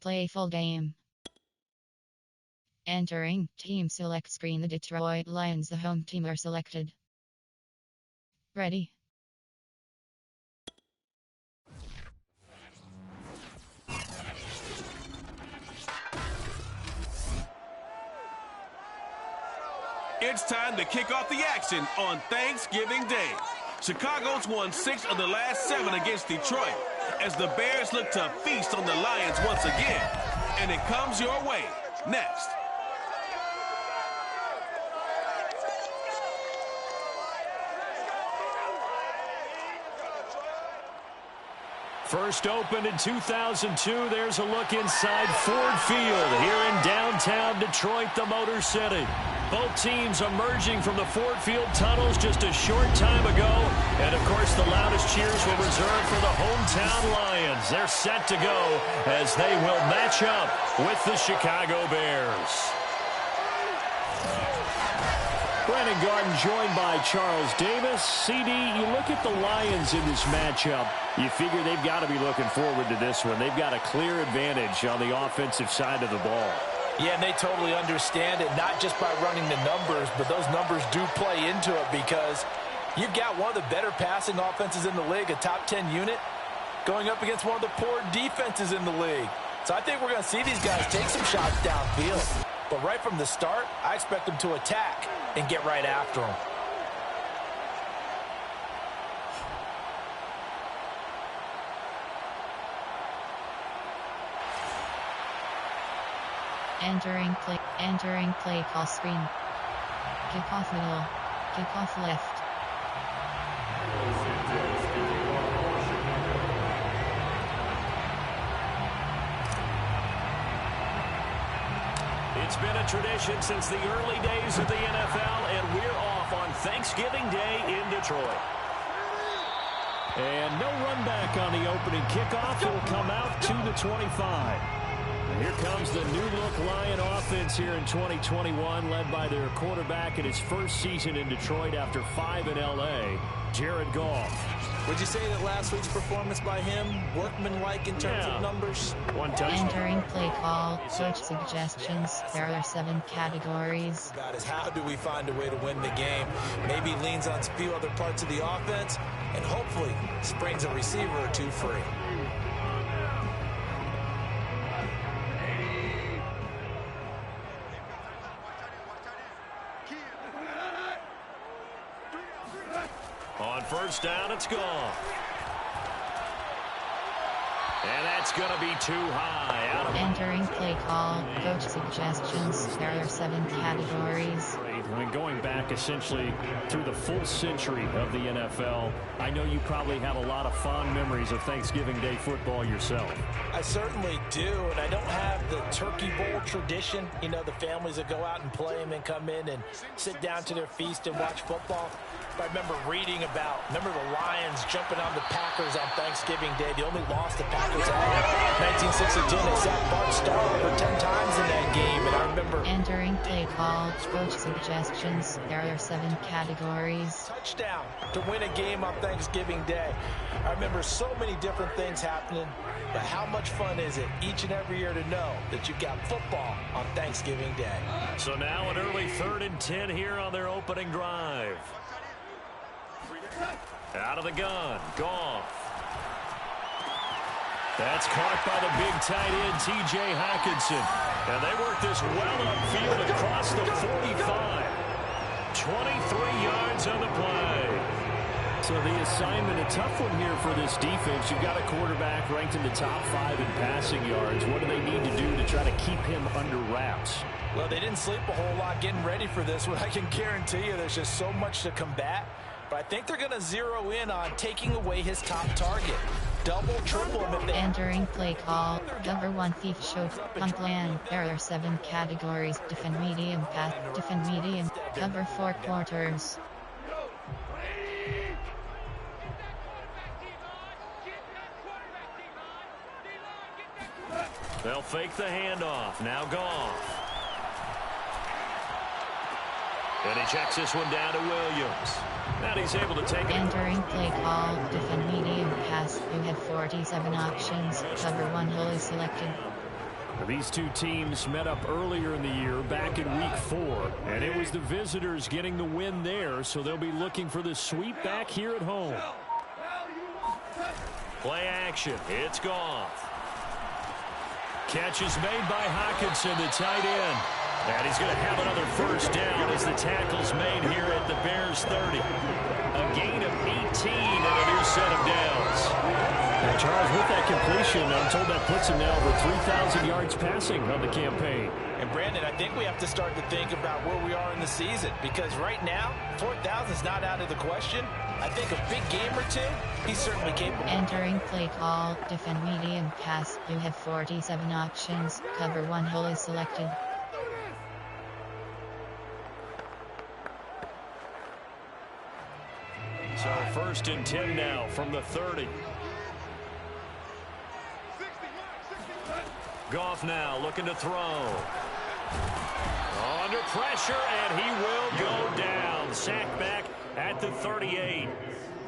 Play full game. Entering team select screen. The Detroit Lions, the home team, are selected. Ready. It's time to kick off the action on Thanksgiving Day. Chicago's won 6 of the last 7 against Detroit as the Bears look to feast on the Lions once again. And it comes your way next. First opened in 2002, there's a look inside Ford Field here in downtown Detroit, the Motor City. Both teams emerging from the Ford Field tunnels just a short time ago. And, of course, the loudest cheers were reserved for the hometown Lions. They're set to go as they will match up with the Chicago Bears. Brandon Garden joined by Charles Davis. CD, you look at the Lions in this matchup, you figure they've got to be looking forward to this one. They've got a clear advantage on the offensive side of the ball. Yeah, and they totally understand it, not just by running the numbers, but those numbers do play into it because you've got one of the better passing offenses in the league, a top 10 unit, going up against one of the poor defenses in the league. So I think we're going to see these guys take some shots downfield. But right from the start, I expect them to attack and get right after them. Entering play call screen. Kickoff middle. Kickoff left. It's been a tradition since the early days of the NFL, and we're off on Thanksgiving Day in Detroit. And no run back on the opening kickoff. It will come out to the 25. Here comes the new-look Lion offense here in 2021, led by their quarterback in his first season in Detroit after 5 in L.A., Jared Goff. Would you say that last week's performance by him, workmanlike in terms of numbers? One touchdown. Entering play call, coach suggestions. There are 7 categories. About is how do we find a way to win the game? Maybe leans on a few other parts of the offense, and hopefully springs a receiver or two free. On first down, it's gone. And that's going to be too high. Out of Entering play call, coach suggestions. There are 7 categories. I mean, going back essentially through the full century of the NFL, I know you probably have a lot of fond memories of Thanksgiving Day football yourself. I certainly do, and I don't have the Turkey Bowl tradition. You know, the families that go out and play them and come in and sit down to their feast and watch football. I remember reading about, the Lions jumping on the Packers on Thanksgiving Day. They only lost the Packers out in 1962. They sacked Bart Starr over 10 times in that game. And I remember Entering play call, coach suggestions. There are 7 categories. Touchdown to win a game on Thanksgiving Day. I remember so many different things happening, but how much fun is it each and every year to know that you've got football on Thanksgiving Day? So now an early 3rd and 10 here on their opening drive. Out of the gun, Goff. That's caught by the big tight end, T.J. Hockenson. And they work this well upfield across the 45. 23 yards on the play. So the assignment, a tough one here for this defense. You've got a quarterback ranked in the top 5 in passing yards. What do they need to do to try to keep him under wraps? Well, they didn't sleep a whole lot getting ready for this one. I can guarantee you there's just so much to combat. But I think they're going to zero in on taking away his top target. Double, triple him if they... Entering play call, cover 1 thief show, punt plan. There are 7 categories. Defend medium, pass, defend medium, cover 4 quarters. They'll fake the handoff. Now Goff. And he checks this one down to Williams. And he's able to take it. Entering play call, defend medium pass. You have 47 options. Cover 1 hole is selected. These two teams met up earlier in the year, back in week 4. And it was the visitors getting the win there, so they'll be looking for the sweep back here at home. Play action. It's Goff. Catch is made by Hockenson, the tight end. And he's going to have another first down as the tackle's made here at the Bears 30. A gain of 18 and a new set of downs. Now, Charles, with that completion, I'm told that puts him now over 3,000 yards passing on the campaign. And, Brandon, I think we have to start to think about where we are in the season, because right now, 4,000 is not out of the question. I think a big game or two, he's certainly capable. Entering play call, defend medium pass. You have 47 options. Cover 1 hole is selected. So 1st and 10 now from the 30. Goff now looking to throw. Under pressure, and he will go down. Sacked back at the 38.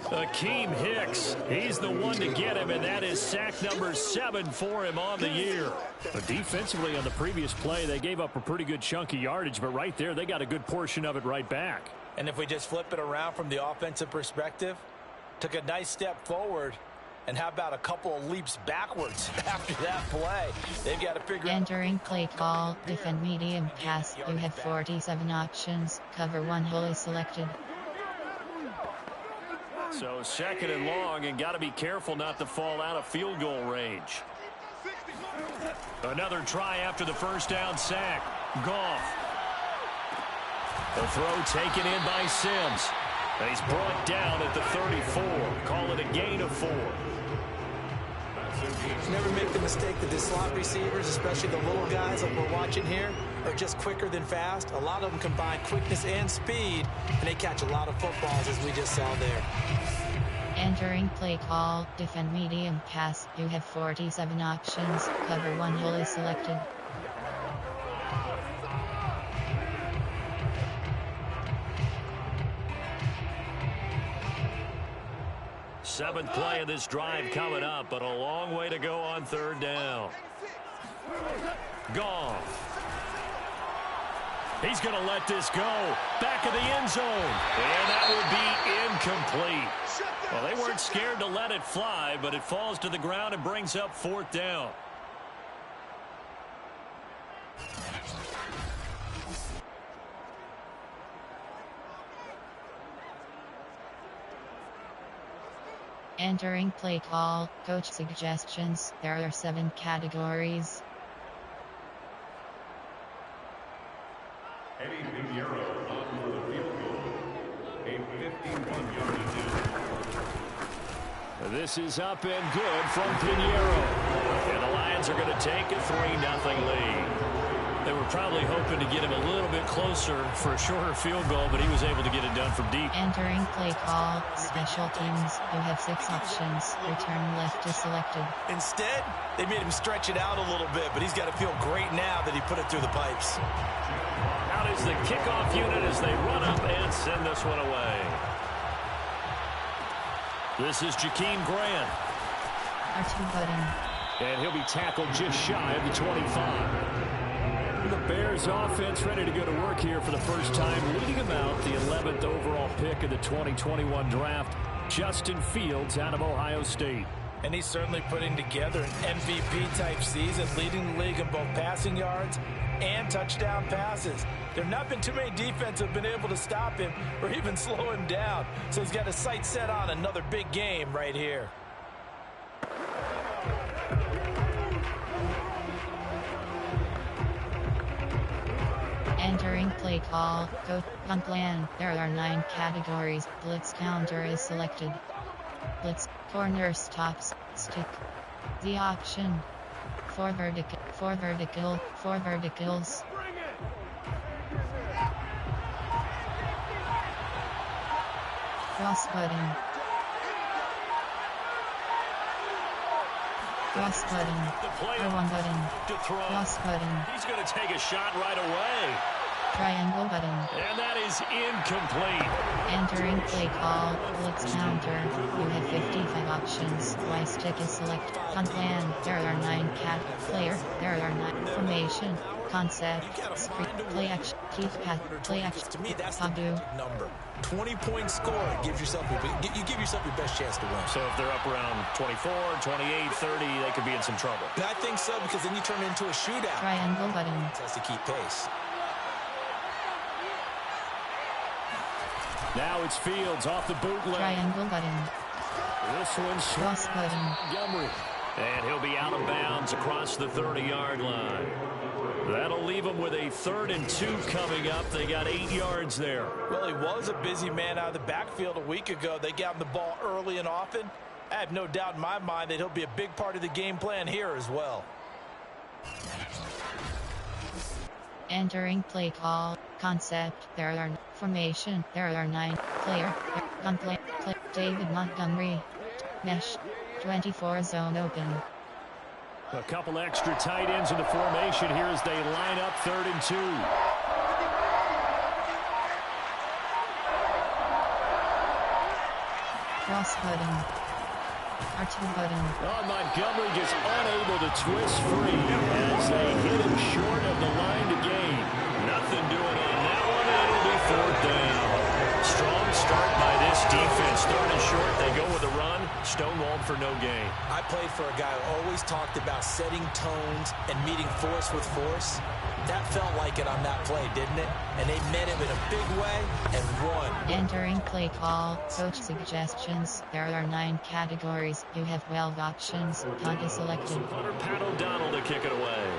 Akeem Hicks, he's the one to get him, and that is sack number 7 for him on the year. But defensively on the previous play, they gave up a pretty good chunk of yardage, but right there, they got a good portion of it right back. And if we just flip it around from the offensive perspective, took a nice step forward, and how about a couple of leaps backwards after that play? They've got to figure out. Entering play call, defend medium pass. You have 47 options. Cover 1 hole is selected. So 2nd and long, and got to be careful not to fall out of field goal range. Another try after the first down sack. Goff. The throw taken in by Sims. And he's brought down at the 34. Call it a gain of 4. Never make the mistake that the slot receivers, especially the little guys that we're watching here, are just quicker than fast. A lot of them combine quickness and speed, and they catch a lot of footballs, as we just saw there. Entering play call, defend medium pass. You have 47 options. Cover 1 hole is selected. Seventh play of this drive coming up, but a long way to go on 3rd down. Goff. He's going to let this go. Back of the end zone. And that will be incomplete. Well, they weren't scared to let it fly, but it falls to the ground and brings up 4th down. Entering play call, coach suggestions. There are 7 categories. Eddie Pinheiro on for the field goal. A 51-yard attempt. This is up and good from Pinheiro. And the Lions are going to take a 3-0 lead. They were probably hoping to get him a little bit closer for a shorter field goal, but he was able to get it done from deep. Entering play call, special teams. You have 6 options. Return left is selected. Instead, they made him stretch it out a little bit, but he's got to feel great now that he put it through the pipes. Out is the kickoff unit as they run up and send this one away. This is Jakeem Grant. R2 button. And he'll be tackled just shy of the 25. The Bears offense ready to go to work here for the first time, leading them out the 11th overall pick of the 2021 draft, Justin Fields out of Ohio State. And he's certainly putting together an MVP-type season, leading the league in both passing yards and touchdown passes. There have not been too many defenses have been able to stop him or even slow him down. So he's got his sights set on another big game right here. Entering play call, go, punt plan. There are 9 categories. Blitz counter is selected. Blitz, corner stops, stick. The option. 4 vertical, 4 vertical, 4 verticals. Cross button. Cross button. The play R1 button. to throw. Cross button. He's going to take a shot right away. Triangle button. And that is incomplete. Entering play call. Blitz counter. You have 55 options. Y stick is select. Con plan. There are 9 cat. Player. There are 9. Formation. Concept. Screen. Play action. Keep path. Play action. To me, that's the Padu. number. 20-point score gives yourself you give yourself your best chance to win. So if they're up around 24, 28, 30, they could be in some trouble. And I think so, because then you turn it into a shootout. Triangle button. Has to keep pace. Now it's Fields off the bootleg. Triangle button. This one's Cross button. Montgomery. And he'll be out of bounds across the 30-yard line. That'll leave him with a 3rd and 2 coming up. They got 8 yards there. Well, he was a busy man out of the backfield a week ago. They got him the ball early and often. I have no doubt in my mind that he'll be a big part of the game plan here as well. Entering play call. Concept. There are formation. There are 9 player. Gun play. David Montgomery. Mesh. 24 zone open. A couple extra tight ends in the formation here as they line up 3rd and 2. Cross button. R2 button. Montgomery just unable to twist free as they hit him short of the line to gain. Nothing doing on that one, and it'll be 4th down. Strong start by this defense. 3rd and short, they go with a run. Stonewalled for no gain. I played for a guy who always talked about setting tones and meeting force with force. That felt like it on that play, didn't it? And they met him in a big way and won. Entering play call. Coach suggestions. There are 9 categories. You have 12 options. Punt is selected. Under Pat O'Donnell to kick it away.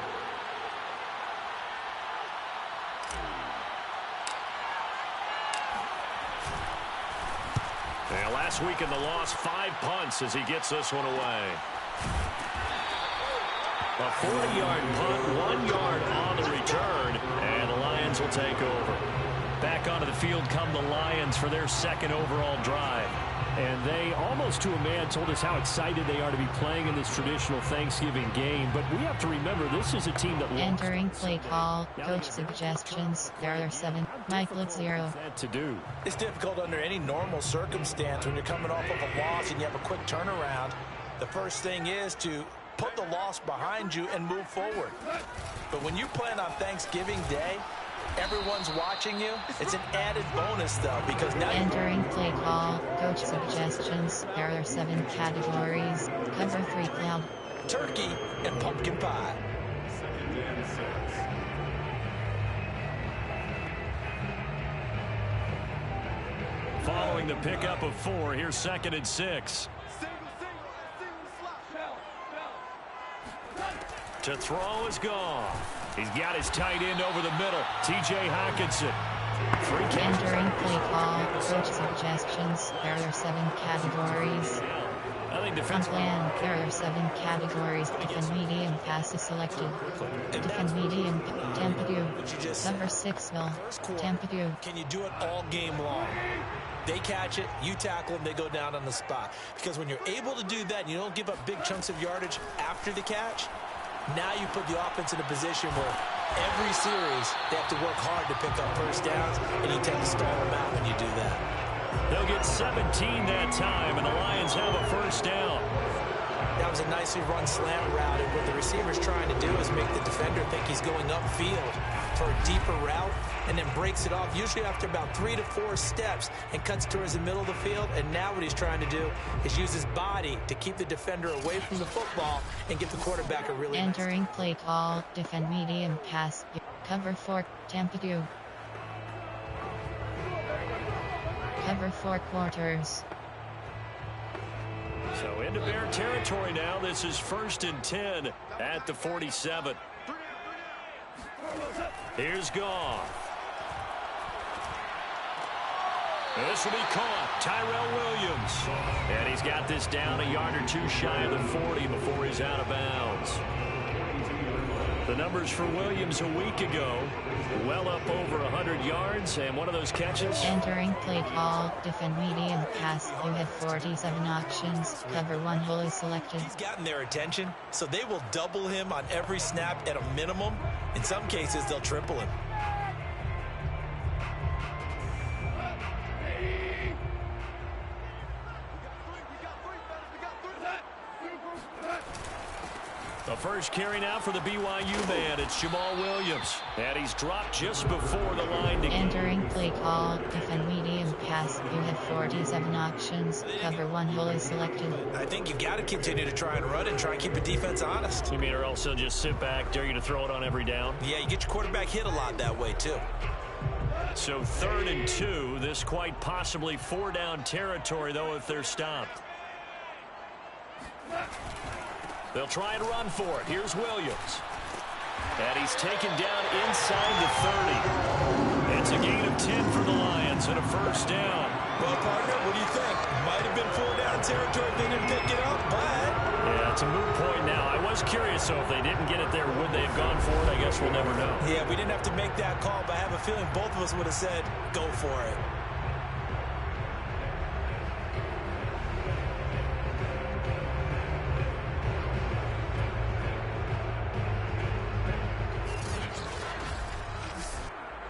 And last week in the loss, 5 punts as he gets this one away. A 40-yard punt, 1 yard on the return, and the Lions will take over. Back onto the field come the Lions for their 2nd overall drive. And they, almost to a man, told us how excited they are to be playing in this traditional Thanksgiving game. But we have to remember, this is a team that lost. Entering play call. Coach suggestions. There are 7. Mike Blitz 0. To do. It's difficult under any normal circumstance when you're coming off of a loss and you have a quick turnaround. The first thing is to put the loss behind you and move forward. But when you plan on Thanksgiving Day, everyone's watching you. It's an added bonus, though, because now Entering play call. Coach suggestions. There are 7 categories. Cover 3 cloud. turkey and pumpkin pie. Following the pickup of 4, here's 2nd and 6. To throw is gone. He's got his tight end over the middle, T.J. Hockenson. Entering play call. Coach suggestions. There are 7 categories. I think On defensive. plan, there are 7 categories. Defend medium, pass is selected. Defend medium, Tempadu. Cover 6 mil, Tempadu. Can you do it all game long? They catch it, you tackle them, they go down on the spot. Because when you're able to do that and you don't give up big chunks of yardage after the catch, now you put the offense in a position where every series they have to work hard to pick up first downs, and you tend to stall them out when you do that. They'll get 17 that time, and the Lions have a first down. That was a nicely run slant route, and what the receiver's trying to do is make the defender think he's going upfield for a deeper route, and then breaks it off, usually after about 3 to 4 steps, and cuts towards the middle of the field. And now what he's trying to do is use his body to keep the defender away from the football and give the quarterback a really nice. Entering play call. Defend medium, pass. Cover 4, Tempadu. Cover 4 quarters. So into Bear territory now. This is 1st and 10 at the 47. Here's Goff. This will be caught. Tyrell Williams. And he's got this down a yard or 2 shy of the 40 before he's out of bounds. The numbers for Williams a week ago, well up over 100 yards, and one of those catches. Entering play call. Defend medium, pass. You have 47 options. Cover 1 hole is selected. He's gotten their attention, so they will double him on every snap at a minimum. In some cases, they'll triple him. first carry now for the BYU man. It's Jamal Williams. And he's dropped just before the line to entering play call, defend medium pass. You have 47 options. Cover one hole is selected. I think you've got to continue to try and run and try and keep the defense honest. You mean or else they'll just sit back, dare you to throw it on every down? Yeah, you get your quarterback hit a lot that way too. So 3rd and 2. This quite possibly 4-down territory, though, if they're stopped. They'll try and run for it. Here's Williams. And he's taken down inside the 30. It's a gain of 10 for the Lions and a first down. Well, partner, what do you think? Might have been 4-down territory if they didn't pick it up, but... Yeah, it's a moot point now. I was curious, so if they didn't get it there, would they have gone for it? I guess we'll never know. Yeah, we didn't have to make that call, but I have a feeling both of us would have said, go for it.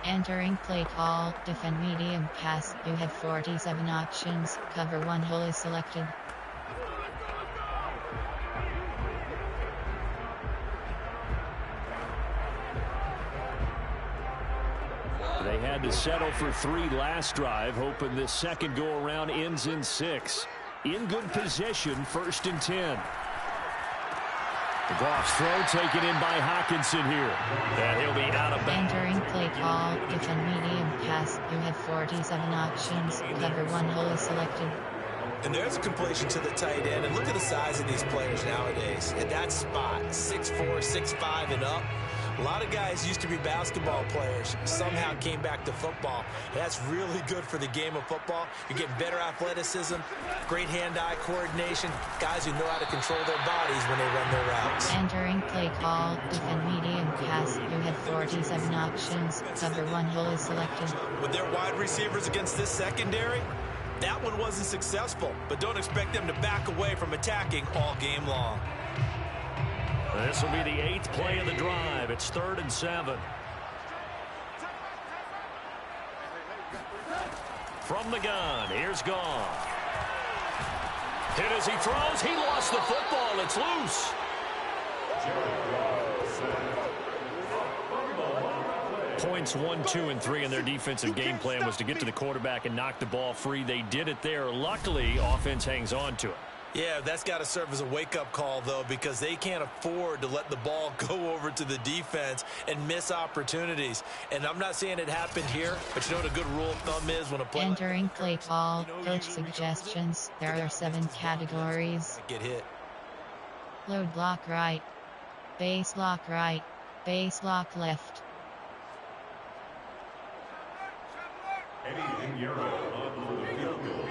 Entering play call, defend medium pass. You have 47 options. Cover one hole is selected. They had to settle for 3 last drive, hoping this second go-around ends in 6. In good position, 1st and 10. The Goff's throw taken in by Hockenson here. And he'll be out of bounds. Entering play call, defend medium pass. You have 47 options. Cover one hole is selected. And there's a completion to the tight end. And look at the size of these players nowadays. At that spot, 6'4", 6'5", and up. A lot of guys used to be basketball players, somehow came back to football. That's really good for the game of football. You're getting better athleticism, great hand-eye coordination, guys who know how to control their bodies when they run their routes. Entering play call, defend medium pass. You have 47 options. Cover one hole is selected. With their wide receivers against this secondary, that one wasn't successful, but don't expect them to back away from attacking all game long. This will be the 8th play of the drive. It's 3rd and 7. From the gun, here's Goff. Hit as he throws. He lost the football. It's loose. Points 1, 2, and 3 in their defensive game plan was to get to the quarterback and knock the ball free. They did it there. Luckily, offense hangs on to it. Yeah, that's got to serve as a wake-up call, though, because they can't afford to let the ball go over to the defense and miss opportunities. And I'm not saying it happened here, but you know what a good rule of thumb is when a play... Entering play call, coach suggestions. There are 7 categories. Get hit. Load block right. Base block right. Base block left. Eddie Zuniero on for the field goal.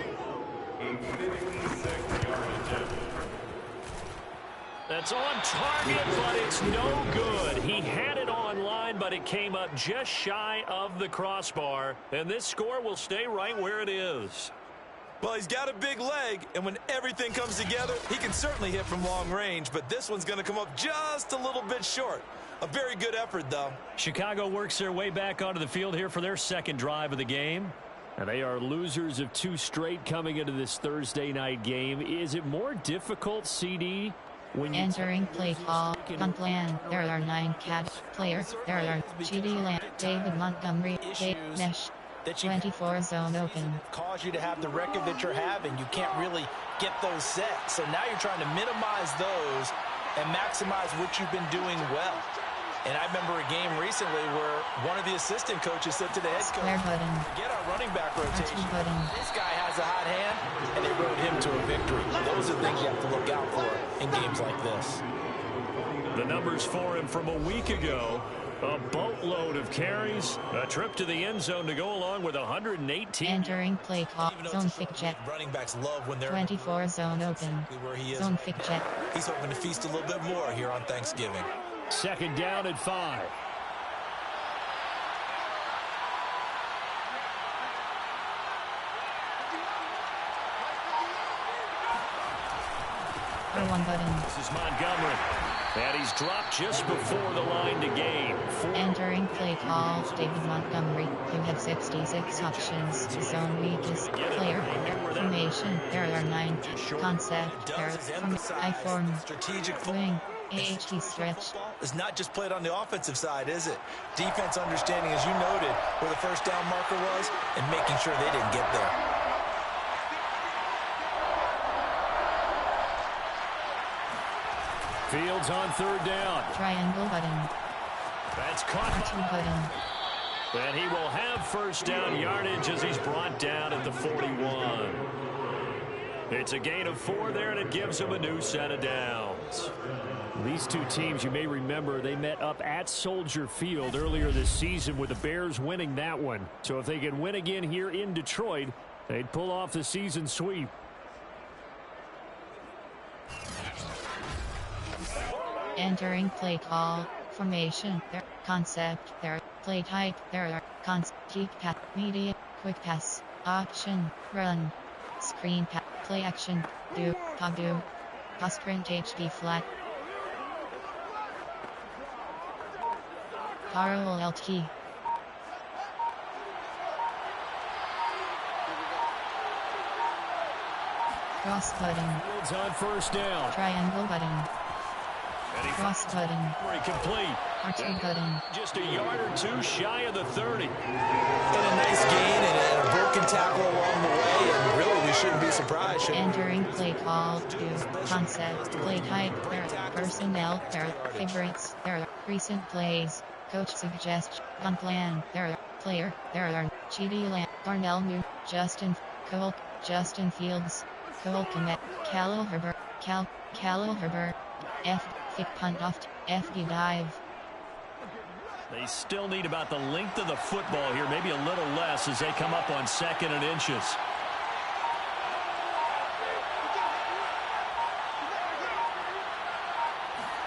A 56-yard attempt. That's on target, but it's no good. He had it on line, but it came up just shy of the crossbar. And this score will stay right where it is. Well, he's got a big leg, and when everything comes together, he can certainly hit from long range, but this one's going to come up just a little bit short. A very good effort, though. Chicago works their way back onto the field here for their second drive of the game. And they are losers of 2 straight coming into this Thursday night game. Is it more difficult, CD, when you... Entering play call, punt plan. There are 9 players. There are G.D. Lamb, David Montgomery, Dave Mesh. 24 zone open. Cause you to have the record that you're having. You can't really get those set. So now you're trying to minimize those and maximize what you've been doing well. And I remember a game recently where one of the assistant coaches said to the head coach, "Get our running back rotation. This guy has a hot hand," and they rode him to a victory. Those are things you have to look out for in games like this. The numbers for him from a week ago. A boatload of carries, a trip to the end zone to go along with 118. Entering play call, zone pick jet. Running backs love when they're 24 zone open. Where he is. Zone pick jet. He's hoping to feast a little bit more here on Thanksgiving. Second down at 5. One button. This is Montgomery. And he's dropped just before the line to gain. Entering play call, David Montgomery. You have 66 options. Zone weakest player. Formation. There are 9. Concept. There are I form. Strategic Wing. AHD stretch. Football is not just played on the offensive side, is it? Defense understanding, as you noted, where the first down marker was and making sure they didn't get there. Fields on third down. Triangle button. That's caught. R2 button. And he will have first down yardage as he's brought down at the 41. It's a gain of 4 there, and it gives him a new set of downs. These two teams, you may remember, they met up at Soldier Field earlier this season with the Bears winning that one. So if they can win again here in Detroit, they'd pull off the season sweep. Entering play call. Formation. Their concept. Their play type. Their deep pass. Media. Quick pass. Option. Run. Screen pass. Play action. Do. Pop do. Pass print HD flat. Parallel LT. Cross button. Fields on first down. Triangle button. Cross button. Complete. R2 button. Just a yard or two shy of the 30. And a nice gain and a broken tackle along the way, and really we shouldn't be surprised, should we? Entering play call. Do. Concept. Play type. Their personnel. Their favorites. Their recent plays. Coach suggests. On plan. Their player. Their Chidi Lamb. Darnell Moon. Justin Cole. Justin Fields. Cole Komet. Khalil Herbert. Khalil Herbert. Kick punt off. FD dive. They still need about the length of the football here, maybe a little less as they come up on 2nd and inches.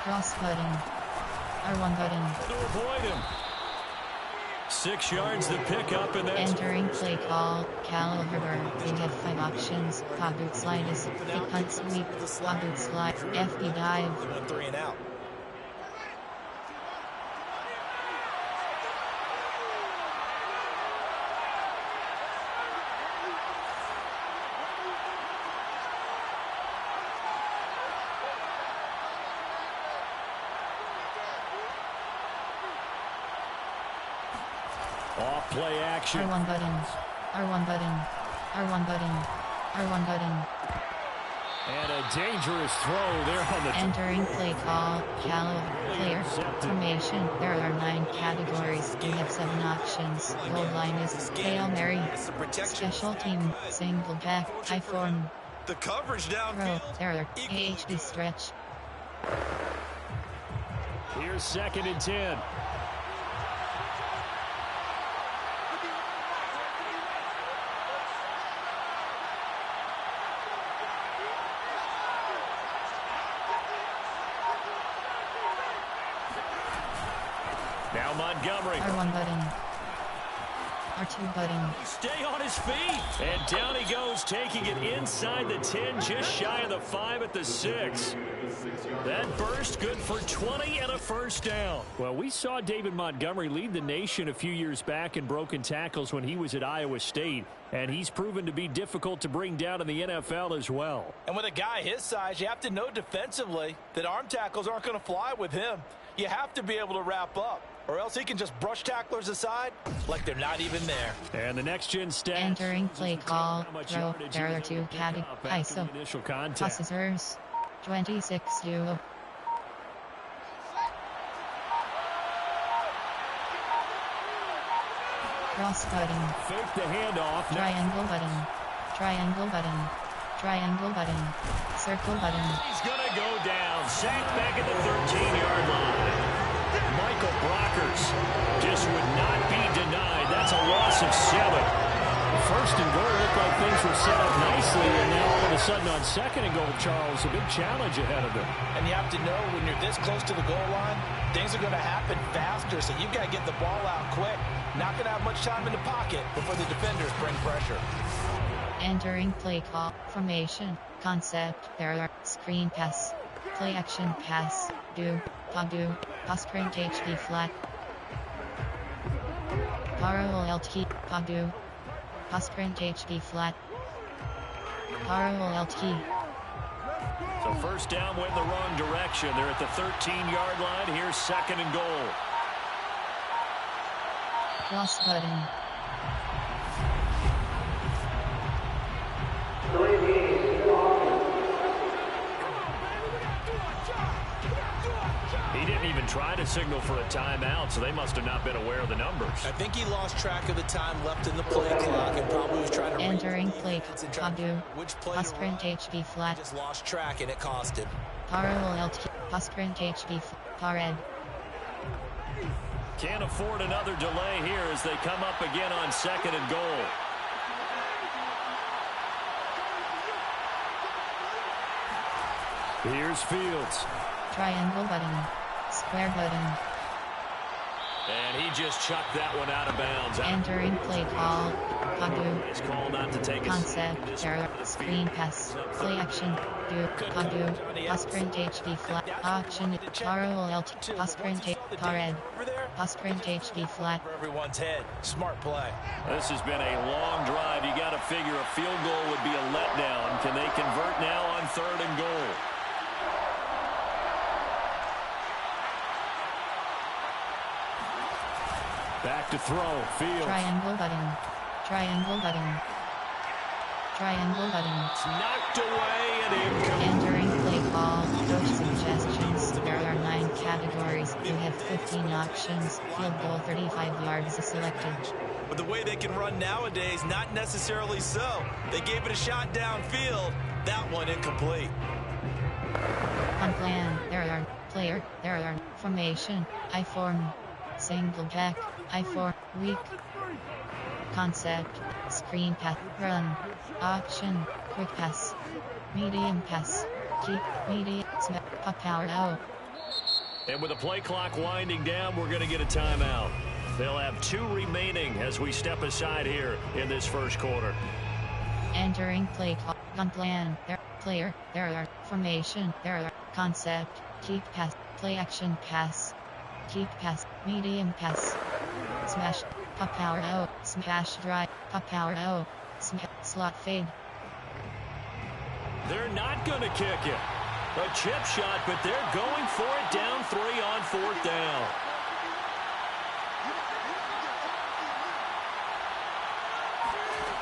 Cross button. R1 button. To avoid him. 6 yards the pickup, and that's... Entering play call. Khalil Herbert. You have 5 options. Pop boot slide is. Kick punt sweep. Pop boot slide. FD dive. Went 3 and out. Off play action. R1 button. R1 button. R1 button. R1 button. And a dangerous throw there on the... Entering play call. Khalil. Player. Formation. There are 9 categories. You have 7 options. Goal line is Hail Mary. Special team. Single back. I form. The coverage Throw. downfield. There are AHD stretch. Here's 2nd and 10. Now Montgomery. R1 button. R2 button. Stay on his feet. And down he goes, taking it inside the 10, just shy of the 5 at the 6. That burst good for 20 and a first down. Well, we saw David Montgomery lead the nation a few years back in broken tackles when he was at Iowa State. And he's proven to be difficult to bring down in the NFL as well. And with a guy his size, you have to know defensively that arm tackles aren't going to fly with him. You have to be able to wrap up, or else he can just brush tacklers aside like they're not even there. And the next-gen stats. Entering play call. Throw. There are 2 categories. ISO. Initial contact. Processors. 26 duo. Cross button. Fake the handoff. Triangle button. Triangle button. Triangle button. Circle button. He's going to go down. Sacked back at the 13-yard line. Michael Brockers just would not be denied. That's a loss of 7. First and goal looked like things were set up nicely, and now all of a sudden on 2nd and goal, Charles, a big challenge ahead of them. And you have to know when you're this close to the goal line, things are going to happen faster, so you've got to get the ball out quick. Not going to have much time in the pocket before the defenders bring pressure. Entering play call. Formation. Concept. There are screen pass. Play action pass. Do. Pop do. Pass print HD flat. Parallel LT. Pop do. Pass print HD flat. Parallel LT. So So first down went the wrong direction. They're at the 13-yard line. Here's second and goal. Cross button. He didn't even try to signal for a timeout, so they must have not been aware of the numbers. I think he lost track of the time left in the play clock and probably was trying to Entering play Padu. which play Pasprint HB flat. just lost track and it cost him. Parallel LT. Pasprint HB Pared. Can't afford another delay here as they come up again on second and goal. Here's Fields. Triangle button. Square button. And he just chucked that one out of bounds. Entering play call. Padu. It's called not to take a Concept. Error. Screen pass. Play action. Do. Padu. Pasprint HB flat. Option. Parallel LT. Pasprint Pared. Pasprint HB flat. For everyone's head. Smart play. This has been a long drive. You got to figure a field goal would be a letdown. Can they convert now on third and goal? Back to throw. Fields. Triangle button. Triangle button. Triangle button. It's knocked away and incomplete. Entering play call. Coach suggestions. There are 9 categories. You have 15 options. Field goal 35 yards is selected. But the way they can run nowadays, not necessarily so. They gave it a shot downfield. That one incomplete. On plan. There are player. There are formation. I form. Single back. I form. Weak. Concept. Screen pass. Run. Option. Quick pass. Medium pass. Keep. Medium. Power out. And with the play clock winding down, we're going to get a timeout. They'll have 2 remaining as we step aside here in this first quarter. Entering play call. On plan. There. Player. There are formation. There are concept. Keep pass. Play action pass. Keep pass. Medium pass. Smash. Pop power out. Smash drive. Pop power out. Slot fade. They're not going to kick it. A chip shot, but they're going for it down 3 on 4th down.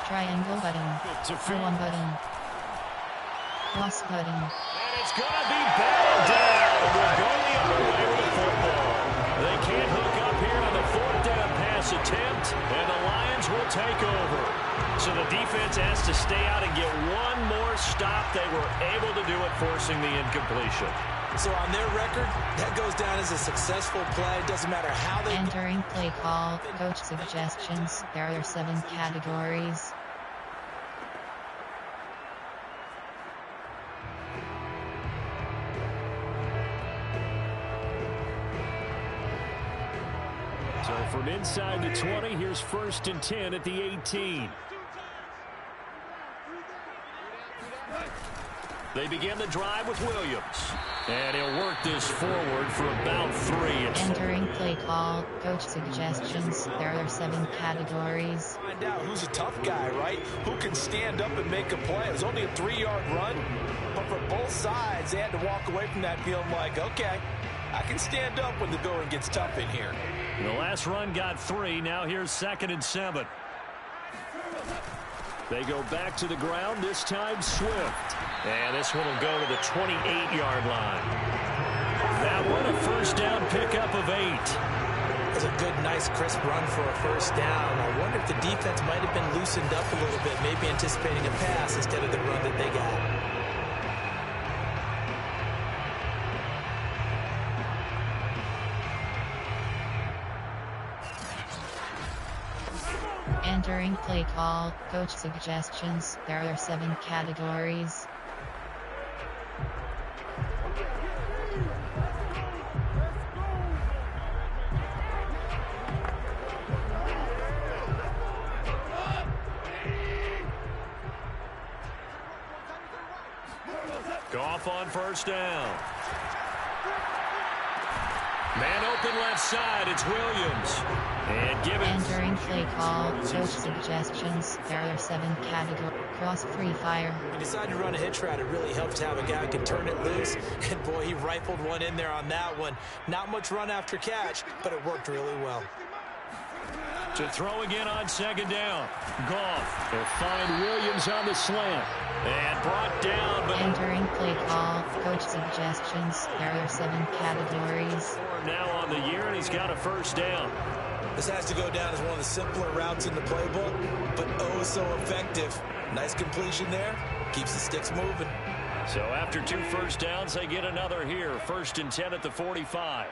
Triangle button. R1 button. Cross button. And it's going to be batted down. We're going the other way with the football. They can't hook up here on the 4th down pass attempt, and the Lions will take over. So the defense has to stay out and get one more stop. They were able to do it, forcing the incompletion. So on their record, that goes down as a successful play. Doesn't matter how they... Entering play call. Coach suggestions. There are 7 categories. So from inside the 20, here's 1st and 10 at the 18. They begin the drive with Williams. And he'll work this forward for about 3. Entering play call. Coach suggestions. There are 7 categories. Find out who's a tough guy, right? Who can stand up and make a play. It was only a 3-yard run, but for both sides, they had to walk away from that feeling like, okay, I can stand up when the going gets tough in here. The last run got 3. Now here's 2nd and 7. They go back to the ground, this time Swift. And this one will go to the 28-yard line. That one a first down pickup of 8. It was a good, nice, crisp run for a first down. I wonder if the defense might have been loosened up a little bit, maybe anticipating a pass instead of the run that they got. Entering play call. Coach suggestions. There are 7 categories. Goff on first down. Man open left side. It's Williams. And Gibbons. Entering play call. Coach suggestions. There are 7 cross free fire. He decided to run a hitch route. It really helps to have a guy who can turn it loose. And boy, he rifled one in there on that one. Not much run after catch, but it worked really well. To throw again on second down. Goff will find Williams on the slant. And brought down. But entering play call. Coach suggestions. There are 7 categories. Now on the year, and he's got a first down. This has to go down as one of the simpler routes in the playbook, but oh so effective. Nice completion there. Keeps the sticks moving. So after 2 first downs, they get another here. 1st and 10 at the 45.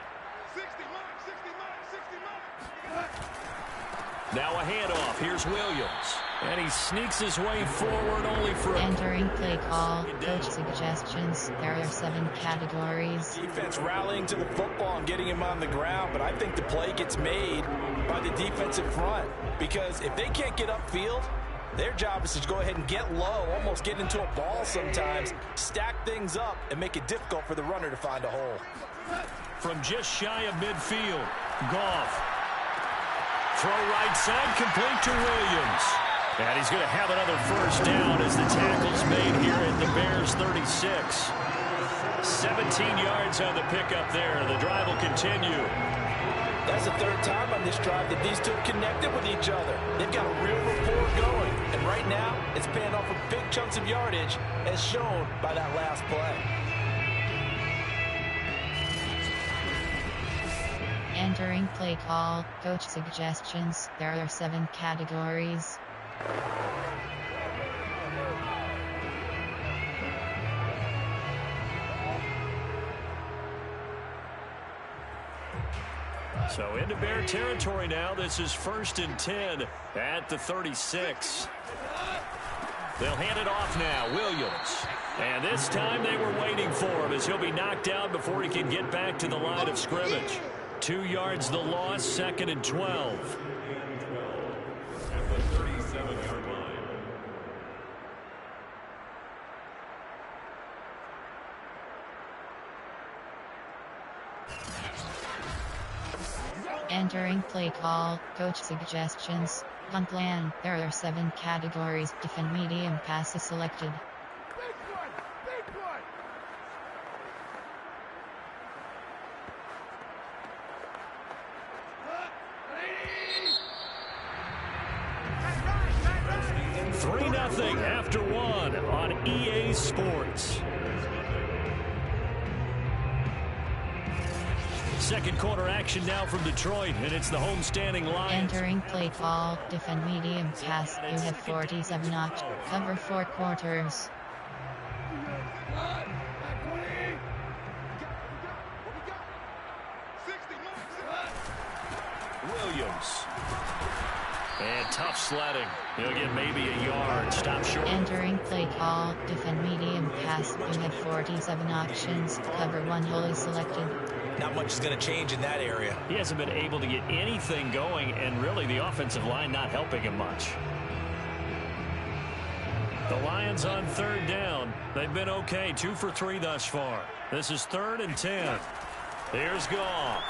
Now a handoff. Here's Williams. And he sneaks his way forward only for... entering play call. Coach suggestions. There are 7 categories. Defense rallying to the football and getting him on the ground, but I think the play gets made by the defensive front. Because if they can't get upfield, their job is to go ahead and get low, almost get into a ball sometimes, stack things up, and make it difficult for the runner to find a hole. From just shy of midfield, Goff. Throw right side, complete to Williams. And he's going to have another first down as the tackle's made here at the Bears 36. 17 yards on the pickup there. The drive will continue. That's the 3rd time on this drive that these two have connected with each other. They've got a real rapport going. And right now, it's paying off with big chunks of yardage, as shown by that last play. Entering play call. Coach suggestions. There are 7 categories. So into Bear territory now. This is 1st and 10 at the 36. They'll hand it off now. Williams. And this time they were waiting for him as he'll be knocked down before he can get back to the line of scrimmage. 2 yards the loss, 2nd and 12. At the 37-yard line. Entering play call. Coach suggestions. Punt plan. There are 7 categories. Defend medium pass is selected. After 1 on EA Sports. Second quarter action now from Detroit, and it's the homestanding Lions. Entering play call. Defend medium pass. You have 47 options. Cover 4 quarters. Williams. And tough sledding. He'll get maybe a yard. Stop short. Entering play call. Defend medium pass. You have 47 options. Cover 1 wholly selected. Not much is going to change in that area. He hasn't been able to get anything going, and really the offensive line not helping him much. The Lions on 3rd down. They've been okay. 2 for 3 thus far. This is 3rd and 10. Here's Goff.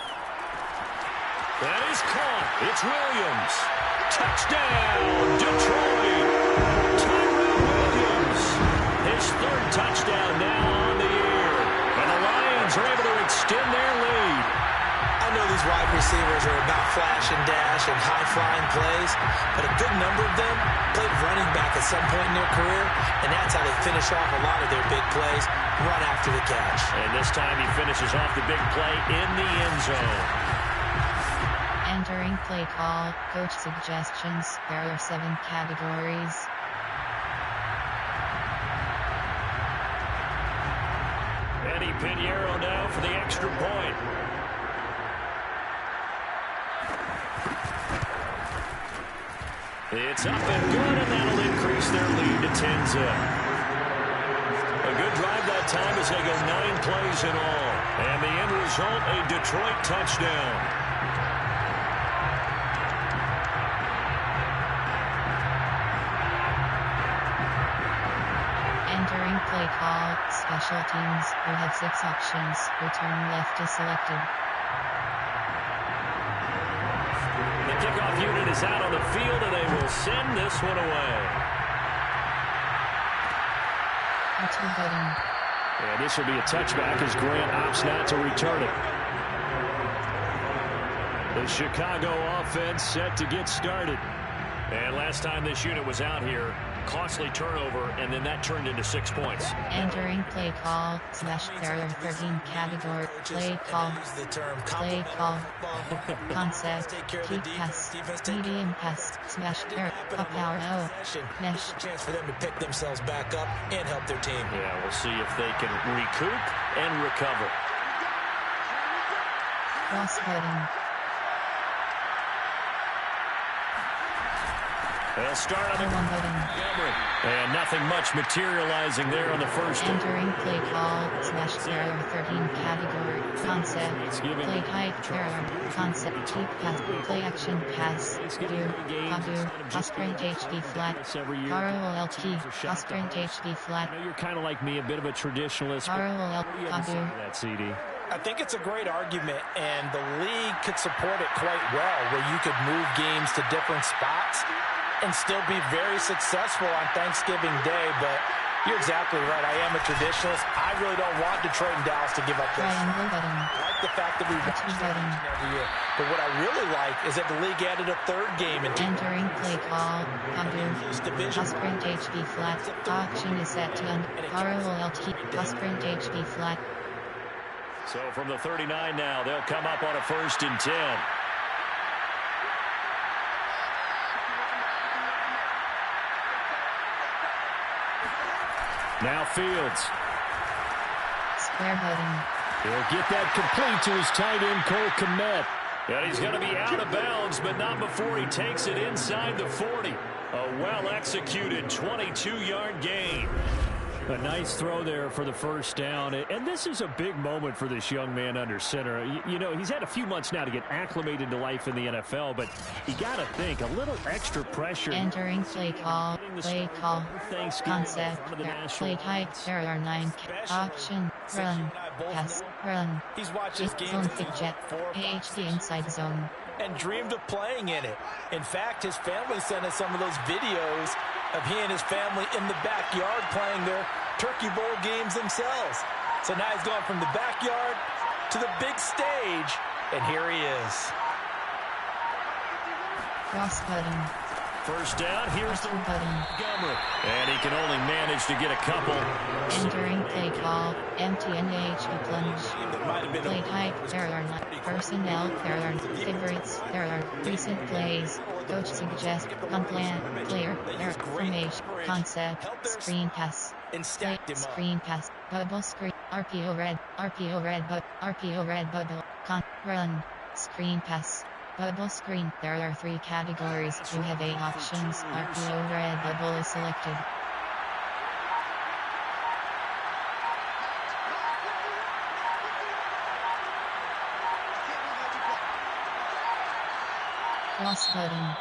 That is caught. It's Williams. Touchdown, Detroit. Tyrell Williams. His 3rd touchdown now on the year. And the Lions are able to extend their lead. I know these wide receivers are about flash and dash and high-flying plays, but a good number of them played running back at some point in their career, and that's how they finish off a lot of their big plays, run after the catch. And this time he finishes off the big play in the end zone. Entering play call. Coach suggestions. There are 7 categories. Eddie Pinheiro now for the extra point. It's up and good, and that'll increase their lead to 10-zip. A good drive that time as they go 9 plays in all. And the end result, a Detroit touchdown. Entering play call. Special teams. You have 6 options. Return left is selected. The kickoff unit is out on the field, and they will send this one away. R2 button. And this will be a touchback as Grant opts not to return it. The Chicago offense set to get started. And last time this unit was out here, costly turnover, and then that turned into 6 points. Entering play call, there are 13 category, play call, concept, keep pass, medium pass, there, up power O, mesh. Chance for them to pick themselves back up and help their team. Yeah, we'll see if they can recoup and recover. Cross cutting. They'll start on the button. And nothing much materializing there on the first. Entering play call, there are 13 category, concept, play type, there are concept, keep pass, play action pass, do, sprint HD flat, ROLT, sprint HD flat. I know you're kind of like me, a bit of a traditionalist. ROLT, that CD. I think it's a great argument, and the league could support it quite well, where you could move games to different spots and still be very successful on Thanksgiving Day. But you're exactly right. I am a traditionalist. I really don't want Detroit and Dallas to give up this. I like the fact that we watch every year. But what I really like is that the league added a third game. Entering play call, sprint HB flat, auction is set to end, ROLT, sprint HB flat. So from the 39 now, they'll come up on a 1st and 10. Now Fields. Square button. He'll get that complete to his tight end, Cole Kmet. And he's going to be out of bounds, but not before he takes it inside the 40. A well-executed 22-yard gain. A nice throw there for the first down. And this is a big moment for this young man under center. You know, he's had a few months now to get acclimated to life in the NFL, but you got to think, a little extra pressure. Entering play call, concept, play type, there are 9, option, run, pass, run. He's watched this game zone thick jet, AHD inside zone. And dreamed of playing in it. In fact, his family sent us some of those videos of he and his family in the backyard playing their Turkey Bowl games themselves. So now he's gone from the backyard to the big stage, and here he is. Cross button. First down, here's the button. And he can only manage to get a couple. Entering play call, MTNH plunge. Play type, there are not personnel, there are favorites, there are recent plays. Coach suggest, plan, player, there, formation, concept, screen pass, play, screen pass, bubble screen, RPO red, bubble, run, screen pass, bubble screen. There are 3 categories. You have 8 options. RPO red bubble is selected. Cross button.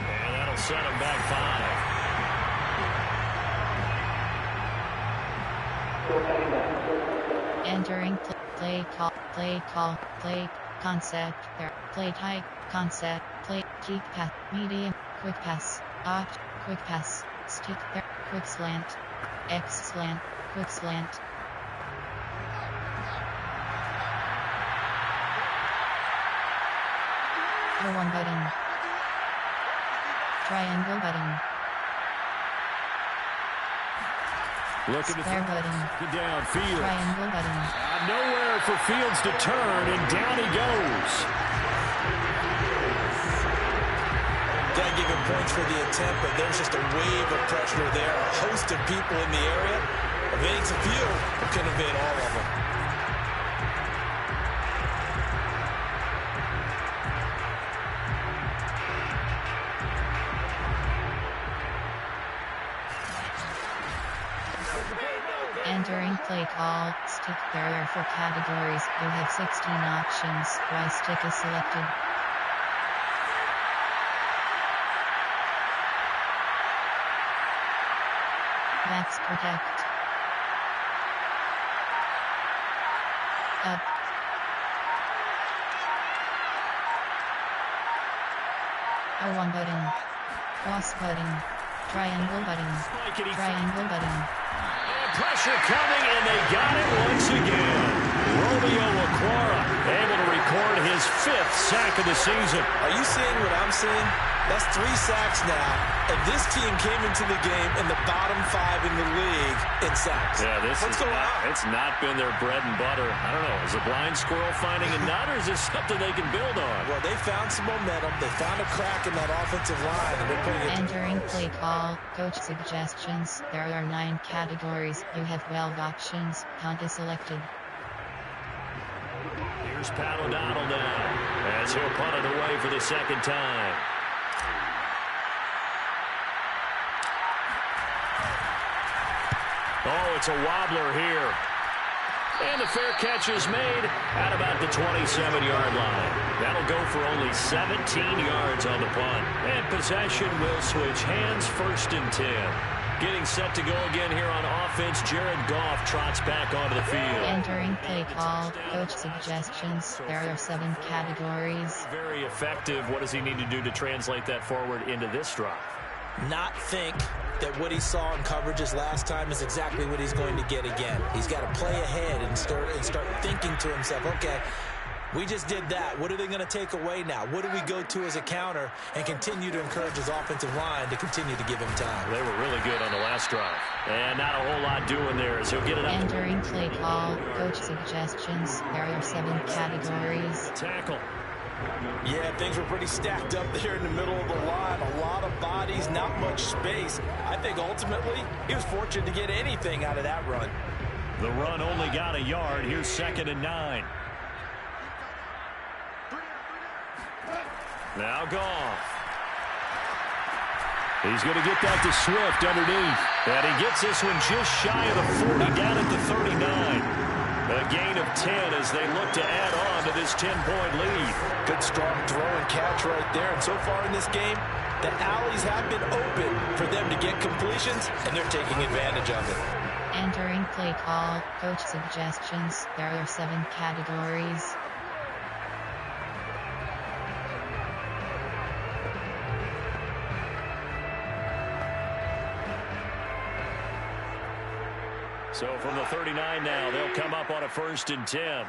And that'll set him back 5. Entering play concept, there, play type, concept, play, keep pass, medium, quick pass, opt, quick pass, stick there, quick slant, X slant, quick slant. R1 button. Triangle button. Looking to Square button. Downfield. Triangle button. Nowhere for Fields to turn, and down he goes. Gotta give him points for the attempt, but there's just a wave of pressure there. A host of people in the area. Evades a few, but couldn't evade all of them. Entering play call, stick. There are 4 categories. You have 16 options. Y stick is selected. Max protect. Up. R1 button. Cross button. Triangle button. Triangle button. And pressure coming, and they got it once again. Romeo Okwara able to record his 5th sack of the season. Are you seeing what I'm seeing? That's 3 sacks now, and this team came into the game in the bottom 5 in the league in sacks. Yeah, What's going on? It's not been their bread and butter. I don't know. Is a blind squirrel finding a nut, or is this something they can build on? Well, they found some momentum. They found a crack in that offensive line, and they're putting it. Entering play call, coach suggestions. There are 9 categories. You have 12 options. Count is selected. Here's Pat O'Donnell now, as he'll punt it away for the 2nd time. Oh, it's a wobbler here. And the fair catch is made at about the 27-yard line. That'll go for only 17 yards on the punt. And possession will switch hands, 1st and 10. Getting set to go again here on offense, Jared Goff trots back onto the field. Entering play call, coach suggestions. There are 7 categories. Very effective. What does he need to do to translate that forward into this drive? Not think that what he saw in coverages last time is exactly what he's going to get again. He's got to play ahead and start thinking to himself, okay, we just did that. What are they going to take away now? What do we go to as a counter, and continue to encourage his offensive line to continue to give him time? They were really good on the last drive. And not a whole lot doing there as he'll get it up. Entering play call, coach suggestions. There are 7 categories. Tackle. Yeah, things were pretty stacked up there in the middle of the line. A lot of bodies, not much space. I think ultimately he was fortunate to get anything out of that run. The run only got a yard. Here's 2nd and 9. Now Goff. He's going to get that to Swift underneath. And he gets this one just shy of the 40, down at the 39. A gain of 10 as they look to add on to this 10-point lead. Good strong throw and catch right there. And so far in this game, the alleys have been open for them to get completions, and they're taking advantage of it. Entering play call, coach suggestions. There are 7 categories. So from the 39 now, they'll come up on a 1st and 10.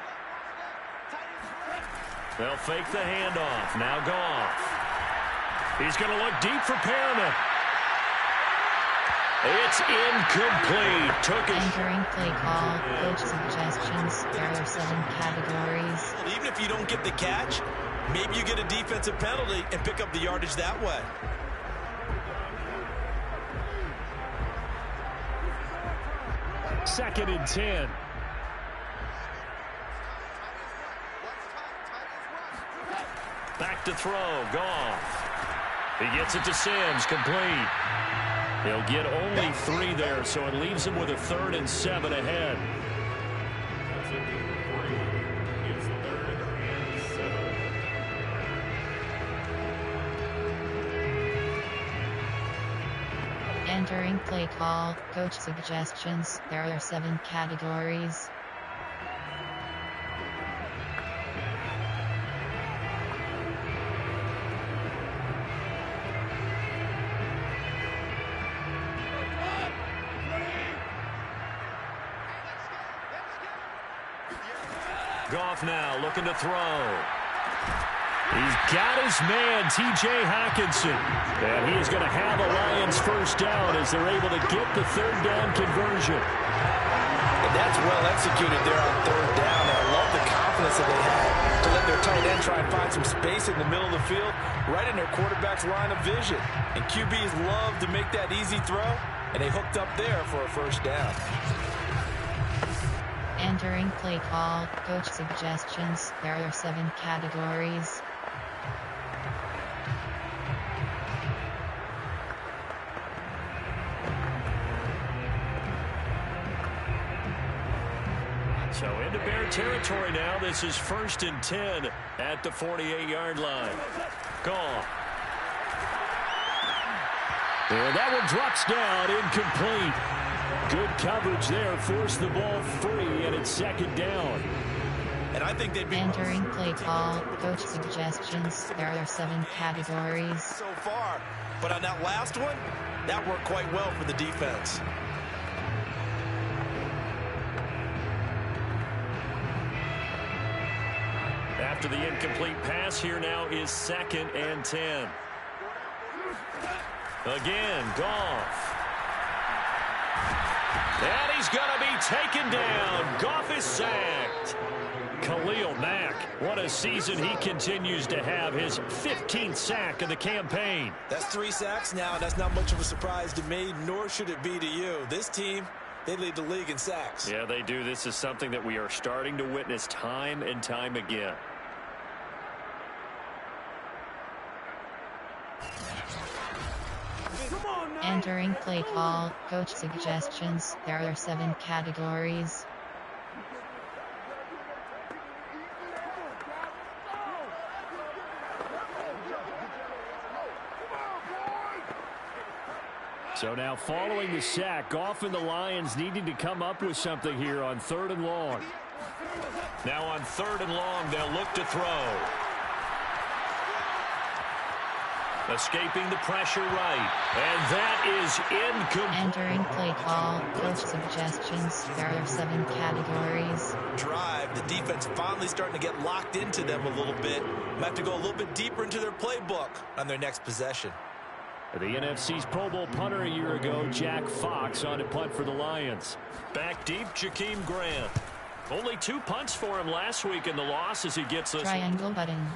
They'll fake the handoff. Now Goff. He's going to look deep for Perriman. It's incomplete. Took it. Entering play call, coach suggestions. There are 7 categories. Even if you don't get the catch, maybe you get a defensive penalty and pick up the yardage that way. Second and 10. Back to throw. Goff. He gets it to Sims. Complete. He'll get only 3 there, so it leaves him with a 3rd and 7 ahead. It's 3rd and 7. Entering play call, coach suggestions. There are 7 categories. Goff now looking to throw. He's got his man, T.J. Hockenson. And he is going to have a Lions 1st down as they're able to get the 3rd down conversion. And that's well executed there on 3rd down. And I love the confidence that they had to let their tight end try and find some space in the middle of the field, right in their quarterback's line of vision. And QBs love to make that easy throw, and they hooked up there for a 1st down. Entering play call, coach suggestions. There are 7 categories. So into Bear territory now. This is 1st and 10 at the 48-yard line. Goff. And that one drops down, incomplete. Good coverage there, forced the ball free, and it's 2nd down. And I think they'd be entering play call. Coach suggestions. There are 7 categories so far. But on that last one, that worked quite well for the defense. After the incomplete pass, here now is 2nd and 10. Again, Goff. And he's going to be taken down. Goff is sacked. Khalil Mack, what a season he continues to have. His 15th sack of the campaign. That's 3 sacks now. That's not much of a surprise to me, nor should it be to you. This team, they lead the league in sacks. Yeah, they do. This is something that we are starting to witness time and time again. entering play call. Coach suggestions. There are 7 categories. So now following the sack, Goff and the Lions needing to come up with something here on 3rd and long. Now on 3rd and long, they'll look to throw. Escaping the pressure right. And that is incomplete. Entering play call. Coach suggestions. There are 7 categories. Drive. The defense finally starting to get locked into them a little bit. Might have to go a little bit deeper into their playbook on their next possession. The NFC's Pro Bowl punter a year ago, Jack Fox, on to punt for the Lions. Back deep, Jakeem Grant. Only 2 punts for him last week in the loss as he gets us. Triangle button.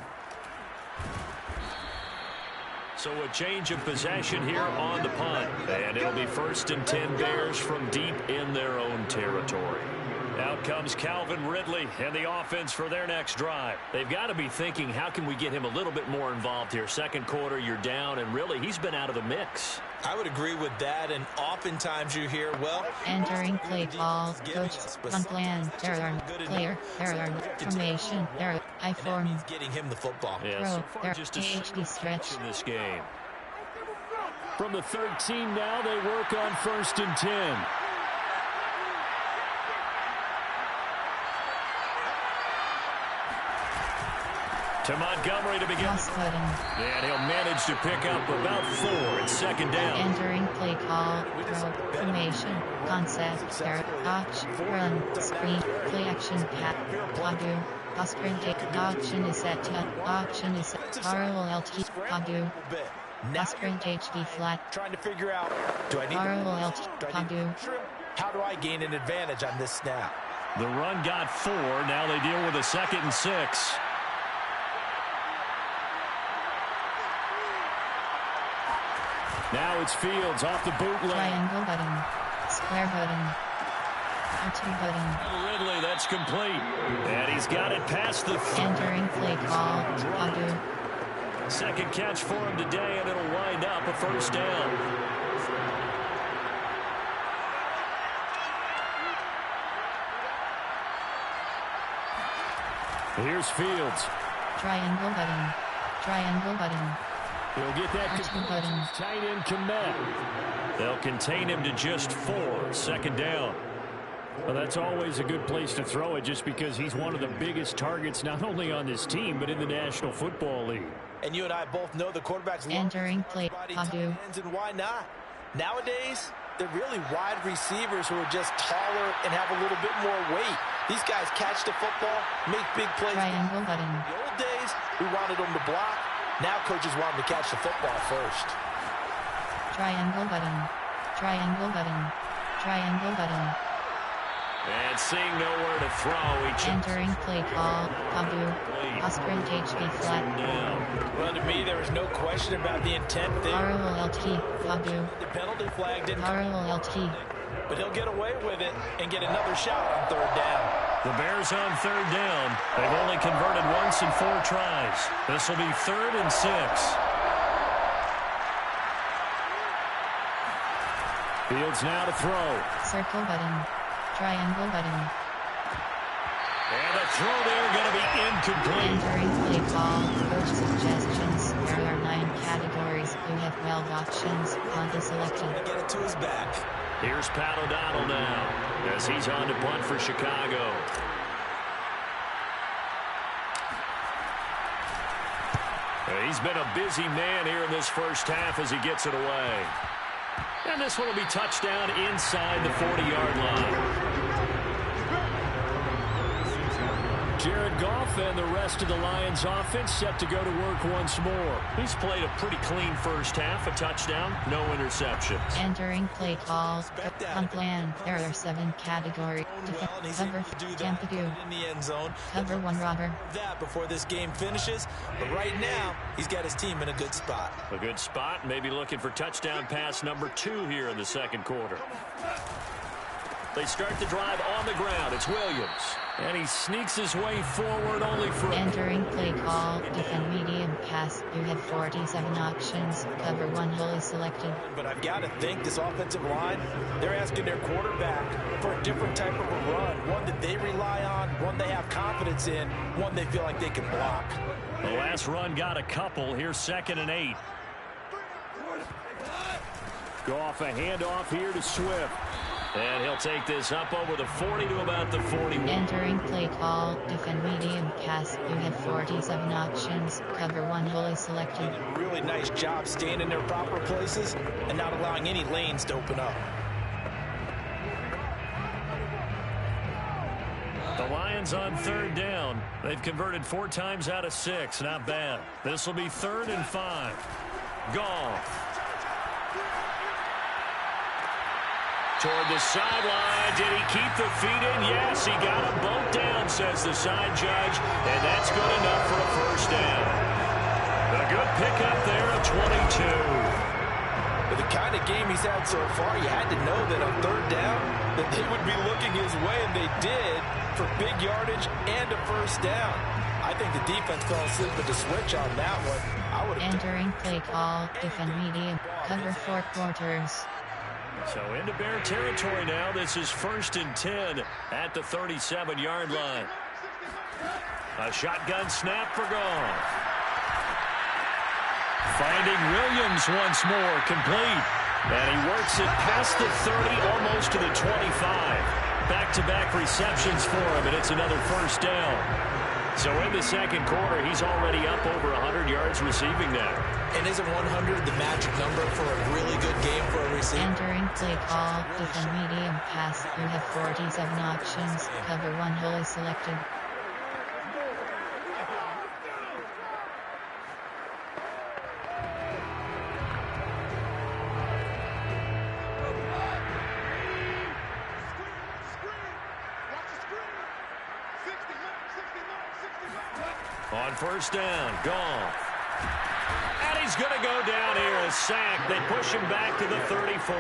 So a change of possession here on the punt. And it'll be 1st and 10 Bears from deep in their own territory. Out comes Calvin Ridley and the offense for their next drive. They've got to be thinking, how can we get him a little bit more involved here? Second quarter, you're down, and really, he's been out of the mix. I would agree with that, and oftentimes you hear, well... Entering play call. Coach on plan. There are player. There are formation. There are I form. Getting him the football. Yeah, Throw. so far There just a HD stretch. in this game. From the 13 now, they work on 1st and 10. To Montgomery to begin. And he'll manage to pick up about 4 and 2nd down. Entering play call. Throw. Formation. Concept. There. Dodge. Run. Screen. Play action. Pat. Padu. Sprint. Option is set to. Option is set. ROLT. Padu. Sprint HD flat. Trying to figure out, do I need ROLT. Padu. how do I gain an advantage on this snap? The run got 4. Now they deal with a 2nd and 6. Now it's Fields off the bootleg. Triangle button. Square button. R2 button. Ridley, that's complete. And he's got it past the... Entering play call. Padu. Second catch for him today, and it'll wind up a 1st down. Here's Fields. Triangle button. Triangle button. He'll get that R2 button. tight end Kmet. They'll contain him to just 4. 2nd down. Well, that's always a good place to throw it just because he's one of the biggest targets not only on this team but in the National Football League. And you and I both know the quarterback's Entering play. Padu. and why not? Nowadays, they're really wide receivers who are just taller and have a little bit more weight. These guys catch the football, make big plays. Triangle button. In the old days, we wanted them to block. Now coaches want them to catch the football first. Triangle button. Triangle button. Triangle button. And seeing nowhere to throw, Entering play call. Padu. Sprint HD flat. Well, to me, there was no question about the intent there. ROLT. Padu. The penalty flag didn't ROLT. but he'll get away with it and get another shot on 3rd down. the Bears on 3rd down. They've only converted once in 4 tries. This will be 3rd and 6. Fields now to throw. Circle button. Triangle button. And the throw there going to be incomplete. Entering play call. Coach suggestions. There are 9 categories. You have 12 options. Punt selected. Get it to his back. Here's Pat O'Donnell now as he's on to punt for Chicago. He's been a busy man here in this first half as he gets it away. And this one will be touchdown inside the 40-yard line. Jared Goff and the rest of the Lions offense set to go to work once more. He's played a pretty clean first half, a touchdown, no interceptions. Entering play call, punt plan. There are 7 categories. Cover, Tampa 2. In the end zone. Cover 1 robber. That before this game finishes. But right now, he's got his team in a good spot. A good spot, maybe looking for touchdown pass number 2 here in the second quarter. They start the drive on the ground. It's Williams. And he sneaks his way forward only for... Entering play call, defend medium pass. You have 47 options. Cover 1 wholly selected. But I've got to think this offensive line, they're asking their quarterback for a different type of a run. One that they rely on, one they have confidence in, one they feel like they can block. The last run got a couple. Here's 2nd and 8. Goff a handoff here to Swift. And he'll take this up over the 40 to about the 41. Entering play call, defend medium pass. You have 47 options. Cover 1 wholly selected. Really nice job staying in their proper places and not allowing any lanes to open up. The Lions on 3rd down. They've converted 4 times out of 6. Not bad. This will be 3rd and 5. Goff. Toward the sideline. Did he keep the feet in? Yes, he got them both down, says the side judge. And that's good enough for a first down. A good pickup there of 22. With the kind of game he's had so far, you had to know that on 3rd down that they would be looking his way, and they did, for big yardage and a first down. I think the defense fell asleep with the switch on that one. Entering play call, defend medium, cover 4 quarters. So into Bear territory now. This is 1st and 10 at the 37-yard line. A shotgun snap for Goff. Finding Williams once more, complete. And he works it past the 30, almost to the 25. Back-to-back receptions for him, and it's another first down. So in the second quarter, he's already up over 100 yards receiving now. And isn't 100 the magic number for a really good game for a receiver? Entering play call, defend medium pass. You have 47 options. Cover 1 wholly selected. On first down, Goff. And he's going to go down here, a sack. They push him back to the 34.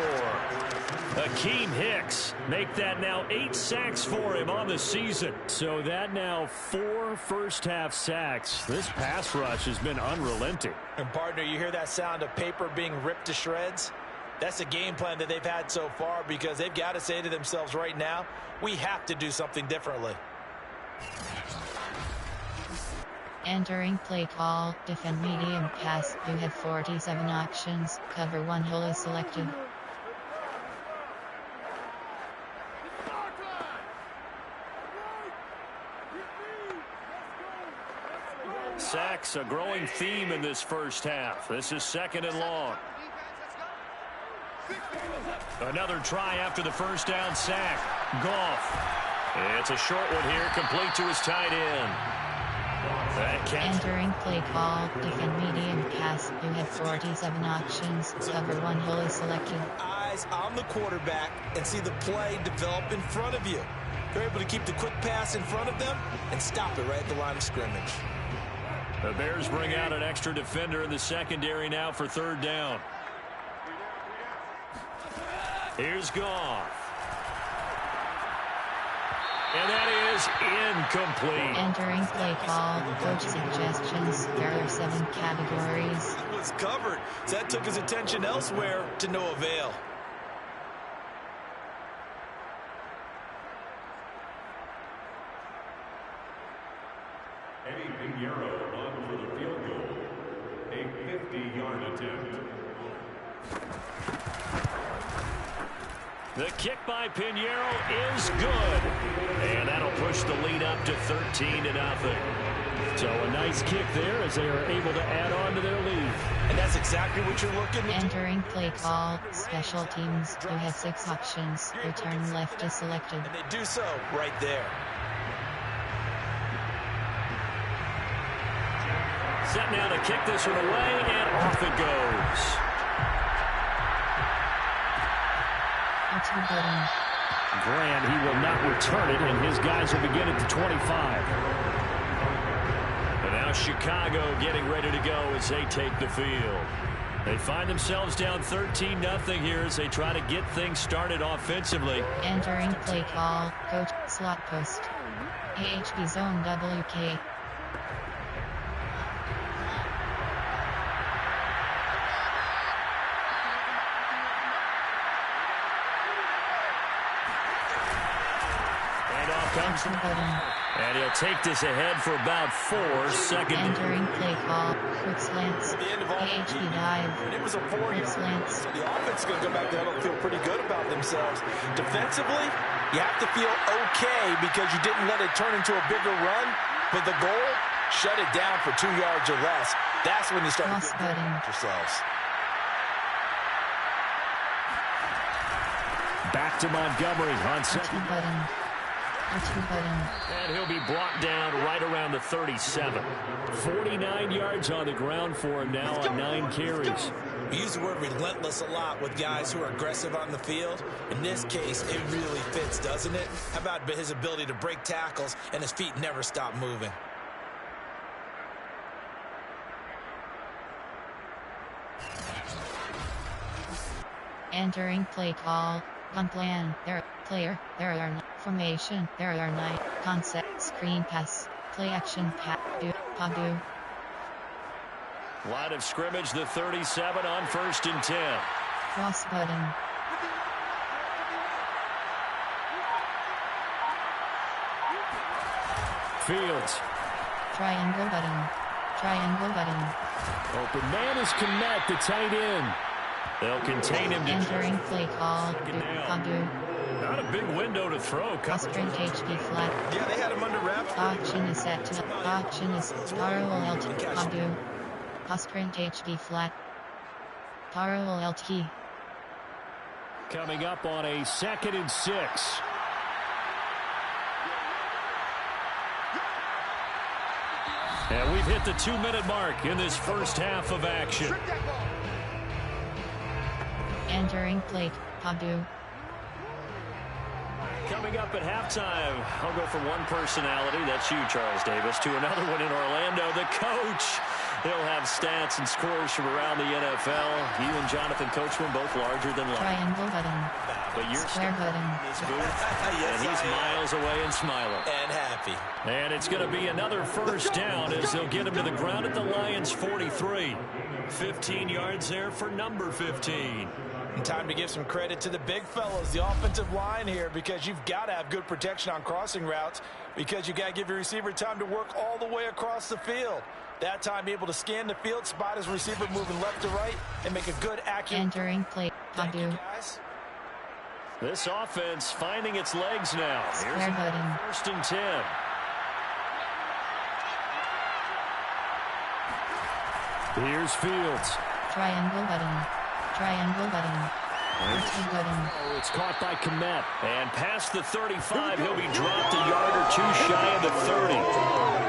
Akeem Hicks make that now 8 sacks for him on the season. So that now 4 first-half sacks. This pass rush has been unrelenting. And partner, you hear that sound of paper being ripped to shreds? That's the game plan that they've had so far, because they've got to say to themselves right now, we have to do something differently. Entering play call, defend medium pass. You have 47 options. Cover 1 wholly selected. Sacks, a growing theme in this first half. This is 2nd and long. Another try after the first down sack. Goff. It's a short one here, complete to his tight end. Entering play call, defend medium pass. You have 47 options. Cover 1 wholly selected. Eyes on the quarterback and see the play develop in front of you. They're able to keep the quick pass in front of them and stop it right at the line of scrimmage. The Bears bring out an extra defender in the secondary now for 3rd down. Here's Goff. And that is incomplete. Entering play call, coach suggestions. There are 7 categories. It was covered, so that took his attention elsewhere to no avail. Eddie Pinheiro on for the field goal. A 50-yard attempt. The kick by Pinheiro is good. And that'll push the lead up to 13-0. So a nice kick there as they are able to add on to their lead. And that's exactly what you're looking to do. Entering play call, special teams. You have 6 options. Return left is selected. And they do so right there. Set now to kick this one away, and off it goes. R2 button. Grant, he will not return it, and his guys will begin at the 25. And now Chicago getting ready to go as they take the field. They find themselves down 13-0 here as they try to get things started offensively. Entering play call, coach, slot post. AHB zone WK. Comes and he'll take this ahead for about 4 seconds. Entering play call, quick slants, AHB dive, And it was a 4-yard. quick slants. So the offense is going to go back to huddle and feel pretty good about themselves. Defensively, you have to feel okay because you didn't let it turn into a bigger run. But the goal, shut it down for 2 yards or less. That's when you start to feel good about yourselves. Back to Montgomery on second. button. And he'll be brought down right around the 37. 49 yards on the ground for him now on 9 carries. We use the word relentless a lot with guys who are aggressive on the field. In this case, it really fits, doesn't it? How about his ability to break tackles and his feet never stop moving? Entering play call, gun plan, there are formation, there are 9, concept, screen pass, play action, Padu. Line of scrimmage, the 37 on 1st and 10. Cross button. Fields. Triangle button. Triangle button. Open man is Kmet, the tight end. They'll contain him. Entering play call, Padu. Not a big window to throw. Sprint HB flat. Yeah, they had him under wraps. Option is set to option is Taro LT Padu. Sprint HB flat. Taro LT. Coming up on a 2nd and 6. And we've hit the 2-minute mark in this first half of action. Entering plate, Padu. Coming up at halftime, I'll go from one personality, that's you, Charles Davis, to another one in Orlando, the coach. He'll have stats and scores from around the NFL. You and Jonathan Coachman both larger than life. Triangle button. But you're Square button. in this booth, and he's miles away and smiling. And happy. And it's going to be another first down as they'll get him to the ground at the Lions' 43. 15 yards there for number 15. And time to give some credit to the big fellas, the offensive line here, because you've got to have good protection on crossing routes because you got to give your receiver time to work all the way across the field. That time, be able to scan the field, spot his receiver moving left to right, and make a good, accurate... Entering plate, Padu. This offense finding its legs now. Square button. 1st and 10. Here's Fields. Triangle button. Triangle button. R2 button. Oh, it's caught by Kmet. And past the 35, he'll be dropped a yard or 2 shy of the 30.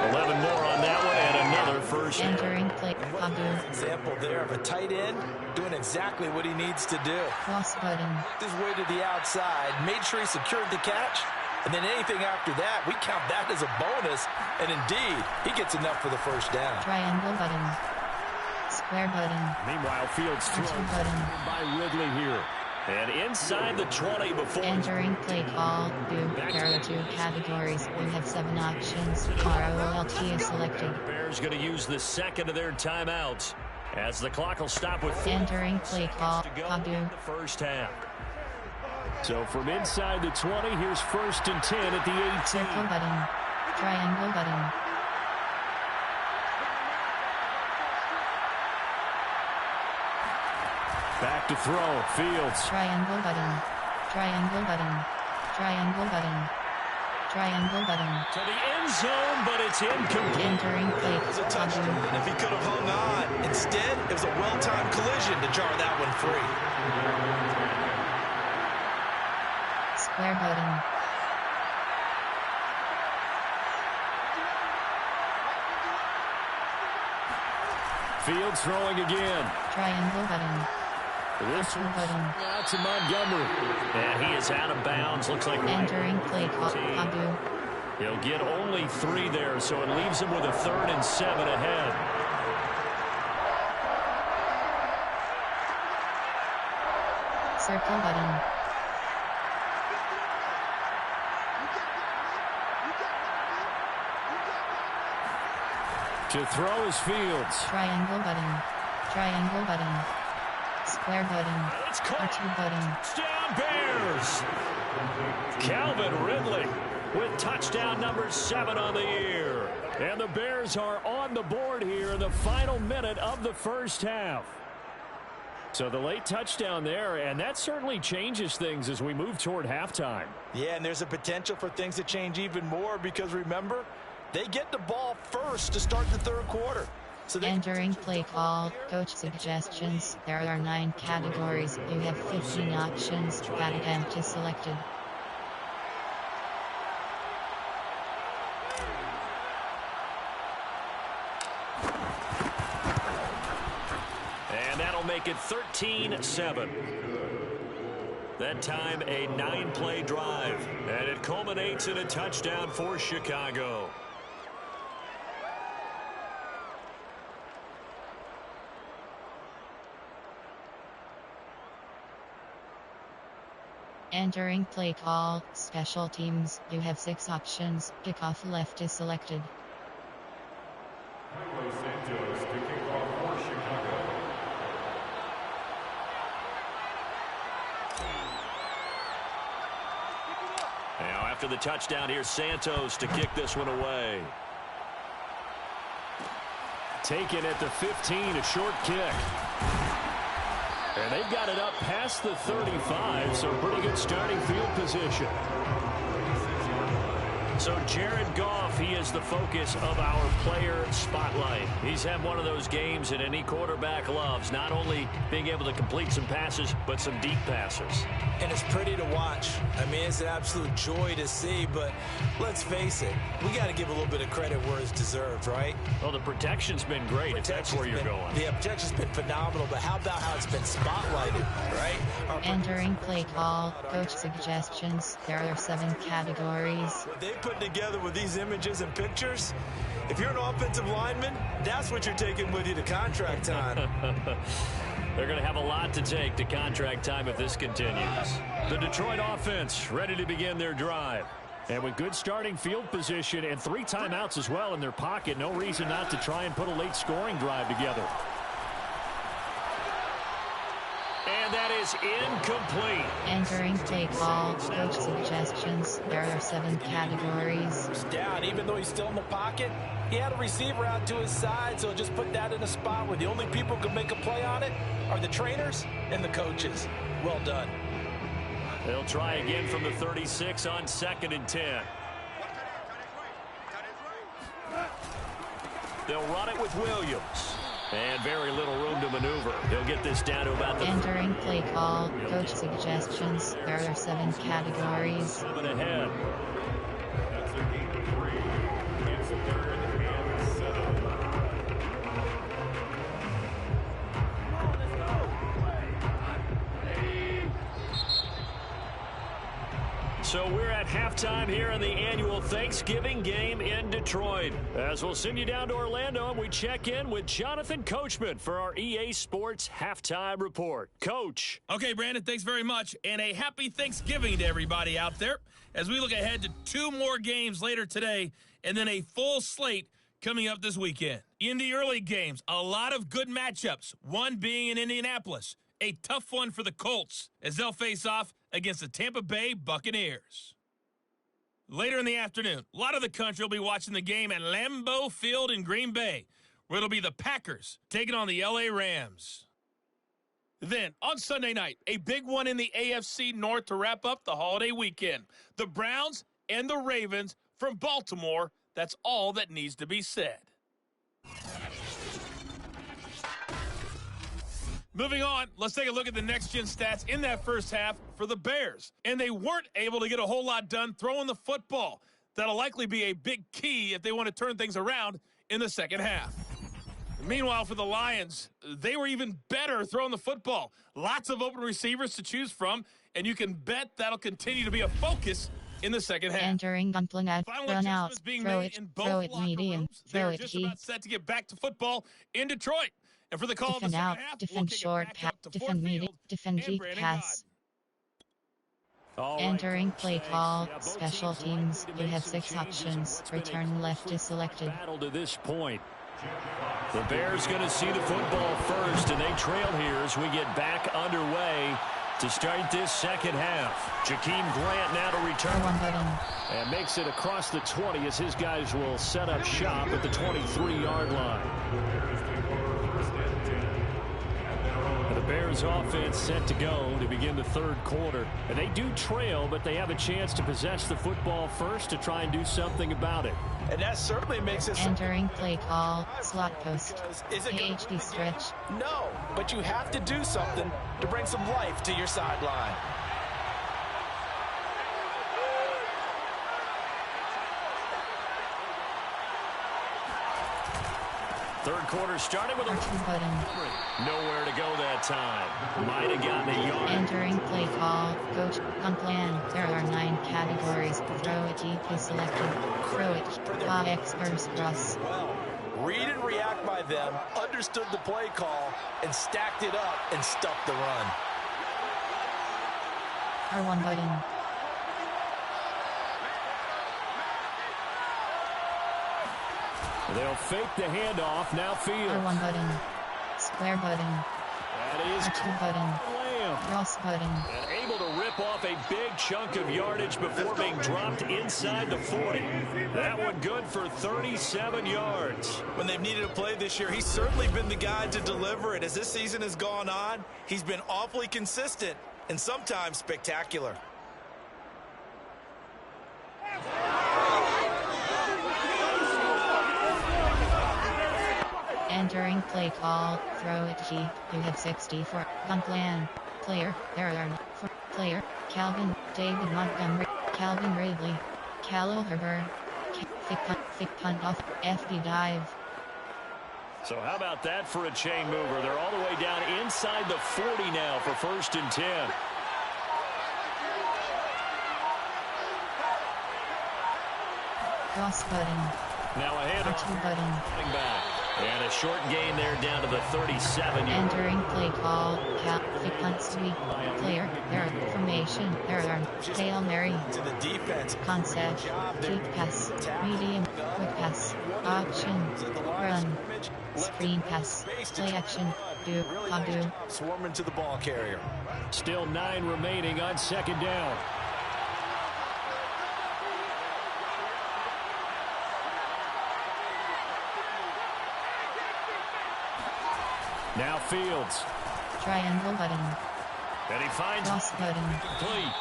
11 more on that one, and another first. Entering plate, Padu. Example there of a tight end doing exactly what he needs to do. Cross button. His way to the outside, made sure he secured the catch, and then anything after that, we count that as a bonus, and indeed, he gets enough for the first down. Triangle button. Square button. Meanwhile, Fields throws R2 button. by Ridley here. And inside the 20 before. Entering play call, there are 2 categories. You have 7 options. ROLT is selected. The Bears going to use the second of their timeouts as the clock will stop with 4 Entering play call, to go Padu. in the first half. So from inside the 20, here's 1st and 10 at the 18. Circle button. Triangle button. Back to throw. Fields. Triangle button. Triangle button. Triangle button. Triangle button. To the end zone, but it's incomplete. Entering play. It was a touchdown, and if he could have hung on, instead, it was a well-timed collision to jar that one free. Square button. Fields throwing again. Triangle button. This Button. out to Montgomery. And he is out of bounds. Looks like Entering play. Abu. he'll get only 3 there, so it leaves him with a 3rd and 7 ahead. Circle button. To throw is Fields. Triangle button. Triangle button. Square button. It's caught. R2 button. Touchdown Bears. Calvin Ridley with touchdown number 7 on the year. And the Bears are on the board here in the final minute of the first half. So the late touchdown there, and that certainly changes things as we move toward halftime. Yeah, and there's a potential for things to change even more because, remember, they get the ball first to start the third quarter. So Entering play call. Coach suggestions. There are 9 categories. You have 15 options. That attempt is selected. And that'll make it 13-7. That time a 9-play drive. And it culminates in a touchdown for Chicago. Entering play call. Special teams. You have 6 options. Kickoff left is selected. Los Angeles to kick off for Chicago. Now after the touchdown, here's Santos to kick this one away. Taken at the 15, a short kick. And they've got it up past the 35, so pretty good starting field position. So Jared Goff, he is the focus of our player spotlight. He's had one of those games that any quarterback loves, not only being able to complete some passes, but some deep passes. And it's pretty to watch. I mean, it's an absolute joy to see, but let's face it, we got to give a little bit of credit where it's deserved, right? Well, the protection's been great, if that's where you're going. The protection's been phenomenal, but how about how it's been spotlighted, right? Entering play call. Coach suggestions. There are 7 categories. What they put together with these images and pictures, if you're an offensive lineman, that's what you're taking with you to contract time. They're going to have a lot to take to contract time if this continues. The Detroit offense ready to begin their drive. And with good starting field position and 3 timeouts as well in their pocket, no reason not to try and put a late scoring drive together. And that is incomplete. Entering play call. Coach suggestions. There are 7 categories. He's down, even though he's still in the pocket. He had a receiver out to his side, so just put that in a spot where the only people who can make a play on it are the trainers and the coaches. Well done. They'll try again from the 36 on 2nd and 10. They'll run it with Williams. And very little room to maneuver. They'll get this down to about the... Entering play call. Coach suggestions. There are 7 categories. 7 ahead. That's a gain of 3. It's 3rd and 7. So we're at halftime here in the annual Thanksgiving game in Detroit. As we'll send you down to Orlando and we check in with Jonathan Coachman for our EA Sports Halftime Report. Coach. Okay, Brandon, thanks very much. And a happy Thanksgiving to everybody out there as we look ahead to 2 more games later today and then a full slate coming up this weekend. In the early games, a lot of good matchups, one being in Indianapolis. A tough one for the Colts as they'll face off against the Tampa Bay Buccaneers. Later in the afternoon, a lot of the country will be watching the game at Lambeau Field in Green Bay, where it'll be the Packers taking on the LA Rams. Then, on Sunday night, a big one in the AFC North to wrap up the holiday weekend. The Browns and the Ravens from Baltimore. That's all that needs to be said. Moving on, let's take a look at the next-gen stats in that first half for the Bears. And they weren't able to get a whole lot done throwing the football. That'll likely be a big key if they want to turn things around in the second half. Meanwhile, for the Lions, they were even better throwing the football. Lots of open receivers to choose from, and you can bet that'll continue to be a focus in the second half. Entering gun out, run out, throw it medium, throw it G. About set to get back to football in Detroit. And for the call of the Defend second out, half, defend short, defend medium, defend deep pass. Entering play call, special teams, you have 6 options, return left is selected. Battle to this point. The Bears going to see the football first, and they trail here as we get back underway to start this second half. Jakeem Grant now to return. One button. And makes it across the 20 as his guys will set up shop at the 23-yard line. The Bears offense set to go to begin the third quarter. And they do trail, but they have a chance to possess the football first to try and do something about it. And that certainly makes it... Entering play call, slot post, AHD stretch. No, but you have to do something to bring some life to your sideline. Third quarter started with a button. Nowhere to go that time. Might have gotten a yard. Entering play call, coach, on plan. There are 9 categories. Throw it deep is selected. Throw it, experts cross. Well, read and react by them, understood the play call, and stacked it up and stuffed the run. R1 button. They'll fake the handoff. Now Fields. R1 button. Square button. That is R2 button. Lamb. Cross button. And able to rip off a big chunk of yardage before being dropped inside the 40. That one good for 37 yards. When they've needed a play this year, he's certainly been the guy to deliver it. As this season has gone on, he's been awfully consistent and sometimes spectacular. Entering play call, throw it deep. You have 64. Gun plan. Player, there are 4. Player, Calvin, David Montgomery, Calvin Ridley, Khalil Herbert, thick punt off, FB dive. So how about that for a chain mover? They're all the way down inside the 40 now for 1st and 10. Cross button. Now a hand R2 button. back. And a short gain there down to the 37. Entering play call, thick punt sweep. Player, there are formation, there are Hail Mary. To the defense. Concept, deep pass, medium, quick pass, option, run, screen pass, play action, do. Swarming to the ball carrier. Still 9 remaining on 2nd down. Now Fields. Triangle button. And he finds Cross button. complete.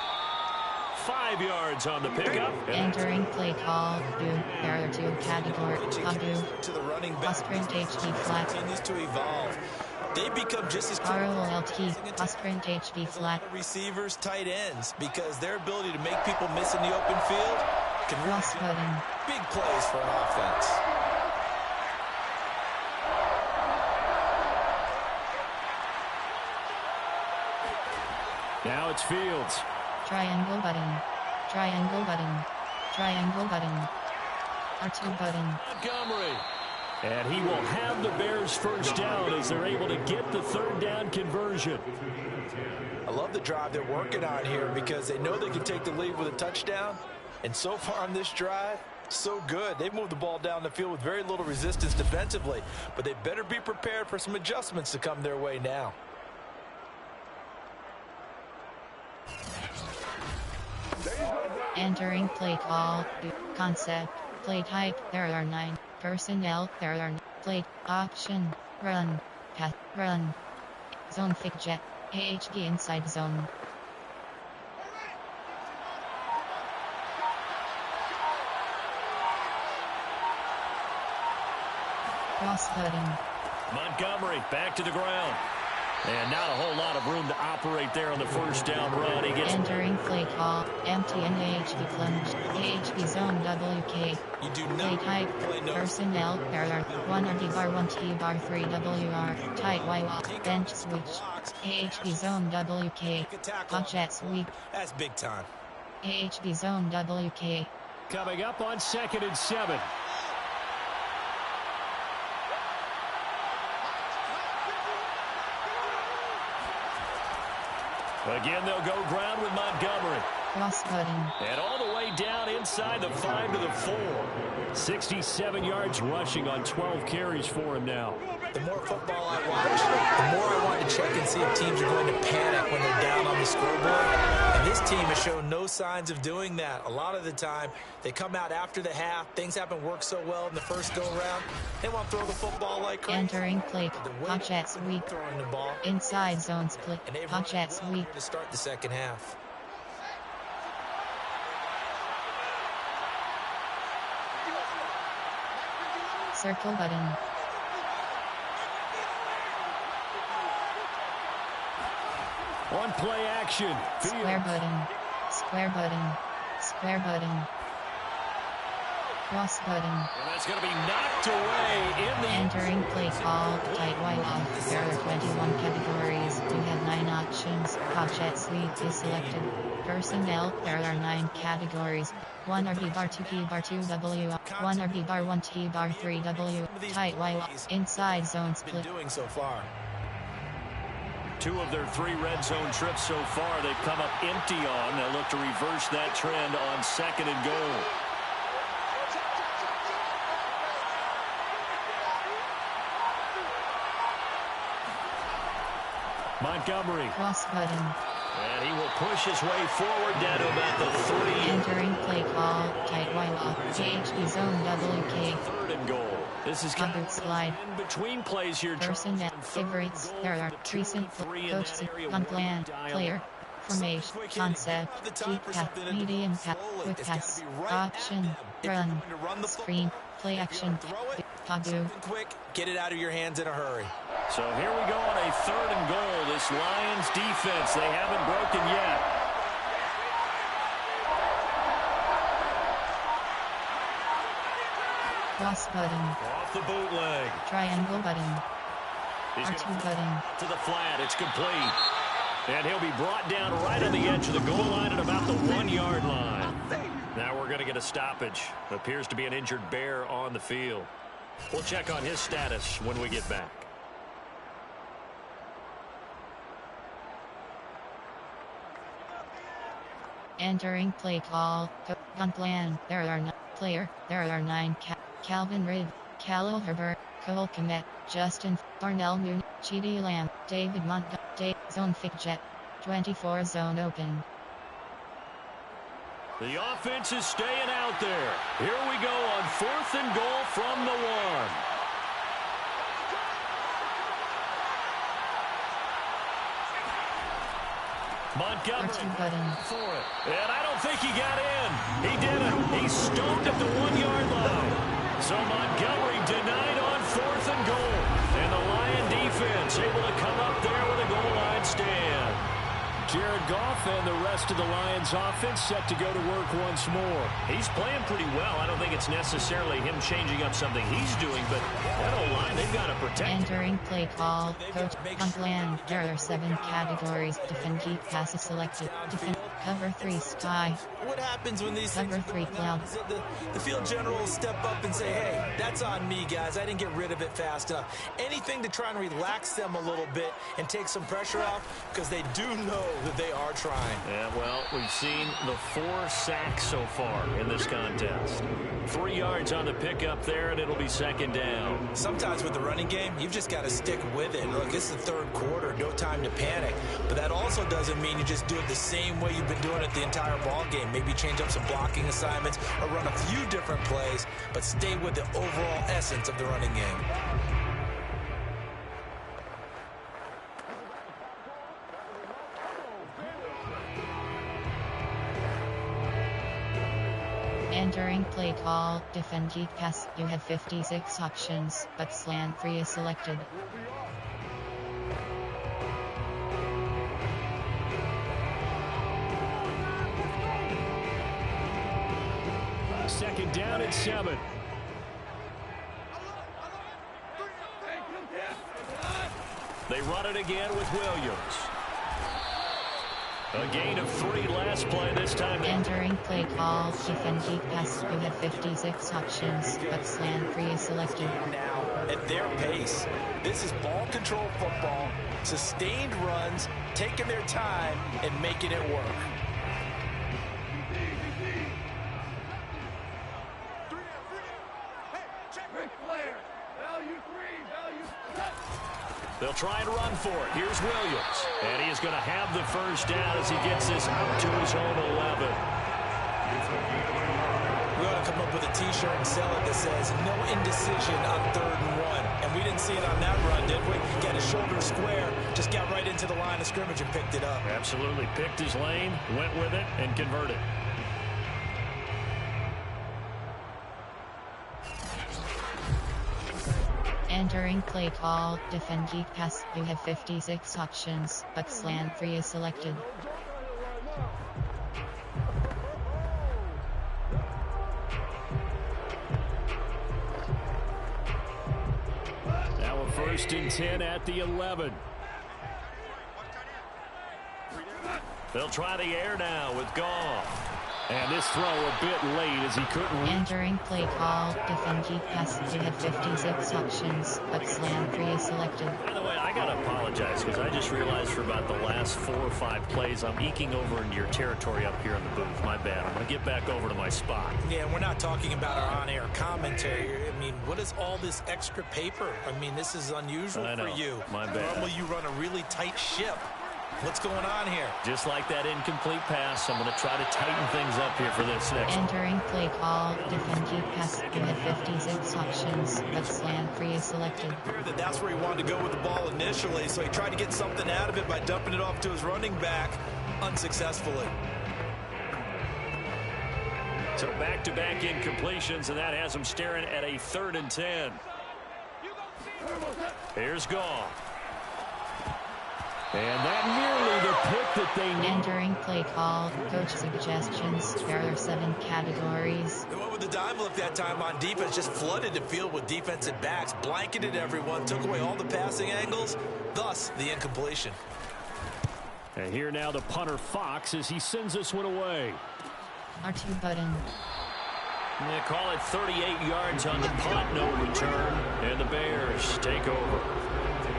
5 yards on the pickup. Entering play call, do. There are 2 categories. To the running back. Sprint HD flat. Continues to evolve. They become just as ROLT, sprint HD flat. Receivers, tight ends, because their ability to make people miss in the open field can really Cross button. big plays for an offense. Now it's Fields. Triangle button. Triangle button. Triangle button. R2 button. Montgomery. And he will have the Bears first down as they're able to get the 3rd down conversion. I love the drive they're working on here because they know they can take the lead with a touchdown. And so far on this drive, so good. They've moved the ball down the field with very little resistance defensively. But they better be prepared for some adjustments to come their way now. Entering play call, concept, play type, there are 9, personnel, there are play, option, run, pass, run, zone thick jet, AHD inside zone. Cross-cutting. Montgomery back to the ground. And not a whole lot of room to operate there on the first down run. He gets Entering play call. Empty and AHB plunge. AHB zone WK. You do Play not type. play no. Personnel. Error. 1 RD bar 1 T bar 3 WR. Tight YY. Bench switch. AHB zone WK. Budget sweep. That's big time. AHB zone WK. Coming up on 2nd and 7. Again, they'll go ground with Montgomery. Cross-cutting. And all the way down inside the 5 to the 4. 67 yards rushing on 12 carries for him now. The more football I watch, the more I want to check and see if teams are going to panic when they're down on the scoreboard. And this team has shown no signs of doing that. A lot of the time, they come out after the half. Things haven't worked so well in the first go-around. They want to throw the football like crazy. Entering play. Budget sweep. Throwing the ball. Inside zone split. And they've run Budget well sweep. to start the second half. Circle button. On play action. Square button. Square button. Square button. Cross button. And that's going to be knocked away in the... Entering play call. Tight white off. There are 21 categories. You have 9 options. Budget sweep is selected. Personnel. There are 9 categories. 1 RB bar 2 P bar 2 W. 1 RB bar 1 T bar 3 W. Tight white off. Inside zone split. Been doing so far. 2 of their 3 red zone trips so far, they've come up empty on. They'll look to reverse that trend on 2nd and goal. Montgomery. Cross button. And he will push his way forward down to about the 3. Entering play call. Tight white off. AHB zone WK. 3rd and goal. This is kind Covered slide. of in between plays here. Personnel. Favorites. There are recent coach. On plan. Player. Formation. Concept. Deep pass. Medium pass. Quick pass. Option. Run. Screen. Play action. Pagu. Quick, get it out of your hands in a hurry. So here we go on a 3rd and goal. This Lions defense, they haven't broken yet. Cross button. Off the bootleg. Triangle button. He's R2 gonna button. to the flat. It's complete. And he'll be brought down right on the edge of the goal line at about the 1-yard line. Now we're going to get a stoppage. Appears to be an injured Bear on the field. We'll check on his status when we get back. Entering play call. On plan. There are 9 player. There are 9 Calvin Rid. Khalil Herbert. Cole Kmet. Justin. Darnell Moon. Chidi Lamb. David Montgomery. Zone Jet. 24 zone open. The offense is staying out there. Here we go on 4th and goal from the 1. Montgomery R2 button. for it. And I don't think he got in. He didn't. He's stoned at the 1-yard line. So Montgomery denied on 4th and goal. And the Lion defense able to come up there with a goal line stand. Jared Goff and the rest of the Lions offense set to go to work once more. He's playing pretty well. I don't think it's necessarily him changing up something he's doing, but that O-line, they've got to protect. Entering play call. Coach. On plan. There are 7 categories. Defend keep passes selected. Defend. Cover 3 sky. What happens when these Cover things 3 cloud. the field general will step up and say, hey, that's on me, guys. I didn't get rid of it fast enough. Anything to try and relax them a little bit and take some pressure off because they do know that they are trying. Yeah, well, we've seen the 4 sacks so far in this contest. 3 yards on the pickup there, and it'll be 2nd down. Sometimes with the running game, you've just got to stick with it. Look, it's the 3rd quarter, no time to panic. But that also doesn't mean you just do it the same way you've been doing it the entire ball game. Maybe change up some blocking assignments or run a few different plays, but stay with the overall essence of the running game. Entering play call, defend geek pass. You have 56 options, but slant free is selected. Second down and 7. They run it again with Williams. A gain of 3 last play this time. Entering play call, defend geek pass. You have 56 options, but slant free is selected. Now, at their pace, this is ball control football, sustained runs, taking their time, and making it work. They'll try and run for it. Here's Williams. And he is going to have the first down as he gets this out to his own 11. We ought to come up with a T-shirt and sell it that says, no indecision on 3rd and 1. And we didn't see it on that run, did we? Got his shoulder square, just got right into the line of scrimmage and picked it up. Absolutely. Picked his lane, went with it, and converted. Entering play call, defend geek pass. You have 56 options, but slant free is selected. Now a 1st and 10 at the 11. They'll try the air now with Goff. And this throw a bit late as he couldn't reach. Entering play call, defend geek pass. You have 56 options, but slant free is selected. By the way, I got to apologize because I just realized for about the last 4 or 5 plays, I'm eking over into your territory up here in the booth. My bad. I'm going to get back over to my spot. Yeah, we're not talking about our on-air commentary. I mean, what is all this extra paper? I mean, this is unusual for you. My bad. Normally you run a really tight ship. What's going on here? Just like that incomplete pass, I'm going to try to tighten things up here for this next one. Entering play call, defend geek pass. You have 56 options, but slant free is selected. That's where he wanted to go with the ball initially, so he tried to get something out of it by dumping it off to his running back unsuccessfully. So back-to-back incompletions, and that has him staring at a 3rd and 10. Here's Goff. And that nearly the pick that they need. Entering play call, coach suggestions. There are 7 categories. They went with the dime look that time on defense, just flooded the field with defensive backs, blanketed everyone, took away all the passing angles, thus the incompletion. And here now the punter Fox as he sends this one away. R2 button. They call it 38 yards on the punt, no return, and the Bears take over.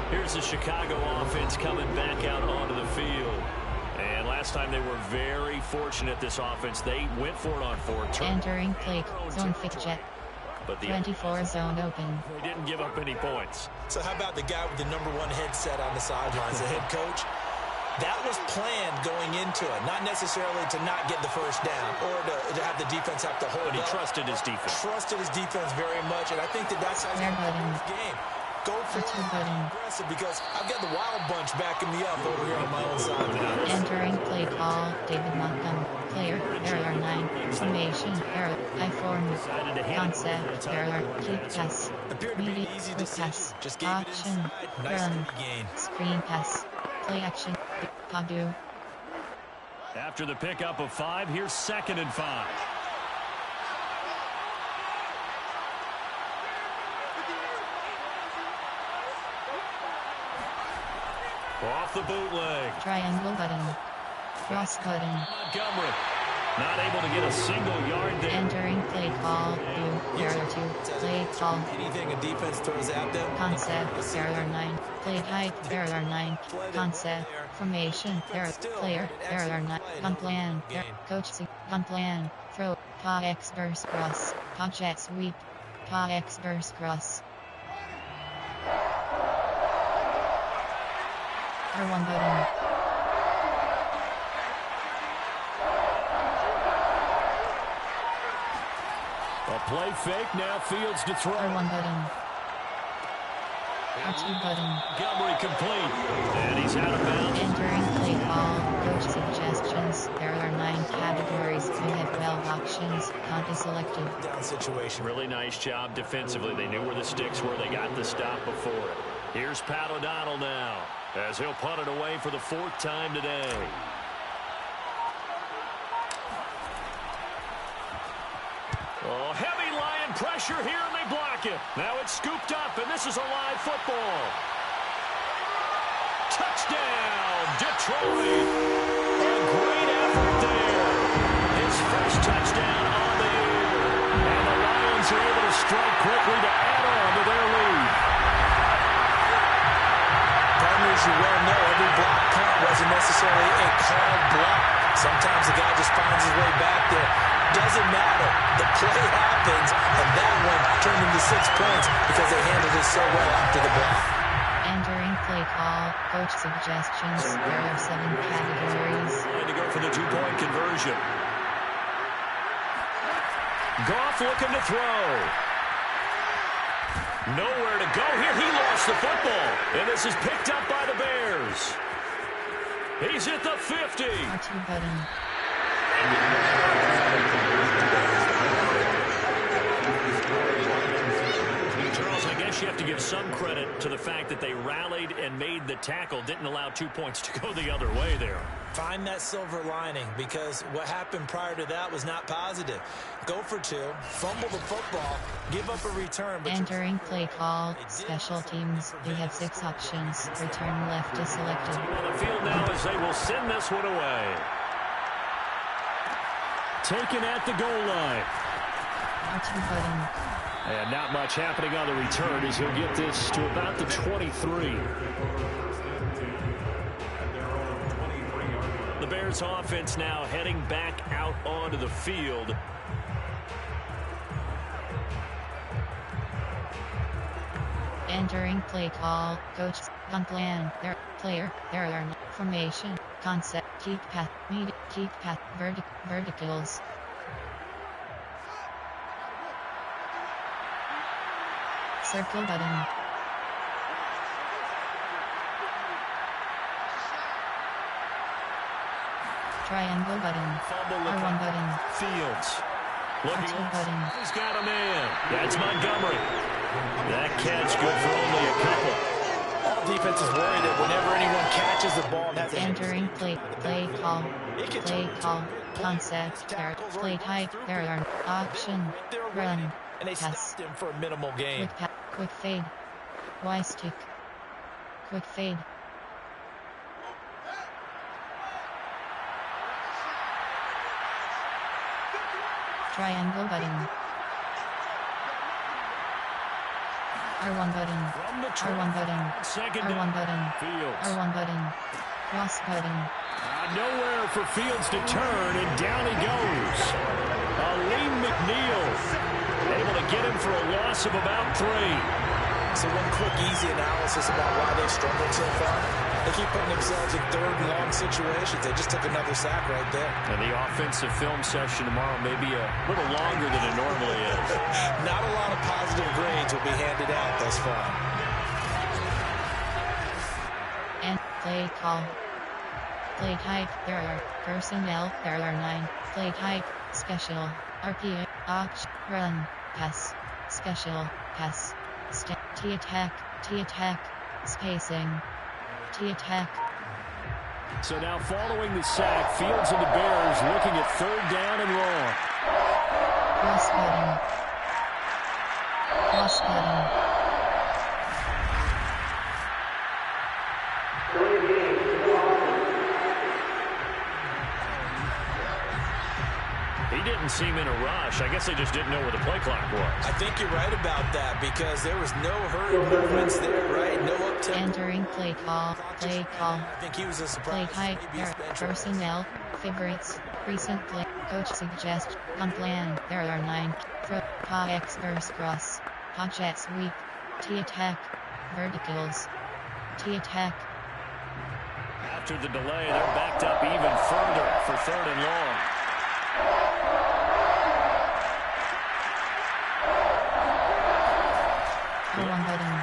Here's the Chicago offense coming back out onto the field. And last time they were very fortunate, this offense. They went for it on 4. Entering play zone fix jet. But the 24 zone open. They didn't give up any points. So how about the guy with the #1 headset on the sidelines, the head coach? That was planned going into it, not necessarily to not get the first down or to have the defense have to hold But he up. trusted his defense. Trusted his defense very much, and I think that's how he's going to win this game. Go for it, aggressive, because I've got the wild bunch backing me up over here on my own side. Entering play call, David Montgomery. Player, error 9. Summation, error, I-form. Concept, error, keep pass. Media, quick pass. Option, run. Screen pass. Play action, Padu. After the pickup of 5, here's 2nd and 5. Off the bootleg. Triangle button. Cross button. Montgomery not able to get a single yard there. Entering play call, error 2. Play call. Anything a defense throws at them. Concept, error 9. Play height, error 9. Concept, formation, error, player, error 9. Gun plan, coach, gun plan, throw, pa X burst cross, pa jet sweep, pa X burst cross. R1 button. A play fake, now Fields to throw. R1 button. R2 button. Montgomery complete. And he's out of bounds. Entering play call, coach suggestions. There are 9 categories. You have 12 options. Count is selected. Down situation. Really nice job defensively. They knew where the sticks were. They got the stop before it. Here's Pat O'Donnell now as he'll punt it away for the 4th time today. Oh, heavy Lion pressure here, and they block it. Now it's scooped up, and this is a live football. Touchdown, Detroit. A great effort there. His first touchdown on the year. And the Lions are able to strike quickly to add on to their lead. Partners, you well know every block punt wasn't necessarily a called block. Sometimes the guy just finds his way back there. Doesn't matter. The play happens, and that one turned into 6 points because they handled it so well after the block. Entering play call. Coach suggestions. There are 7 categories. Trying to go for the 2-point conversion. Goff looking to throw. Nowhere to go here. He lost the football. And this is picked up by the Bears. He's at the 50. R2 button. Charles, I guess you have to give some credit to the fact that they rallied and made the tackle. Didn't allow 2 points to go the other way there. Find that silver lining, because what happened prior to that was not positive. Go for 2, fumble the football, give up a return. But Entering play call. Special teams. They have 6 options. Return left is selected. On the field now as they will send this one away. Taken at the goal line. R2 button. And not much happening on the return as he'll get this to about the 23. The Bears offense now heading back out onto the field. Entering play call. Coach on plan. There are formation, concept, keep path, verticals. Circle button. Triangle button. R1 button. Fields. Looking R2 button. He's got a man. That's Montgomery. That catch good for only a couple. all defenses worry that whenever anyone catches the ball and has Entering play call. Concept, play type, there are option, run, and they pass, stopped him for a minimal gain. quick fade, Y stick, quick fade. Triangle button. R1 button. R1 button. R1 button. R1 button. Cross button. Nowhere for Fields to turn, and down he goes. Aleem McNeil able to get him for a loss of about 3. So one quick, easy analysis about why they struggled so far. They keep putting themselves in third and long situations. They just took another sack right there. And the offensive film session tomorrow may be a little longer than it normally is. Not a lot of positive grades will be handed out thus far. And play call. Play type, there are personnel, there are 9. Play type, special, RPA, option, run, pass, special, pass, T-attack, spacing, T-attack. So now following the sack, Fields and the Bears looking at 3rd down and long. Cross button. He didn't seem in a rush. I guess they just didn't know where the play clock was. I think you're right about that because there was no hurry movements there, right? No up-tempo. Entering play call. I think he was a surprise. Play type, there are personnel, favorites, recent play, coach suggest, on plan, there are 9. Pa X verse cross, Pa jet sweep, T-attack, verticals, T-attack. After the delay, they're backed up even further for 3rd and long. R1 button.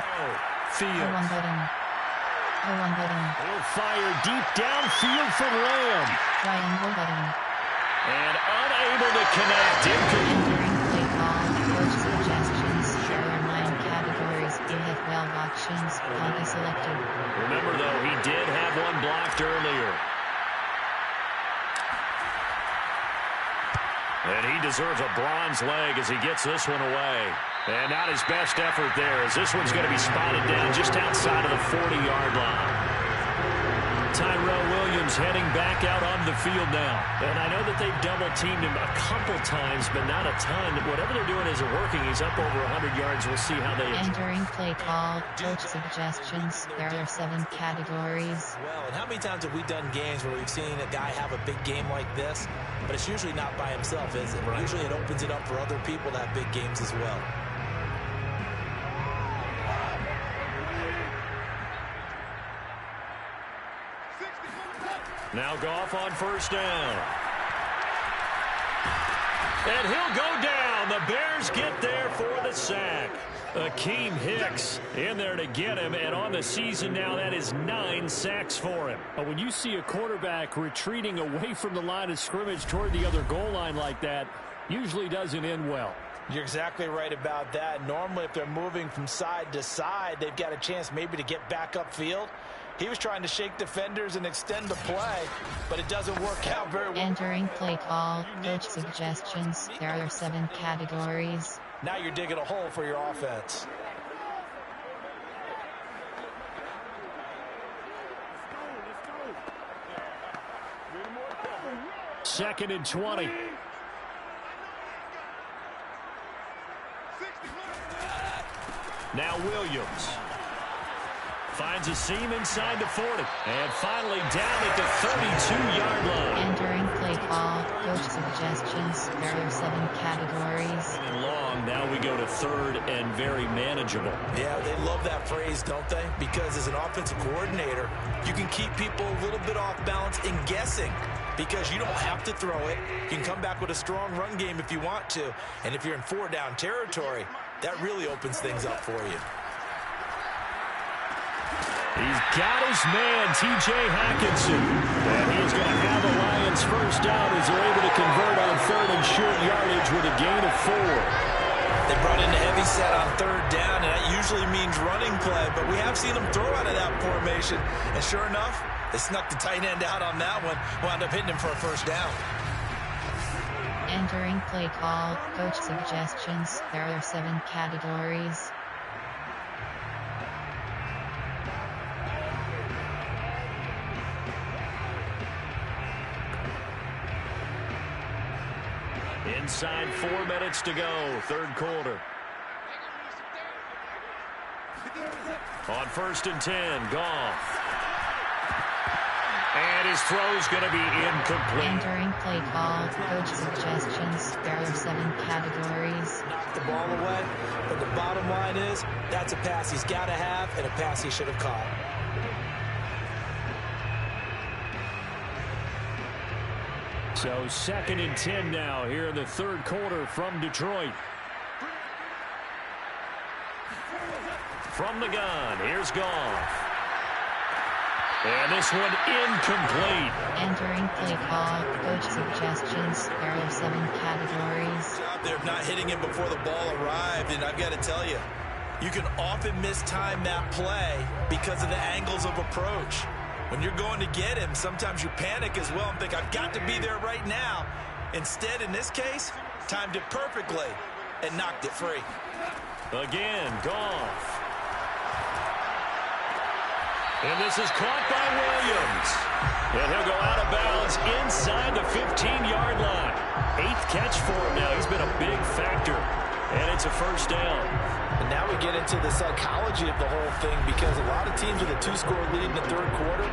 Fields. R1 button. R1 button. He'll fire deep downfield for Lamb. Triangle button. And unable to connect. Entering play call, coach suggestions. There are 9 categories. You have 12 options. Auto selected. Remember, though, he did have one blocked earlier. And he deserves a bronze leg as he gets this one away. And not his best effort there, as this one's going to be spotted down just outside of the 40-yard line. Tyrell Williams heading back out onto the field now. And I know that they've double-teamed him a couple times, but not a ton. Whatever they're doing isn't working. He's up over 100 yards. We'll see how they... Entering play call, coach suggestions. There are 7 categories. Well, and how many times have we done games where we've seen a guy have a big game like this, but it's usually not by himself, is it? Right. Usually it opens it up for other people to have big games as well. Now Goff on first down. And he'll go down. The Bears get there for the sack. Akeem Hicks in there to get him. And on the season now, that is 9 sacks for him. When you see a quarterback retreating away from the line of scrimmage toward the other goal line like that, usually doesn't end well. You're exactly right about that. Normally, if they're moving from side to side, they've got a chance maybe to get back upfield. He was trying to shake defenders and extend the play, but it doesn't work out very well. Entering play call, coach suggestions. There are 7 categories. Now you're digging a hole for your offense. Second and 20. Now Williams finds a seam inside the 40. And finally down at the 32-yard line. Entering play call, coach suggestions. There are 7 categories. And long, now we go to third and very manageable. Yeah, they love that phrase, don't they? Because as an offensive coordinator, you can keep people a little bit off balance and guessing. Because you don't have to throw it. You can come back with a strong run game if you want to. And if you're in 4-down territory, that really opens things up for you. He's got his man, T.J. Hockenson. And he's going to have the Lions first down as they're able to convert on third and short yardage with a gain of 4. They brought in a heavy set on third down, and that usually means running play. But we have seen them throw out of that formation. And sure enough, they snuck the tight end out on that one, wound up hitting him for a first down. Entering play call, coach suggestions. There are 7 categories. Inside 4 minutes to go, third quarter. On first and 10, Goff. And his throw's going to be incomplete. Entering play call, coach suggestions. There are 7 categories. Knock the ball away, but the bottom line is that's a pass he's got to have and a pass he should have caught. So second and 10 now here in the third quarter from Detroit. From the gun, here's Goff. And this one incomplete. Entering play call, coach suggestions. There are 7 categories. They're not hitting him before the ball arrived, and I've got to tell you, you can often mistime that play because of the angles of approach. When you're going to get him, sometimes you panic as well and think, I've got to be there right now. Instead, in this case, timed it perfectly and knocked it free. Again, Goff. And this is caught by Williams. And he'll go out of bounds inside the 15-yard line. 8th catch for him now. He's been a big factor. And it's a first down. And now we get into the psychology of the whole thing, because a lot of teams with a 2-score lead in the third quarter,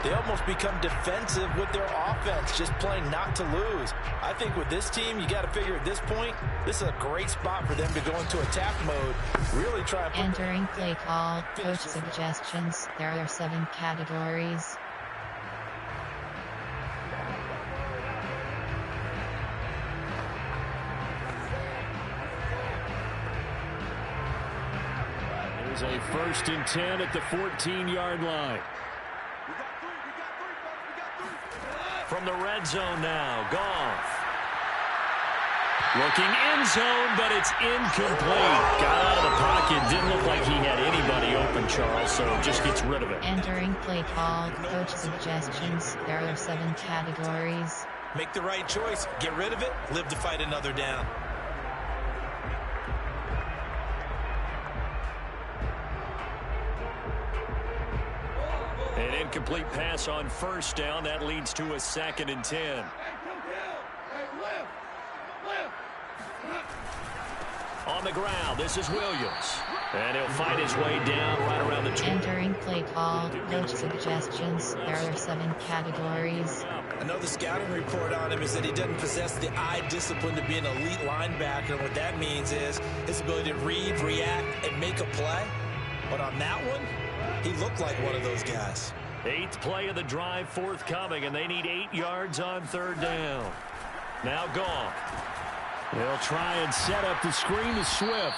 they almost become defensive with their offense, just playing not to lose. I think with this team, you got to figure at this point, this is a great spot for them to go into attack mode, really try and... Entering play call, coach suggestions. There are 7 categories. There's a first and 10 at the 14-yard line. From the red zone now, Goff. Looking in zone, but it's incomplete. Got out of the pocket. Didn't look like he had anybody open, Charles, so just gets rid of it. Entering play call. Coach suggestions. There are 7 categories. Make the right choice. Get rid of it. Live to fight another down. An incomplete pass on first down. That leads to a 2nd and 10. On the ground, this is Williams. And he'll fight his way down right around the 20. Entering play call. Coach suggestions. There are 7 categories. Another scouting report on him is that he doesn't possess the eye discipline to be an elite linebacker. And what that means is his ability to read, react, and make a play. But on that one, he looked like one of those guys. 8th play of the drive forthcoming, and they need 8 yards on 3rd down. Now gone. They'll try and set up the screen to Swift.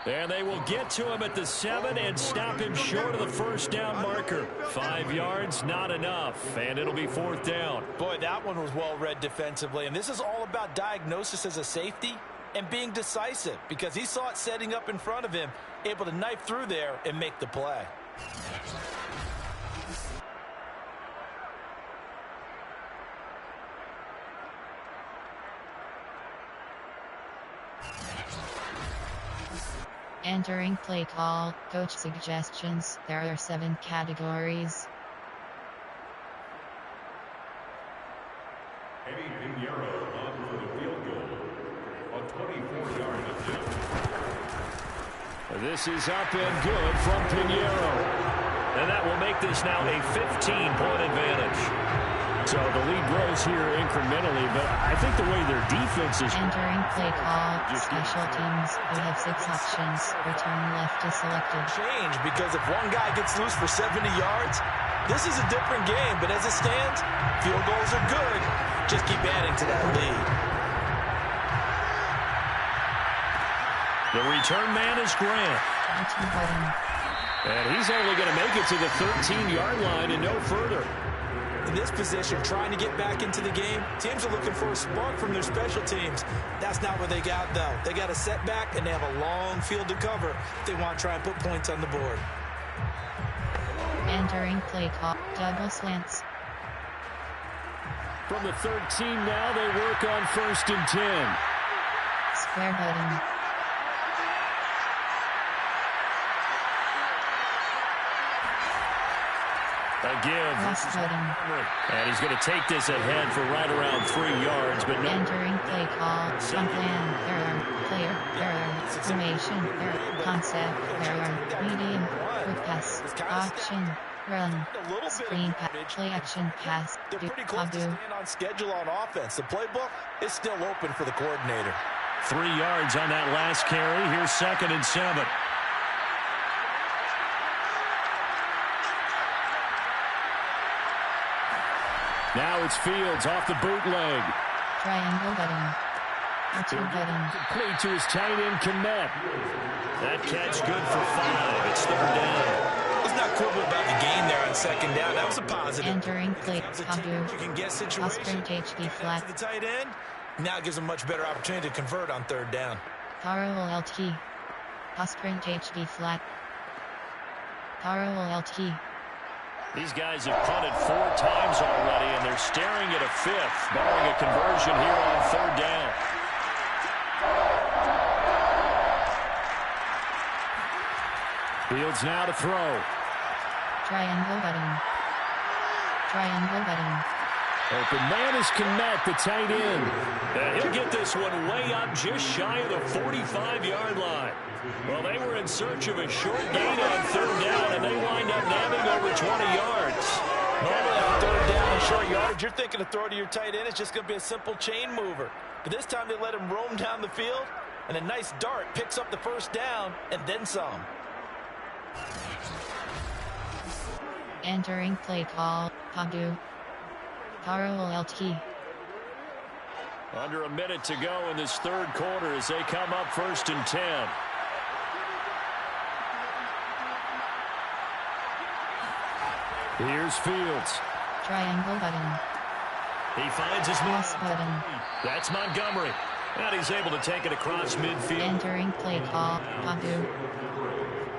And they will get to him at the 7 and stop him short of the 1st down marker. 5 yards, not enough, and it'll be 4th down. Boy, that one was well read defensively, and this is all about diagnosis as a safety and being decisive because he saw it setting up in front of him, able to knife through there and make the play. Entering play call. Coach suggestions. There are 7 categories. Eddie Pinheiro on for the field goal. A 24-yard attempt. This is up and good from Pinheiro. And that will make this now a 15-point advantage. So the lead grows here incrementally, but I think the way their defense is... Entering play call. Special teams. We have 6 options. Return left is selected. Change because if one guy gets loose for 70 yards, this is a different game. But as it stands, field goals are good. Just keep adding to that lead. The return man is Grant. And he's only going to make it to the 13-yard line and no further. In this position, trying to get back into the game, teams are looking for a spark from their special teams. That's not what they got, though. They got a setback, and they have a long field to cover if they want to try and put points on the board. Entering play call. Double slants. From the 13 now, they work on 1st and 10. Square button. A give. And he's going to take this ahead for right around 3 yards, but no. Entering play call. Plan. Error. Player. Error. Formation. Error. Concept. Error. Medium. Quick pass. Option. Run. Screen pass. Play action pass. They're pretty close to staying on schedule on offense. The playbook is still open for the coordinator. 3 yards on that last carry. Here's 2nd and 7. Now it's Fields off the bootleg. Triangle button. R2 button. Complete to his tight end, Kmet. That catch good for 5. It's 3rd down. Let's not quibble about the gain there on 2nd down. That was a positive. Entering play. You can get situation. HD flat. To the tight end. Now it gives a much better opportunity to convert on 3rd down. Taro LT. Sprint HD flat. Taro LT. These guys have punted 4 times already, and they're staring at a 5th, barring a conversion here on 3rd down. Fields now to throw. Triangle button. Triangle button. Open man is Kmet, the tight end. And he'll get this one way up just shy of the 45-yard line. Well, they were in search of a short gain on 3rd down, and they wind up nabbing over 20 yards. Normally on 3rd down and short yardage, you're thinking to throw to your tight end. It's just going to be a simple chain mover. But this time they let him roam down the field, and a nice dart picks up the 1st down and then some. Entering play call. Padu. Taro LT. Under a minute to go in this 3rd quarter as they come up 1st and 10. Here's Fields. Triangle button. He finds his mouse button. That's Montgomery. And he's able to take it across midfield. Entering play call, Padu.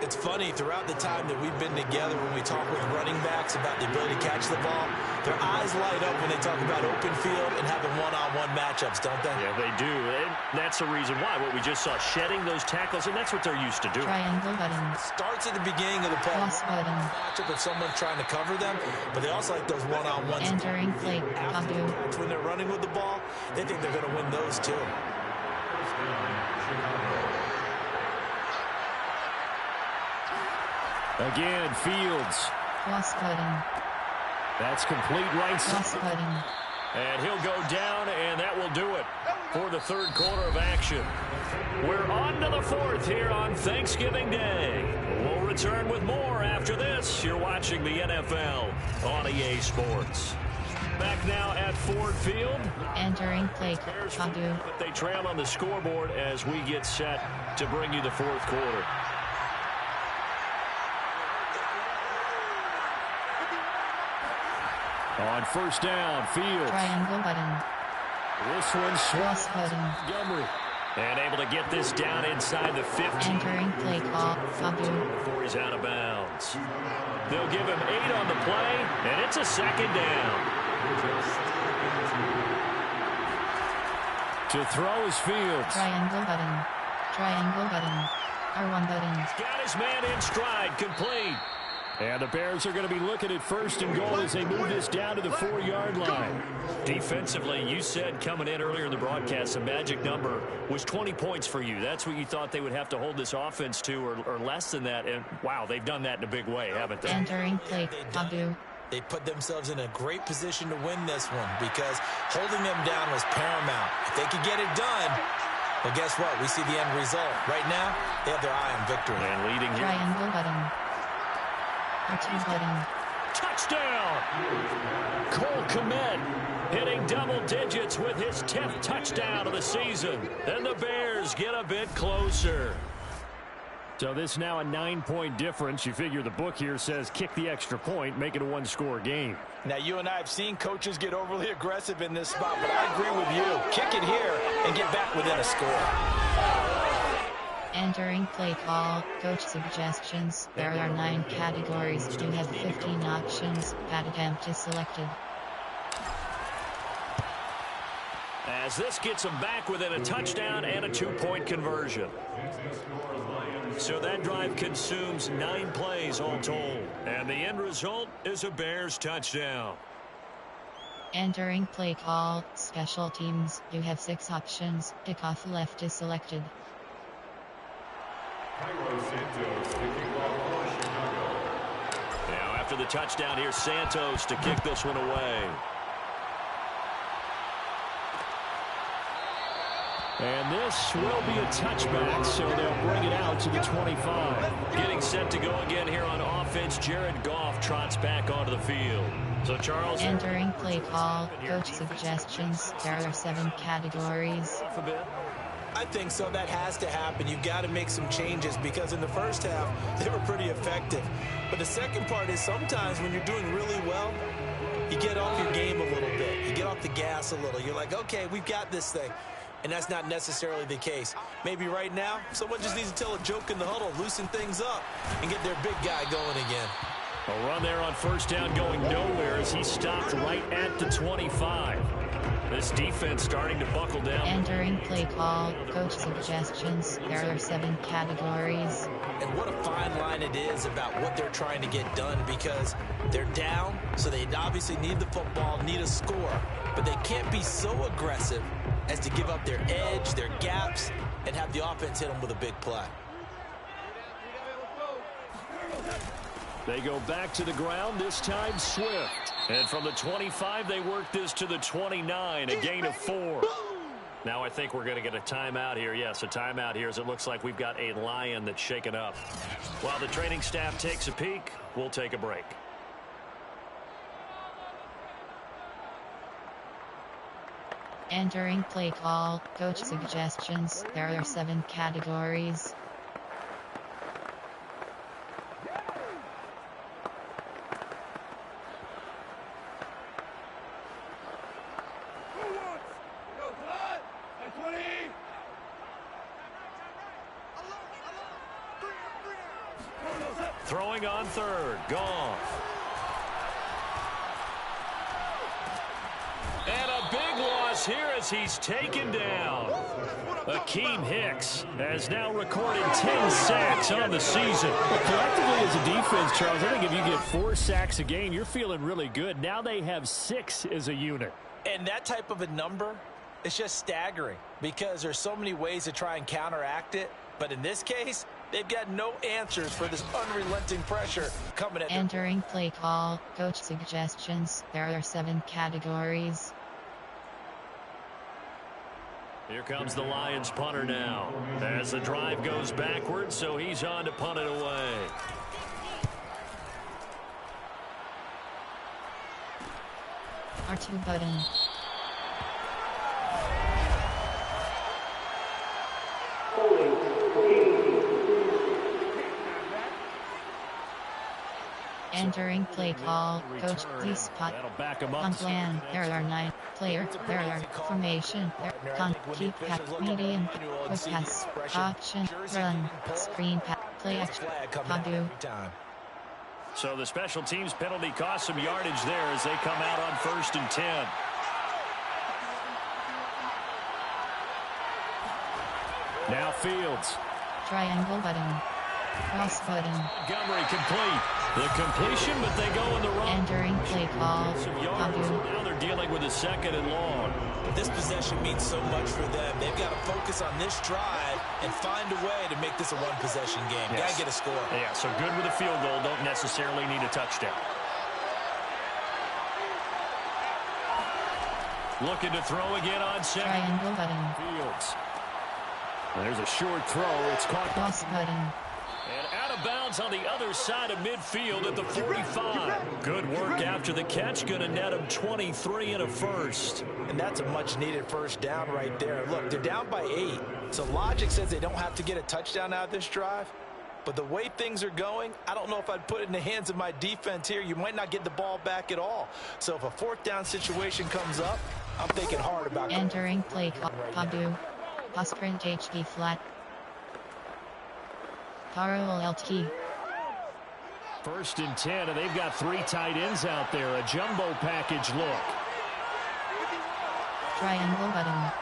It's funny, throughout the time that we've been together, when we talk with running backs about the ability to catch the ball, their eyes light up when they talk about open field and having one-on-one matchups, don't they? Yeah, they do. And that's the reason why. What we just saw, shedding those tackles, and that's what they're used to doing. Triangle button. Starts at the beginning of the play. Cross button. Matchup of someone trying to cover them, but they also like those one-on-ones. Entering play, Padu. When they're running with the ball, they think they're going to win those too. Again, Fields. Cross button. That's complete right Cross side. button. And he'll go down, and that will do it for the third quarter of action. We're on to the fourth here on Thanksgiving Day. We'll return with more after this. You're watching the NFL on EA Sports. Back now at Ford Field. Entering play, Padu. But they trail on the scoreboard as we get set to bring you the fourth quarter. On first down, Fields. Triangle button. This one's Cross button. Montgomery. And able to get this down inside the 15. Entering play call, Padu. Before he's out of bounds. They'll give him 8 on the play, and it's a second down. To throw is Fields. Triangle button. Triangle button. R1 button. Got his man in stride, complete. And the Bears are going to be looking at first and goal as they move this down to the 4-yard line. Defensively, you said coming in earlier in the broadcast, the magic number was 20 points for you. That's what you thought they would have to hold this offense to, or less than that. And, wow, they've done that in a big way, haven't they? Entering play, Padu. They put themselves in a great position to win this one because holding them down was paramount. If they could get it done, well, guess what? We see the end result. Right now, they have their eye on victory. And leading here. Triangle button. R2 button. Touchdown! Cole Kmet hitting double digits with his 10th touchdown of the season. And the Bears get a bit closer. So this now a 9-point difference. You figure the book here says kick the extra point, make it a one-score game. Now, you and I have seen coaches get overly aggressive in this spot, but I agree with you. Kick it here and get back within a score. Entering play call, coach suggestions. There are 9 categories. You have 15 options. That attempt is selected. As this gets them back within a touchdown and a 2-point conversion. So that drive consumes 9 plays all told. And the end result is a Bears touchdown. Entering play call, special teams. You have 6 options. Kickoff left is selected. Now after the touchdown, here's Santos to kick this one away. And this will be a touchback, so they'll bring it out to the 25. Getting set to go again here on offense, Jared Goff trots back onto the field. So Charles. Entering play call, coach suggestions. There are 7 categories. A bit. I think so. That has to happen. You've got to make some changes because in the first half, they were pretty effective. But the second part is sometimes when you're doing really well, you get off your game a little bit. You get off the gas a little. You're like, okay, we've got this thing. And that's not necessarily the case. Maybe right now, someone just needs to tell a joke in the huddle, loosen things up, and get their big guy going again. A run there on first down going nowhere as he stopped right at the 25. This defense starting to buckle down. Entering play call, coach suggestions. There are 7 categories. And what a fine line it is about what they're trying to get done because they're down, so they obviously need the football, need a score. But they can't be so aggressive as to give up their edge, their gaps, and have the offense hit them with a big play. They go back to the ground, this time Swift. And from the 25, they work this to the 29, a gain of 4. Now I think we're going to get a timeout here. Yes, a timeout here as it looks like we've got a Lion that's shaken up. While the training staff takes a peek, we'll take a break. Entering play call, coach suggestions. There are 7 categories. Who wants? Go, Todd! At 20! Throwing on third. Goff. And a big loss here as he's taken down. Akeem Hicks has now recorded 10 sacks on the season. Well, collectively as a defense, Charles, I think if you get 4 sacks a game, you're feeling really good. Now they have 6 as a unit. And that type of a number, it's just staggering because there's so many ways to try and counteract it. But in this case, they've got no answers for this unrelenting pressure coming at them. Entering play call, coach suggestions. There are 7 categories. Here comes the Lions punter now as the drive goes backwards, so he's on to punt it away. R2 button. Entering play call, coach the spot. On plan, there are 9 player. There are formation. There con keep pack medium. Quick pass. Option run. Screen pass. Play action. Padu. So the special teams penalty cost some yardage there as they come out on 1st and 10. Now Fields. Triangle button. Cross button. Montgomery complete. The completion, but they go in the wrong. Entering play call. Some yards. Padu. Now they're dealing with a 2nd and long. This possession means so much for them. They've got to focus on this drive and find a way to make this a one-possession game. Yes. Got to get a score. Yeah, so good with a field goal. Don't necessarily need a touchdown. Looking to throw again on 2nd. Triangle button. Fields. There's a short throw. It's caught. Cross button. And out of bounds on the other side of midfield at the 45. Good work after the catch. Going to net him 23 and a first. And that's a much-needed first down right there. Look, they're down by 8. So logic says they don't have to get a touchdown out of this drive. But the way things are going, I don't know if I'd put it in the hands of my defense here. You might not get the ball back at all. So if a 4th down situation comes up, I'm thinking hard about it. Entering play call. Padu. Pass print HD flat. Parallel LT. 1st and 10, and they've got 3 tight ends out there. A jumbo package look. Triangle button.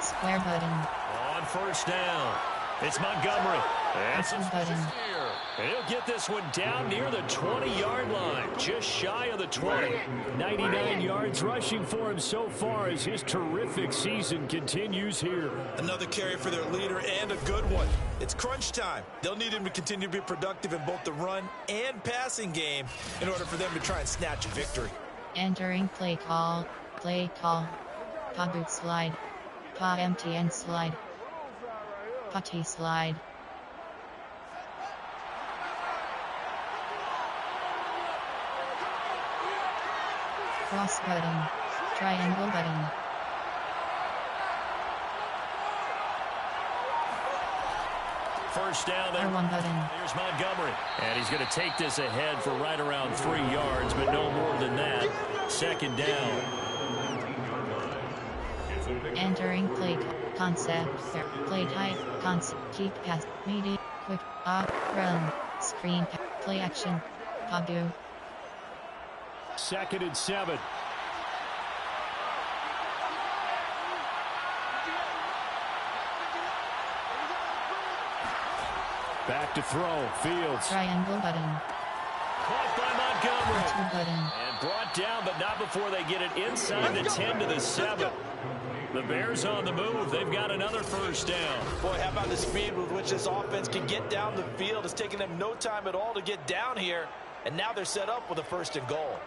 Square button. On 1st down, it's Montgomery. That's Button button. He'll get this one down near the 20-yard line, just shy of the 20. 99 yards rushing for him so far as his terrific season continues here. Another carry for their leader and a good one. It's crunch time. They'll need him to continue to be productive in both the run and passing game in order for them to try and snatch a victory. Entering play call. Play call. Pa boot slide. Pa MTN slide. Pa T slide. Cross button. Triangle button. First down there. R1 button. Here's Montgomery. And he's going to take this ahead for right around 3 yards, but no more than that. 2nd down. Entering play concept. Play type. Concept. Keep pass. Media. Quick. Up. Run. Screen. Play action. Padu. 2nd and 7. Back to throw. Fields. Triangle button. Caught by Montgomery. R2 button. And brought down, but not before they get it inside the 10 to the 7. The Bears on the move. They've got another first down. Boy, how about the speed with which this offense can get down the field? It's taking them no time at all to get down here. And now they're set up with a 1st and goal.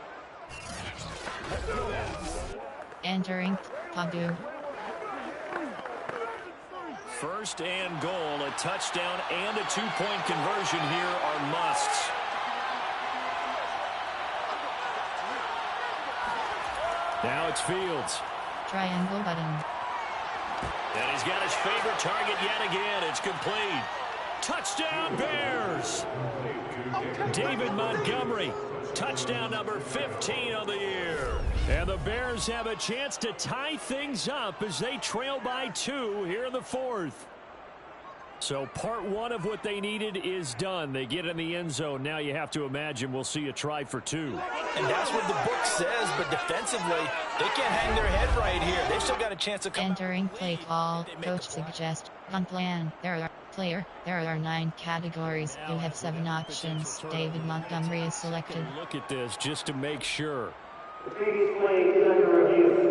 Entering Padu. 1st and goal. A touchdown and a 2-point conversion here are musts. Now it's Fields. Triangle button. And he's got his favorite target yet again. It's complete. Touchdown Bears! David Montgomery. Touchdown number 15 on the year. And the Bears have a chance to tie things up as they trail by 2 here in the 4th. So part one of what they needed is done. They get in the end zone. Now you have to imagine we'll see a try for two. And that's what the book says, but defensively, they can't hang their head right here. They've still got a chance to come. Entering play call, coach suggests, gun plan, there are 9 categories. You have 7 options. David Montgomery is selected. Look at this just to make sure. The previous play is under review.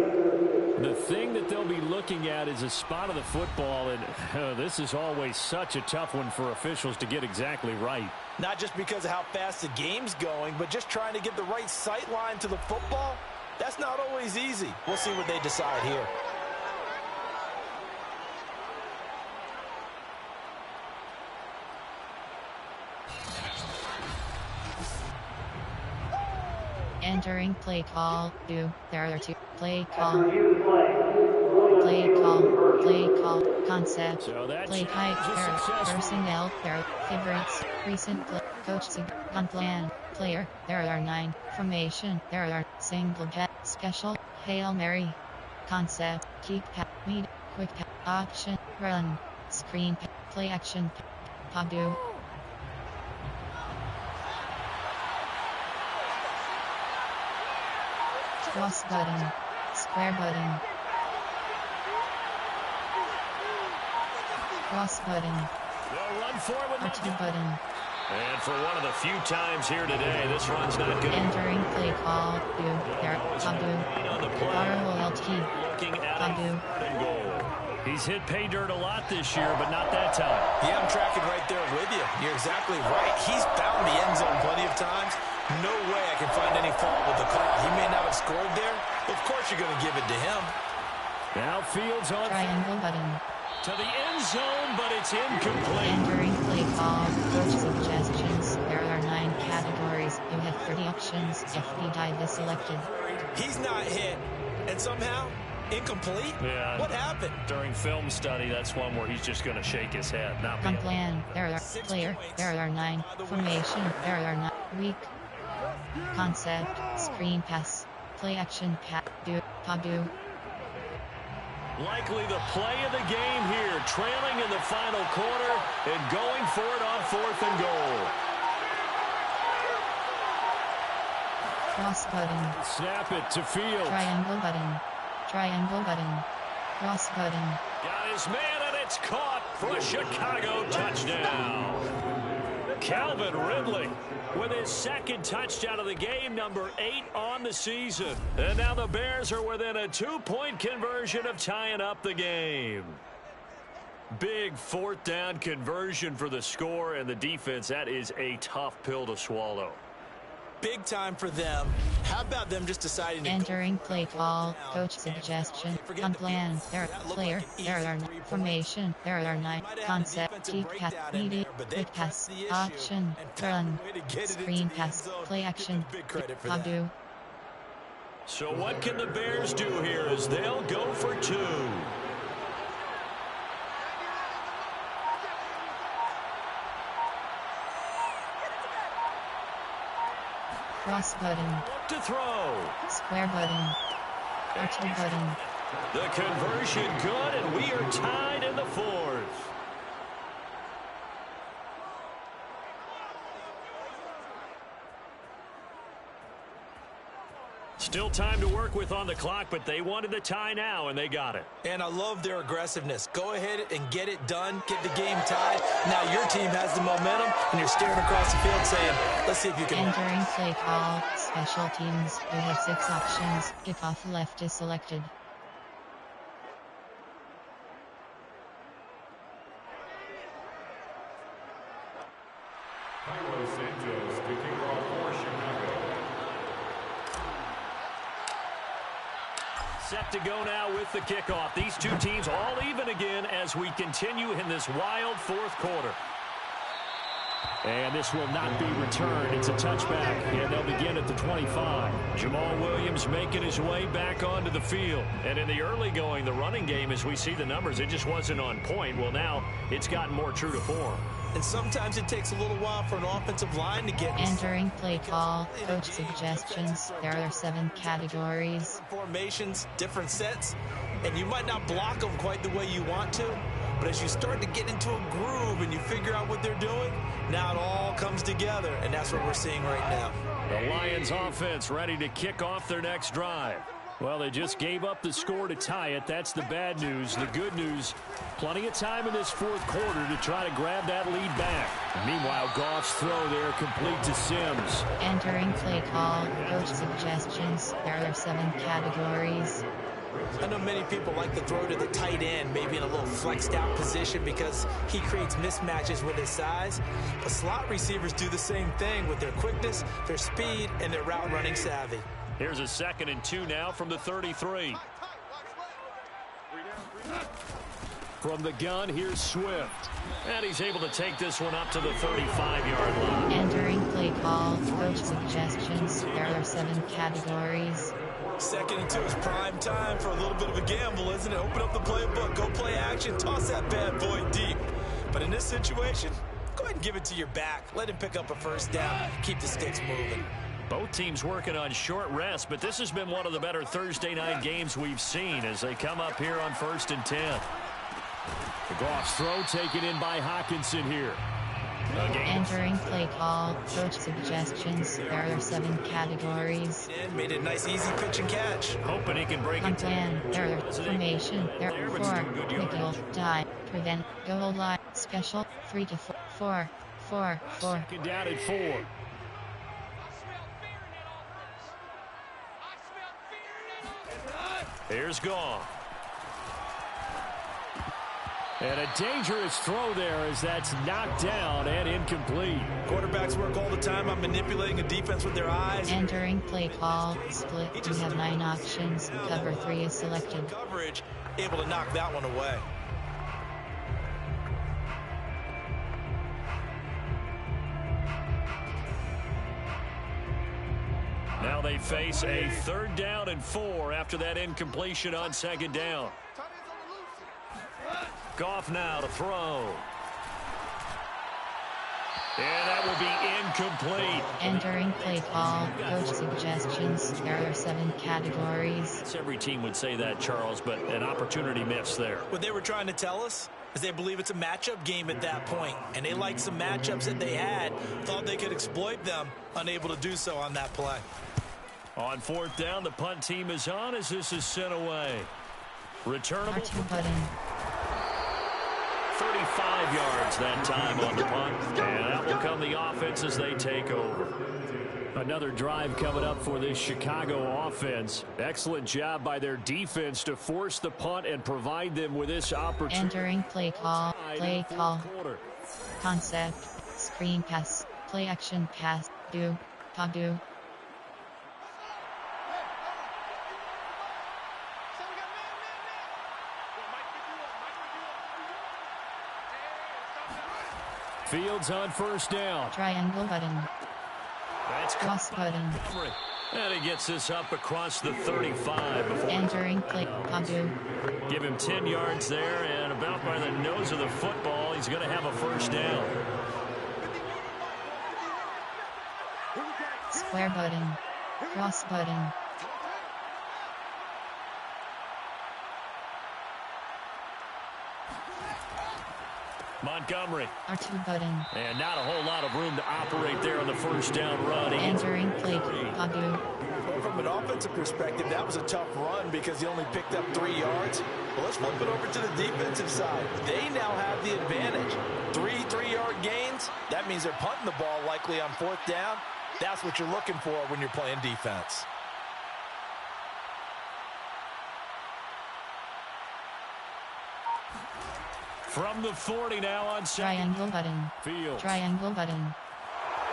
The thing that they'll be looking at is a spot of the football, and this is always such a tough one for officials to get exactly right. Not just because of how fast the game's going, but just trying to get the right sight line to the football. That's not always easy. We'll see what they decide here. Entering play call, there are 2. Play call. Review play. Play call, concept, So that play change type, is there, successful. personnel, there, favorites, recent play, coach, gun plan, player, there are 9, formation, there are single jet, special, Hail Mary, concept, keep pass, lead, quick pass, option, run, screen, play action, Padu. Cross button, square button, cross button, They'll run forward. R2 button. And for one of the few times here today, this run's not good. Entering play call, there, Padu, On the play, ROLT, looking at a Padu. 3rd and goal. He's hit pay dirt a lot this year, but not that time. Yeah, I'm tracking right there with you. You're exactly right. He's found the end zone plenty of times. No way I can find any fault with the call. He may not have scored there. Of course you're going to give it to him. Now Fields on Triangle button. to the end zone, but it's incomplete. Entering play call, coach suggestions. There are 9 categories. You have 30 options. FB dive is selected. He's not hit, and somehow incomplete? Yeah. What happened? During film study, that's one where he's just going to shake his head. Not Gun me. plan, there are player, there are 9, formation, there are 9, weak, concept, screen pass, play action, Padu. Likely the play of the game here, trailing in the final quarter and going for it on 4th and goal. Cross button, Snap it to Fields. triangle button, cross button, Got his man, and it's caught for a Chicago touchdown. Calvin Ridley with his 2nd touchdown of the game, number 8 on the season. And now the Bears are within a 2-point conversion of tying up the game. Big 4th down conversion for the score, and the defense, that is a tough pill to swallow. Big time for them. How about them just deciding to entering play call, coach suggestion, gun plan, there are player, there are 9, formation, there are 9, concept, keep pass, needed, quick pass, option, run, screen pass, play action, Padu. So what can the Bears do here as they'll go for 2? Cross button, To throw. square button, R2 button. The conversion good, and we are tied in the 4th. Still time to work with on the clock, but they wanted the tie now, and they got it. And I love their aggressiveness. Go ahead and get it done. Get the game tied. Now your team has the momentum, and you're staring across the field saying, let's see if you can. Entering play call, special teams. You have 6 options. Kickoff left is selected. Carlos Santos to kick off for Chicago. Set to go now with the kickoff. These two teams all even again as we continue in this wild 4th quarter. And this will not be returned. It's a touchback, and they'll begin at the 25. Jamal Williams making his way back onto the field. And in the early going, the running game, as we see the numbers, it just wasn't on point. Well, now it's gotten more true to form. And sometimes it takes a little while for an offensive line to get. Entering play call, coach suggestions. There are 7 categories. Formations, different sets, and you might not block them quite the way you want to, But as you start to get into a groove and you figure out what they're doing, now it all comes together, and that's what we're seeing right now. The Lions offense ready to kick off their next drive. Well, they just gave up the score to tie it. That's the bad news. The good news, plenty of time in this fourth quarter to try to grab that lead back. Meanwhile, Goff's throw there complete to Sims. Entering play call, coach suggestions. There are 7 categories. I know many people like to throw to the tight end, maybe in a little flexed out position because he creates mismatches with his size. But slot receivers do the same thing with their quickness, their speed, and their route running savvy. Here's a 2nd and 2 now from the 33. From the gun, here's Swift. And he's able to take this one up to the 35-yard line. Entering play call, coach suggestions. There are 7 categories. 2nd and 2 is prime time for a little bit of a gamble, isn't it? Open up the playbook, go play action, toss that bad boy deep. But in this situation, go ahead and give it to your back. Let him pick up a first down. Keep the sticks moving. Both teams working on short rest, but this has been one of the better Thursday night games we've seen as they come up here on 1st and 10. The Goff's throw taken in by Hockenson here. Entering play call, coach suggestions. There are 7 categories. And made it a nice, easy pitch and catch. Hoping he can break it. Plan, error, formation, error, 4, nickel, die, prevent, goal line, special, 3 to 4, 4. Second down at 4. Here's Goff. And a dangerous throw there as that's knocked down and incomplete. Quarterbacks work all the time on manipulating a defense with their eyes. Entering play call, split. You have 9 options. Cover 3 is selected. Coverage, able to knock that one away. Now they face a 3rd down and 4 after that incompletion on 2nd down. Goff now to throw. And that will be incomplete. Entering play call, coach suggestions. There are 7 categories. Every team would say that, Charles, but an opportunity missed there. What they were trying to tell us is they believe it's a matchup game at that point, and they liked some matchups that they had, thought they could exploit them, unable to do so on that play. On 4th down, the punt team is on as this is sent away. Returnable. R2 button. 35 yards that time on the punt. And that will come the offense as they take over. Another drive coming up for this Chicago offense. Excellent job by their defense to force the punt and provide them with this opportunity. Entering play call, concept, screen pass, play action pass, do. Fields on 1st down. Triangle button. That's Cross button. And he gets this up across the 35. Before Entering play, do. give him 10 yards there, and about by the nose of the football, he's going to have a 1st down. Square button. Cross button. Montgomery. R2 button. And not a whole lot of room to operate there on the 1st down run. Entering play, Well, from an offensive perspective, that was a tough run because he only picked up 3 yards. Well, let's flip it over to the defensive side. They now have the advantage. 3 3-yard gains. That means they're punting the ball likely on 4th down. That's what you're looking for when you're playing defense. From the 40 now on triangle button. Field. Triangle button.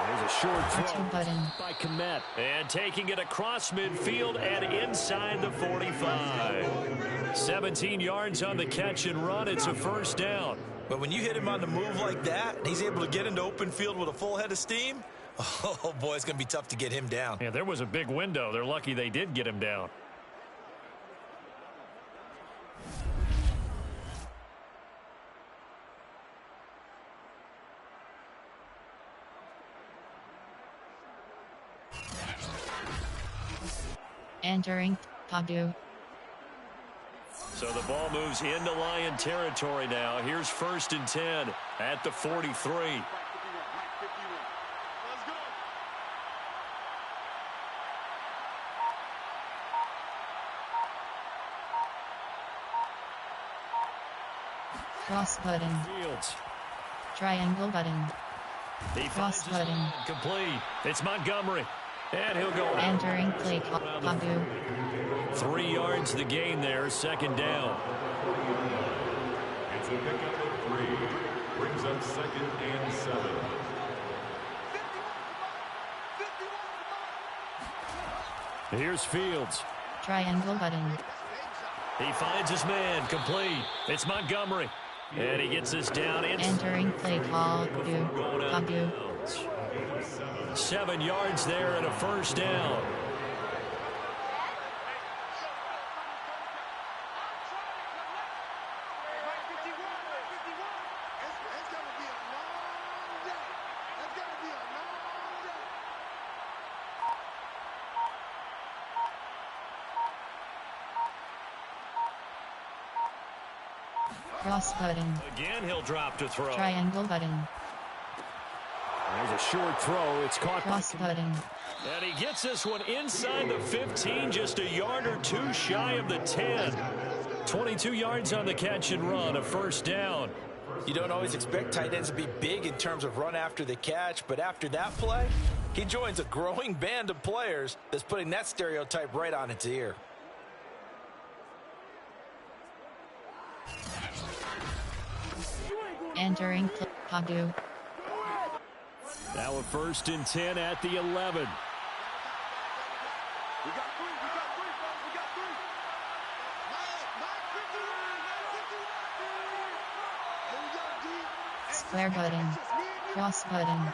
There's a short throw R2 button. by Kmet. And taking it across midfield and inside the 45. 17 yards on the catch and run. It's a 1st down. But when you hit him on the move like that, he's able to get into open field with a full head of steam. Oh, boy, it's going to be tough to get him down. Yeah, there was a big window. They're lucky they did get him down. Entering, Padu. So the ball moves into Lion territory now. Here's 1st and 10 at the 43. Cross button. Fields. Triangle button. Cross button. Complete. It's Montgomery. And he'll go out. Entering play clock. 3 yards the gain there. 2nd down. It's a pickup of 3. Brings up 2nd and 7. Here's Fields. Triangle button. He finds his man. Complete. It's Montgomery. And he gets this down. Entering play call. 7 yards there and a 1st down. Cross button. Again, he'll drop to throw. Triangle button. There's a short throw. It's caught. Cross button. And he gets this one inside the 15, just a yard or 2 shy of the 10. 22 yards on the catch and run, a 1st down. You don't always expect tight ends to be big in terms of run after the catch, but after that play, he joins a growing band of players that's putting that stereotype right on its ear. Entering Padu. Now a 1st and 10 at the 11. Square button. Cross button.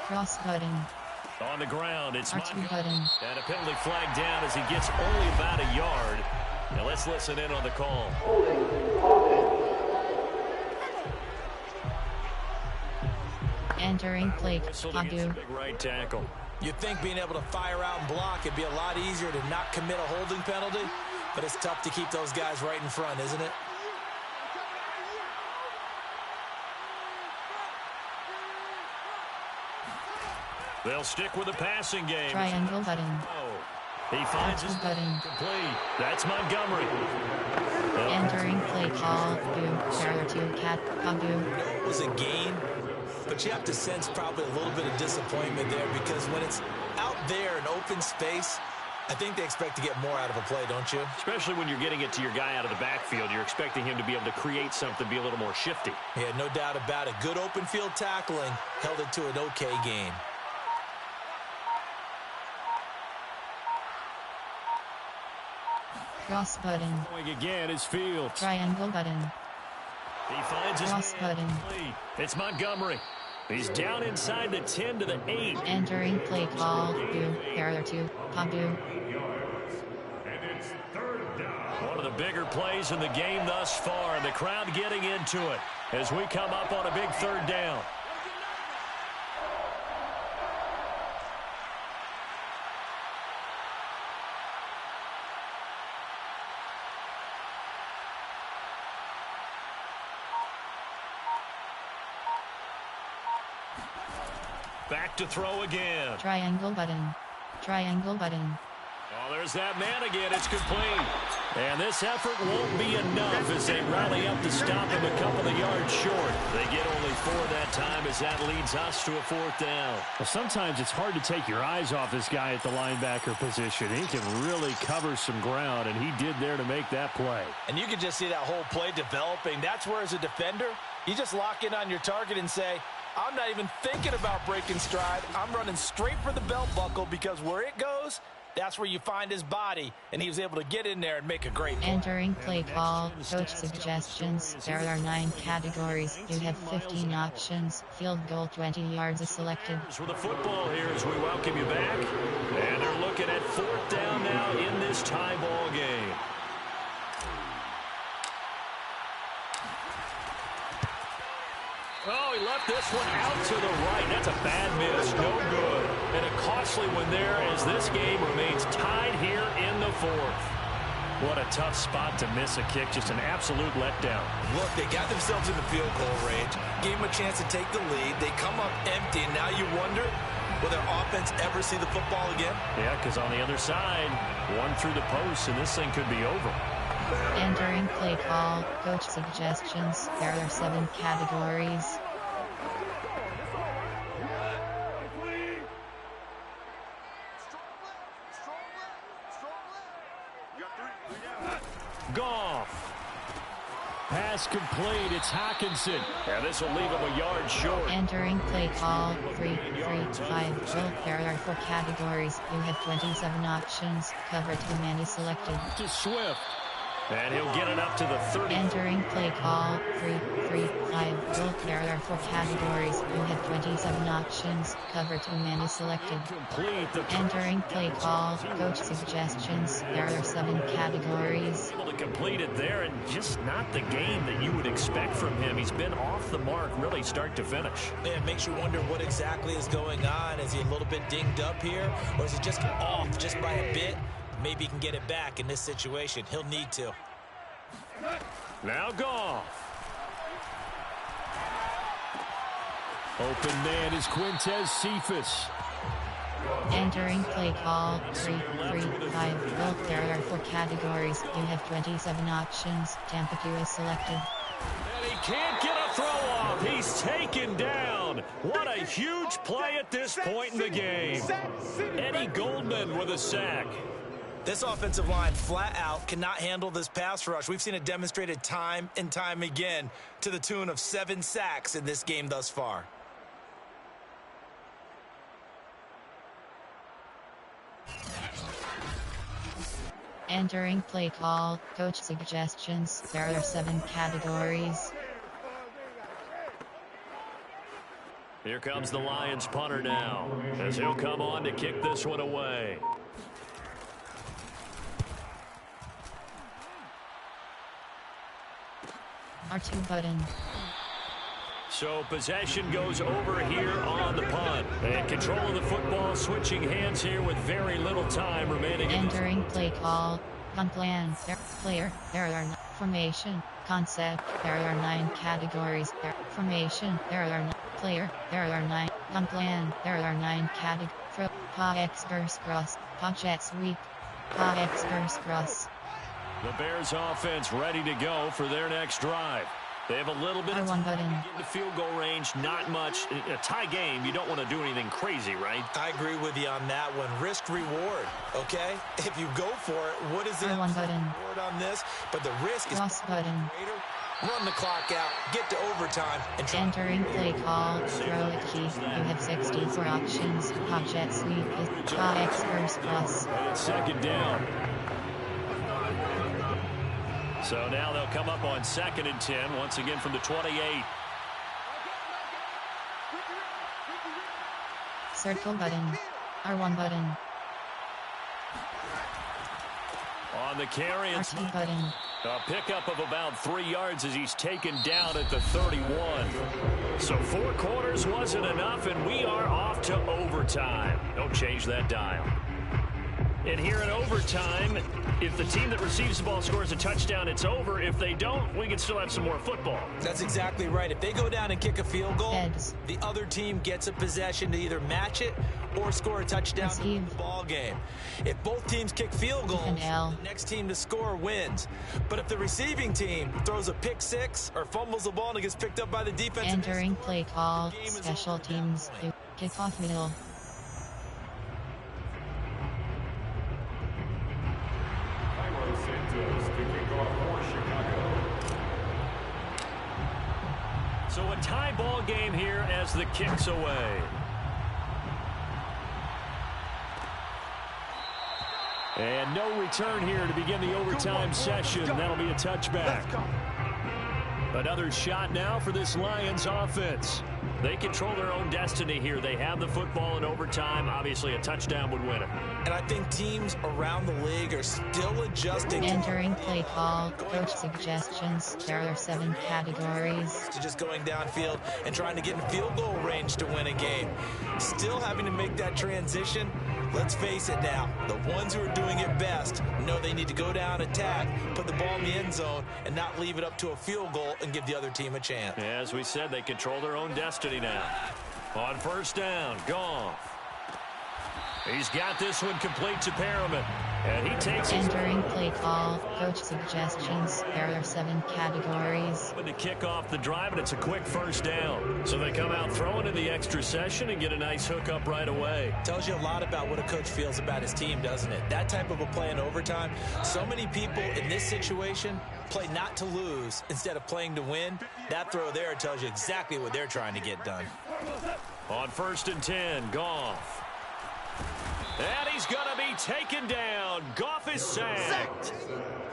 Cross button. On the ground, it's R2 button. And a penalty flag down as he gets only about a yard. Now let's listen in on the call. Entering play Padu. Big right tackle. You'd think being able to fire out and block it'd be a lot easier to not commit a holding penalty, but it's tough to keep those guys right in front, isn't it? They'll stick with the passing game. Triangle button. He finds his button. Complete. That's Montgomery. Entering play call. Carrier to Cat Padu. It was a gain, but you have to sense probably a little bit of disappointment there because when it's out there in open space, I think they expect to get more out of a play, don't you? Especially when you're getting it to your guy out of the backfield. You're expecting him to be able to create something, be a little more shifty. Yeah, no doubt about it. Good open field tackling held it to an okay gain. Cross button. Going again is Fields. Triangle button. He finds his Cross button. It's Montgomery. He's down inside the 10 to the 8. Entering play call. Carrier to Padu. And it's 3rd down. One of the bigger plays in the game thus far. The crowd getting into it as we come up on a big 3rd down. Back to throw again. Triangle button. Triangle button. Oh, there's that man again. It's complete. And this effort won't be enough as they rally up to stop him a couple of yards short. They get only 4 that time as that leads us to a 4th down. Well, sometimes it's hard to take your eyes off this guy at the linebacker position. He can really cover some ground, and he did there to make that play. And you can just see that whole play developing. That's where, as a defender, you just lock in on your target and say, I'm not even thinking about breaking stride. I'm running straight for the belt buckle because where it goes, that's where you find his body. And he was able to get in there and make a great play. Entering play call. Coach suggestions. There are 9 categories. You have 15 options. Field goal 20 yards is selected. With the football here as we welcome you back. And they're looking at 4th down now in this tie ball game. Oh, he left this one out to the right. That's a bad miss. No good. And a costly one there as this game remains tied here in the fourth. What a tough spot to miss a kick. Just an absolute letdown. Look, they got themselves in the field goal range, gave them a chance to take the lead. They come up empty, and now you wonder, will their offense ever see the football again? Yeah, because on the other side, one through the post, and this thing could be over. Entering play call, coach suggestions. There are 7 categories. Goff. Pass complete. It's Hockenson. Yeah, this will leave him a yard short. Entering play call, 3, 5. Well, there are 4 categories. You have 27 options. Cover to many selected. To Swift. And he'll get it up to the 30. Entering play call, 3, 5. Well, there are 4 categories. You have 27 options. Cover to many selected. Complete. The Entering play call, coach suggestions. There are 7 categories. Able to complete it there, and just not the game that you would expect from him. He's been off the mark really start to finish. It makes you wonder what exactly is going on. Is he a little bit dinged up here, or is he just off just by a bit? Maybe he can get it back in this situation. He'll need to. Now Goff. Open man is Quintez Cephus. Entering play call, 3, 5. Well, there are 4 categories. You have 27 options. Tampa 2 is selected. And he can't get a throw off. He's taken down. What a huge play at this point in the game. Eddie Goldman with a sack. This offensive line flat out cannot handle this pass rush. We've seen it demonstrated time and time again to the tune of 7 sacks in this game thus far. Entering play call, coach suggestions. There are 7 categories. Here comes the Lions punter now, as he'll come on to kick this one away. R2 button. So possession goes over here on the punt. And control of the football, switching hands here with very little time remaining. Entering play call, punt plan, player, there are formation, concept, there are 9 categories, formation, there are player, there are 9, punt plan, there are 9 categories, paw exverse cross, paw jet sweep, paw exverse cross. The Bears offense ready to go for their next drive. They have a little bit of R1 button. in the field goal range, not much. In a tie game, you don't want to do anything crazy, right? I agree with you on that one. Risk reward, okay? If you go for it, what is the R1 button. reward on this? But the risk is Cross button. greater. Run the clock out, get to overtime, and try. Entering play call, throw a key. You have 64 options. Paw jet sweep is paw exverse cross. And it's second down. So now they'll come up on 2nd and 10, once again from the 28. Circle button. R1 button. On the carry, it's R2 button. a pickup of about 3 yards as he's taken down at the 31. So 4 quarters wasn't enough, and we are off to overtime. Don't change that dial. And here in overtime, if the team that receives the ball scores a touchdown, it's over. If they don't, we can still have some more football. That's exactly right. If they go down and kick a field goal, Heads. the other team gets a possession to either match it or score a touchdown to win Receive. the ball game. If both teams kick field goals, An L. the next team to score wins. But if the receiving team throws a pick 6 or fumbles the ball and it gets picked up by the defense, Entering play call, special teams. Kickoff middle. Cairo Santos to kick off for Chicago. So a tie ball game here as the kick's away. And no return here to begin the overtime session. That'll be a touchback. Another shot now for this Lions offense. They control their own destiny here. They have the football in overtime. Obviously, a touchdown would win it. And I think teams around the league are still adjusting. Entering play call, coach suggestions. There are 7 categories. To just going downfield and trying to get in field goal range to win a game. Still having to make that transition. Let's face it now, the ones who are doing it best know they need to go down, attack, put the ball in the end zone, and not leave it up to a field goal and give the other team a chance. As we said, they control their own destiny now. On first down, Goff. He's got this one complete to Perriman. And he takes it. Entering play call, coach suggestions. There are 7 categories. To kick off the drive, and it's a quick first down. So they come out throwing in the extra session and get a nice hookup right away. Tells you a lot about what a coach feels about his team, doesn't it? That type of a play in overtime. So many people in this situation play not to lose instead of playing to win. That throw there tells you exactly what they're trying to get done. On first and 10, Goff. And he's going to be taken down. Goff is sacked.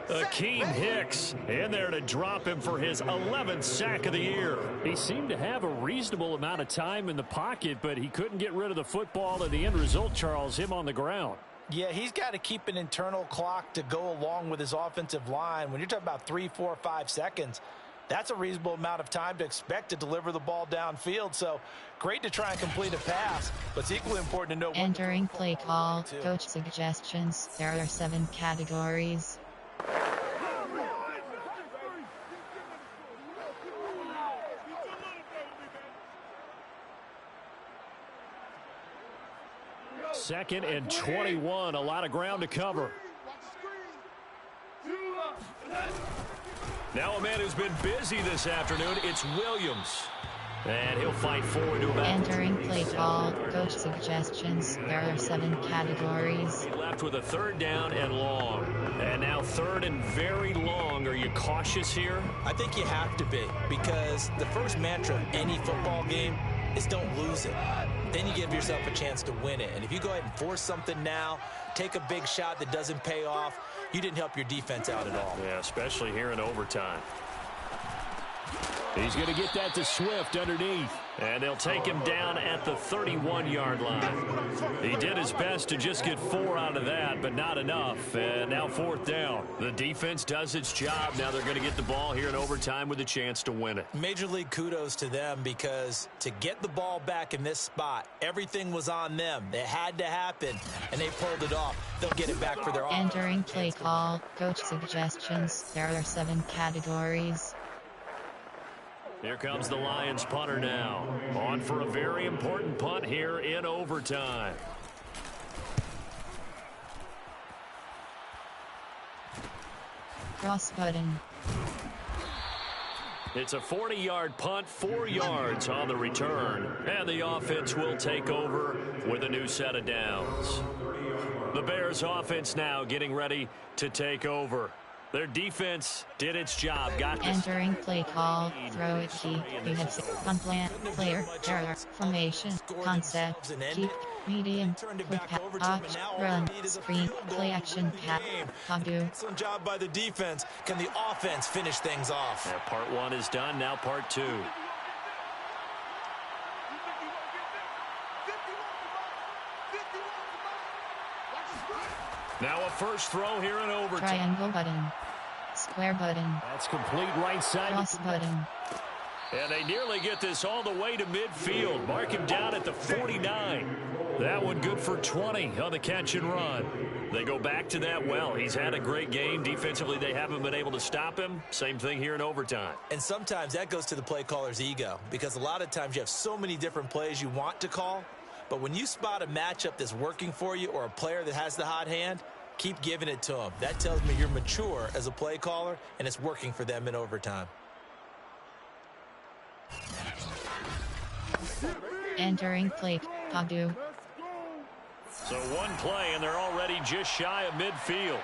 Akeem Hicks in there to drop him for his 11th sack of the year. He seemed to have a reasonable amount of time in the pocket, but he couldn't get rid of the football, and the end result, Charles, him on the ground. Yeah, he's got to keep an internal clock to go along with his offensive line. When you're talking about 3, 4, 5 seconds, that's a reasonable amount of time to expect to deliver the ball downfield. So great to try and complete a pass, but it's equally important to know. Entering play call, coach suggestions. There are 7 categories. Second and 21, a lot of ground to cover. Now a man who's been busy this afternoon, it's Williams. And he'll fight forward to about. Entering play call, coach suggestions. There are 7 categories. Left with a third down and long. And now third and very long. Are you cautious here? I think you have to be, because the first mantra of any football game is don't lose it. Then you give yourself a chance to win it. And if you go ahead and force something now, take a big shot that doesn't pay off, you didn't help your defense out at all. Yeah, especially here in overtime. He's going to get that to Swift underneath. And they'll take him down at the 31-yard line. He did his best to just get 4 out of that, but not enough. And now fourth down. The defense does its job. Now they're going to get the ball here in overtime with a chance to win it. Major League kudos to them, because to get the ball back in this spot, everything was on them. It had to happen, and they pulled it off. They'll get it back for their offense. Entering play call, coach suggestions. There are 7 categories. Here comes the Lions punter now. On for a very important punt here in overtime. Cross button. It's a 40-yard punt, 4 yards on the return. And the offense will take over with a new set of downs. The Bears offense now getting ready to take over. Their defense did its job. Entering play call, throw it key. You have punt plan, player, error, formation, concept, keep, medium, quick pass, run, screen, play action, pass, Padu. Excellent job by the defense. Can the offense finish things off? Yeah, part 1 is done, now part 2. Now a first throw here in overtime. Triangle button. Square button. That's complete right side. Cross button. And they nearly get this all the way to midfield. Mark him down at the 49. That one good for 20 on the catch and run. They go back to that well. He's had a great game. Defensively, they haven't been able to stop him. Same thing here in overtime. And sometimes that goes to the play caller's ego, because a lot of times you have so many different plays you want to call. But when you spot a matchup that's working for you, or a player that has the hot hand, keep giving it to them. That tells me you're mature as a play caller, and it's working for them in overtime. Entering play, Padu. So one play, and they're already just shy of midfield.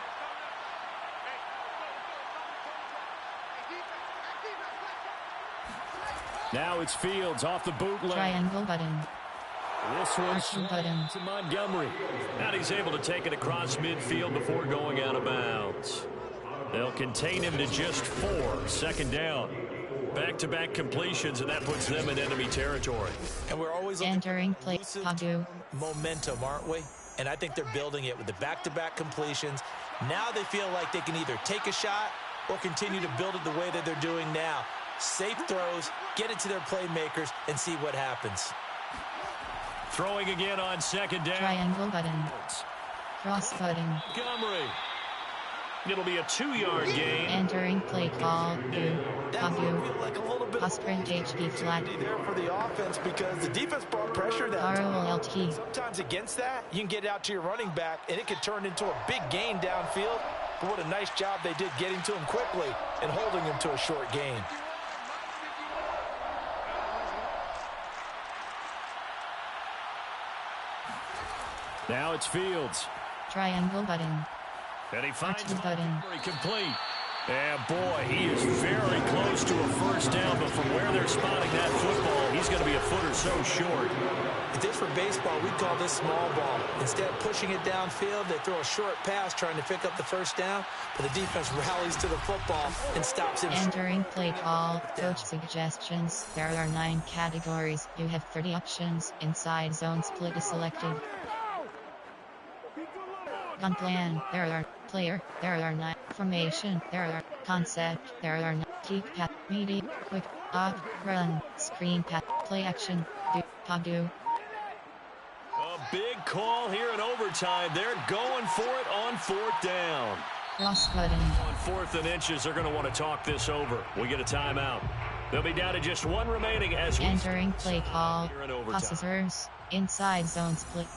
Now it's Fields off the bootleg. Triangle button. This one's button. to Montgomery. And he's able to take it across midfield before going out of bounds. They'll contain him to just 4. Second down. Back-to-back completions, and that puts them in enemy territory. And we're always looking Entering play, Padu. momentum, aren't we? And I think they're building it with the back-to-back completions. Now they feel like they can either take a shot or continue to build it the way that they're doing now. Safe throws, get it to their playmakers, and see what happens. Throwing again on second down. Triangle button. Cross button. Montgomery. It'll be a 2-yard gain. Entering play call. That will Padu. feel like a little bit Pass print HD flat. there for the offense because the defense brought pressure that ROLT. sometimes against that, you can get out to your running back, and it could turn into a big gain downfield. But what a nice job they did getting to him quickly and holding him to a short gain. Now it's Fields. Triangle button. And he finds Archie button. Montgomery complete. And boy, he is very close to a first down, but from where they're spotting that football, he's going to be a foot or so short. If this were baseball, we'd call this small ball. Instead of pushing it downfield, they throw a short pass trying to pick up the first down, but the defense rallies to the football and stops him. Entering play call. Coach suggestions. There are 9 categories. You have 30 options. Inside zone split is selected. Gun plan. There are player. There are 9. Formation. There are concept. There are 9. Keep path. Media. Quick. Off. Run. Screen path. Play action. Do. A big call here in overtime. They're going for it on 4th down. Cross button. On 4th and inches, they're going to want to talk this over. We get a timeout. They'll be down to just 1 remaining as we Entering play call. here in overtime. Processors. Inside zone split.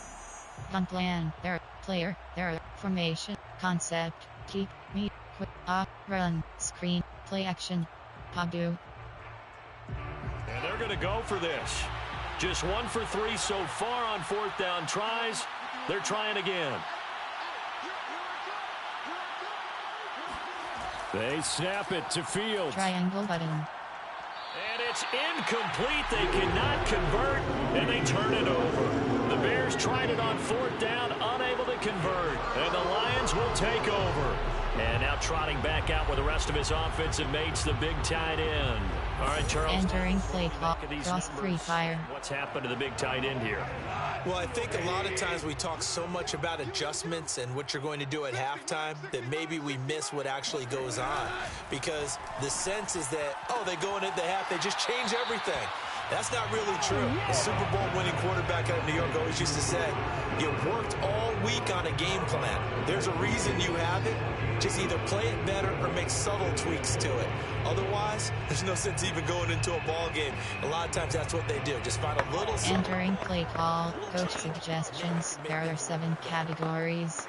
Gun plan. There are player. There are formation. Concept. Keep. Meet. Quick. Run. Screen. Play action. Padu. And they're going to go for this. Just 1 for 3 so far on 4th down tries. They're trying again. They snap it to Fields. Triangle button. And it's incomplete. They cannot convert, and they turn it over. The Bears tried it on 4th down, unable to convert. And the Lions will take over. And now trotting back out with the rest of his offensive mates, the big tight end. All right, Charles. Entering play call. Look at these Cross numbers. free fire. What's happened to the big tight end here? Well, I think a lot of times we talk so much about adjustments and what you're going to do at halftime that maybe we miss what actually goes on. Because the sense is that, oh, they go into the half, they just change everything. That's not really true. The Super Bowl winning quarterback out of New York always used to say, you worked all week on a game plan. There's a reason you have it. Just either play it better or make subtle tweaks to it. Otherwise, there's no sense even going into a ball game. A lot of times that's what they do. Just find a little... Entering play call. Coach suggestions. There are 7 categories.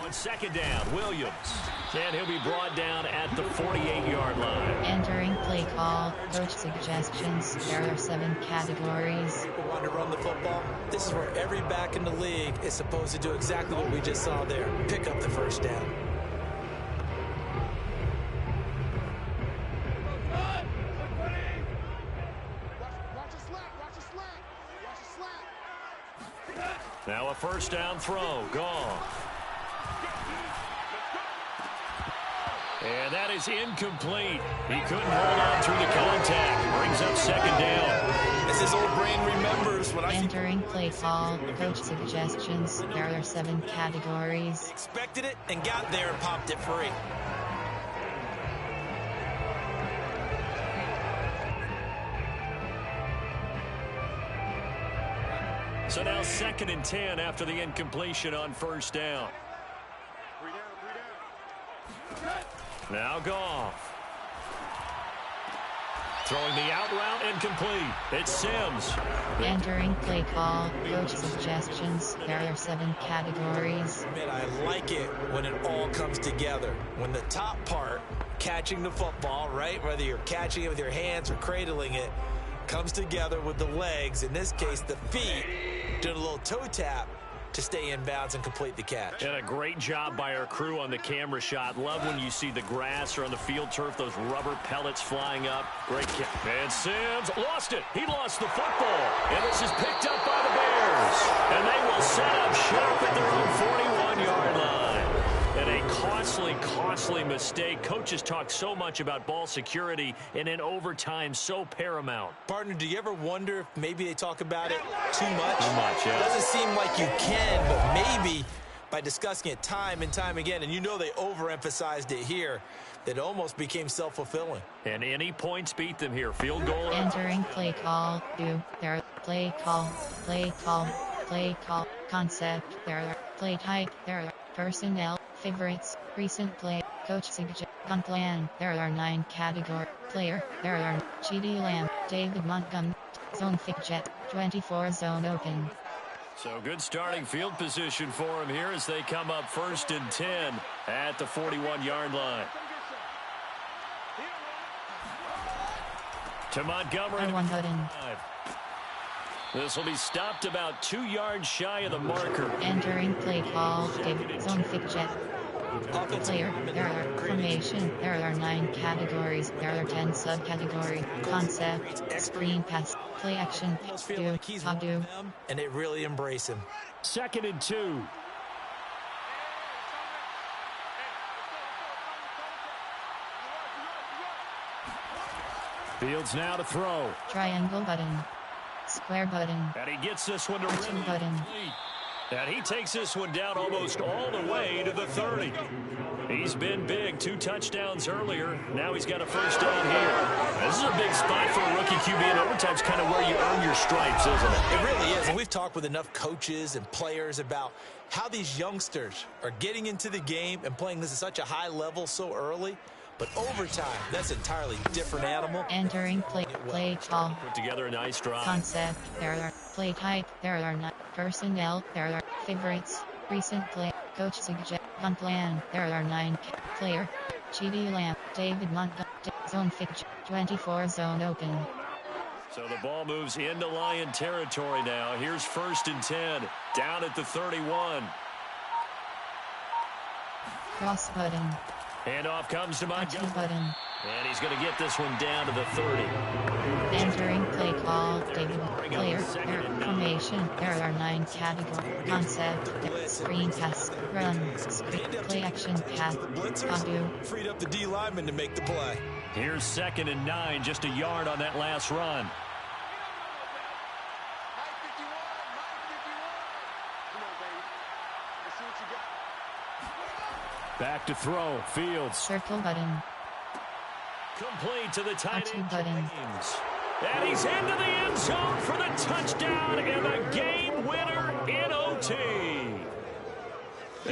On 2nd down, Williams. And he'll be brought down at the 48-yard line. Entering play call. Coach suggestions. There are 7 categories. People want to run the football. This is where every back in the league is supposed to do exactly what we just saw there. Pick up the first down. Now a first down throw. Goff. And that is incomplete. He couldn't hold on through the contact. Brings up 2nd down. As his old brain remembers when I Entering play call. Coach suggestions. There are 7 categories. expected it and got there and popped it free. So now 2nd and 10 after the incompletion on first down. Now Goff. Throwing the out route incomplete. It's Sims. Entering play call. Coach suggestions. There are 7 categories. Man, I like it when it all comes together. When the top part, catching the football, right, whether you're catching it with your hands or cradling it, comes together with the legs, in this case the feet, doing a little toe tap to stay in bounds and complete the catch. And a great job by our crew on the camera shot. Love when you see the grass or on the field turf, those rubber pellets flying up. Great kick. And Sims lost it. He lost the football. And this is picked up by the Bears. And they will set up shop at their own 41-yard line. And a costly mistake. Coaches talk so much about ball security, and in overtime, so paramount. Partner, do you ever wonder if maybe they talk about it too much? Too much, yeah. It doesn't seem like you can, but maybe by discussing it time and time again, and you know they overemphasized it here, that it almost became self-fulfilling. And any points beat them here. Field goal. Entering play call. There. Play call. Play call. Play call. Concept. There. Play type. There. Personnel. Favorites, recent play, coach suggest, gun plan. There are 9 category. Player, there are CeeDee Lamb, David Montgomery, zone fit jet, 24 zone open. So good starting field position for him here as they come up 1st and 10 at the 41-yard line. To Montgomery. R1 button. This will be stopped about 2 yards shy of the marker. Entering play call, David, zone fit jet. Player, there are formation, there are 9 categories, there are 10 subcategories, concept, screen pass, play action, do, and they really embrace him. 2nd and 2. Fields now to throw. Triangle button. Square button. And he gets this one to Button button. And he takes this one down almost all the way to the 30. He's been big. 2 touchdowns earlier. Now he's got a first down here. This is a big spot for a rookie QB, and overtime's kind of where you earn your stripes, isn't it? It really is. And we've talked with enough coaches and players about how these youngsters are getting into the game and playing this at such a high level so early. But overtime, that's an entirely different animal. Entering play call. Put together a nice drive. Concept, there are play type, there are 9 personnel, there are favorites, recent play, coach suggest, gun plan, there are 9 player, CeeDee Lamb, David Montgomery, zone fit, 24 zone open. So the ball moves into Lion territory now. Here's 1st and 10, down at the 31. Cross button. Handoff comes to Montgomery. Button. And he's going to get this one down to the 30. Entering play call, David, player, formation, there are 9 categories, concept, screen pass, run, screen, play action, pass, undo. Freed up the D lineman to make the play. Here's 2nd and 9, just a yard on that last run. Back to throw. Fields. Circle button. Complete to the tight end, button. James. And he's into the end zone for the touchdown and the game winner in OT.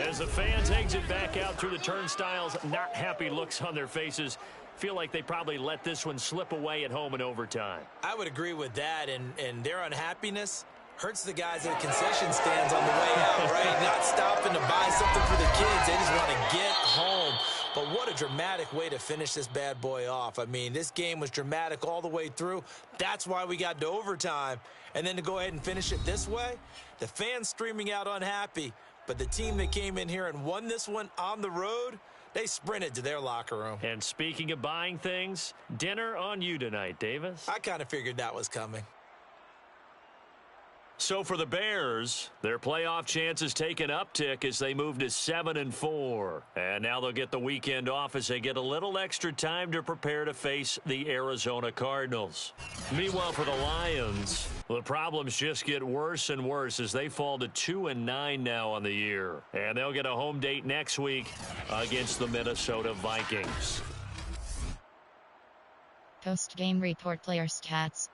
As the fans exit back out through the turnstiles, not happy looks on their faces. Feel like they probably let this one slip away at home in overtime. I would agree with that, and their unhappiness hurts the guys at the concession stands on the way out, right? Not stopping to buy something for the kids. They just want to get home. But what a dramatic way to finish this bad boy off. I mean, this game was dramatic all the way through. That's why we got to overtime. And then to go ahead and finish it this way, the fans streaming out unhappy. But the team that came in here and won this one on the road, they sprinted to their locker room. And speaking of buying things, dinner on you tonight, Davis. I kind of figured that was coming. So for the Bears, their playoff chances take an uptick as they move to 7-4. And now they'll get the weekend off as they get a little extra time to prepare to face the Arizona Cardinals. Meanwhile, for the Lions, the problems just get worse and worse as they fall to 2-9 now on the year. And they'll get a home date next week against the Minnesota Vikings. Post-game report player stats.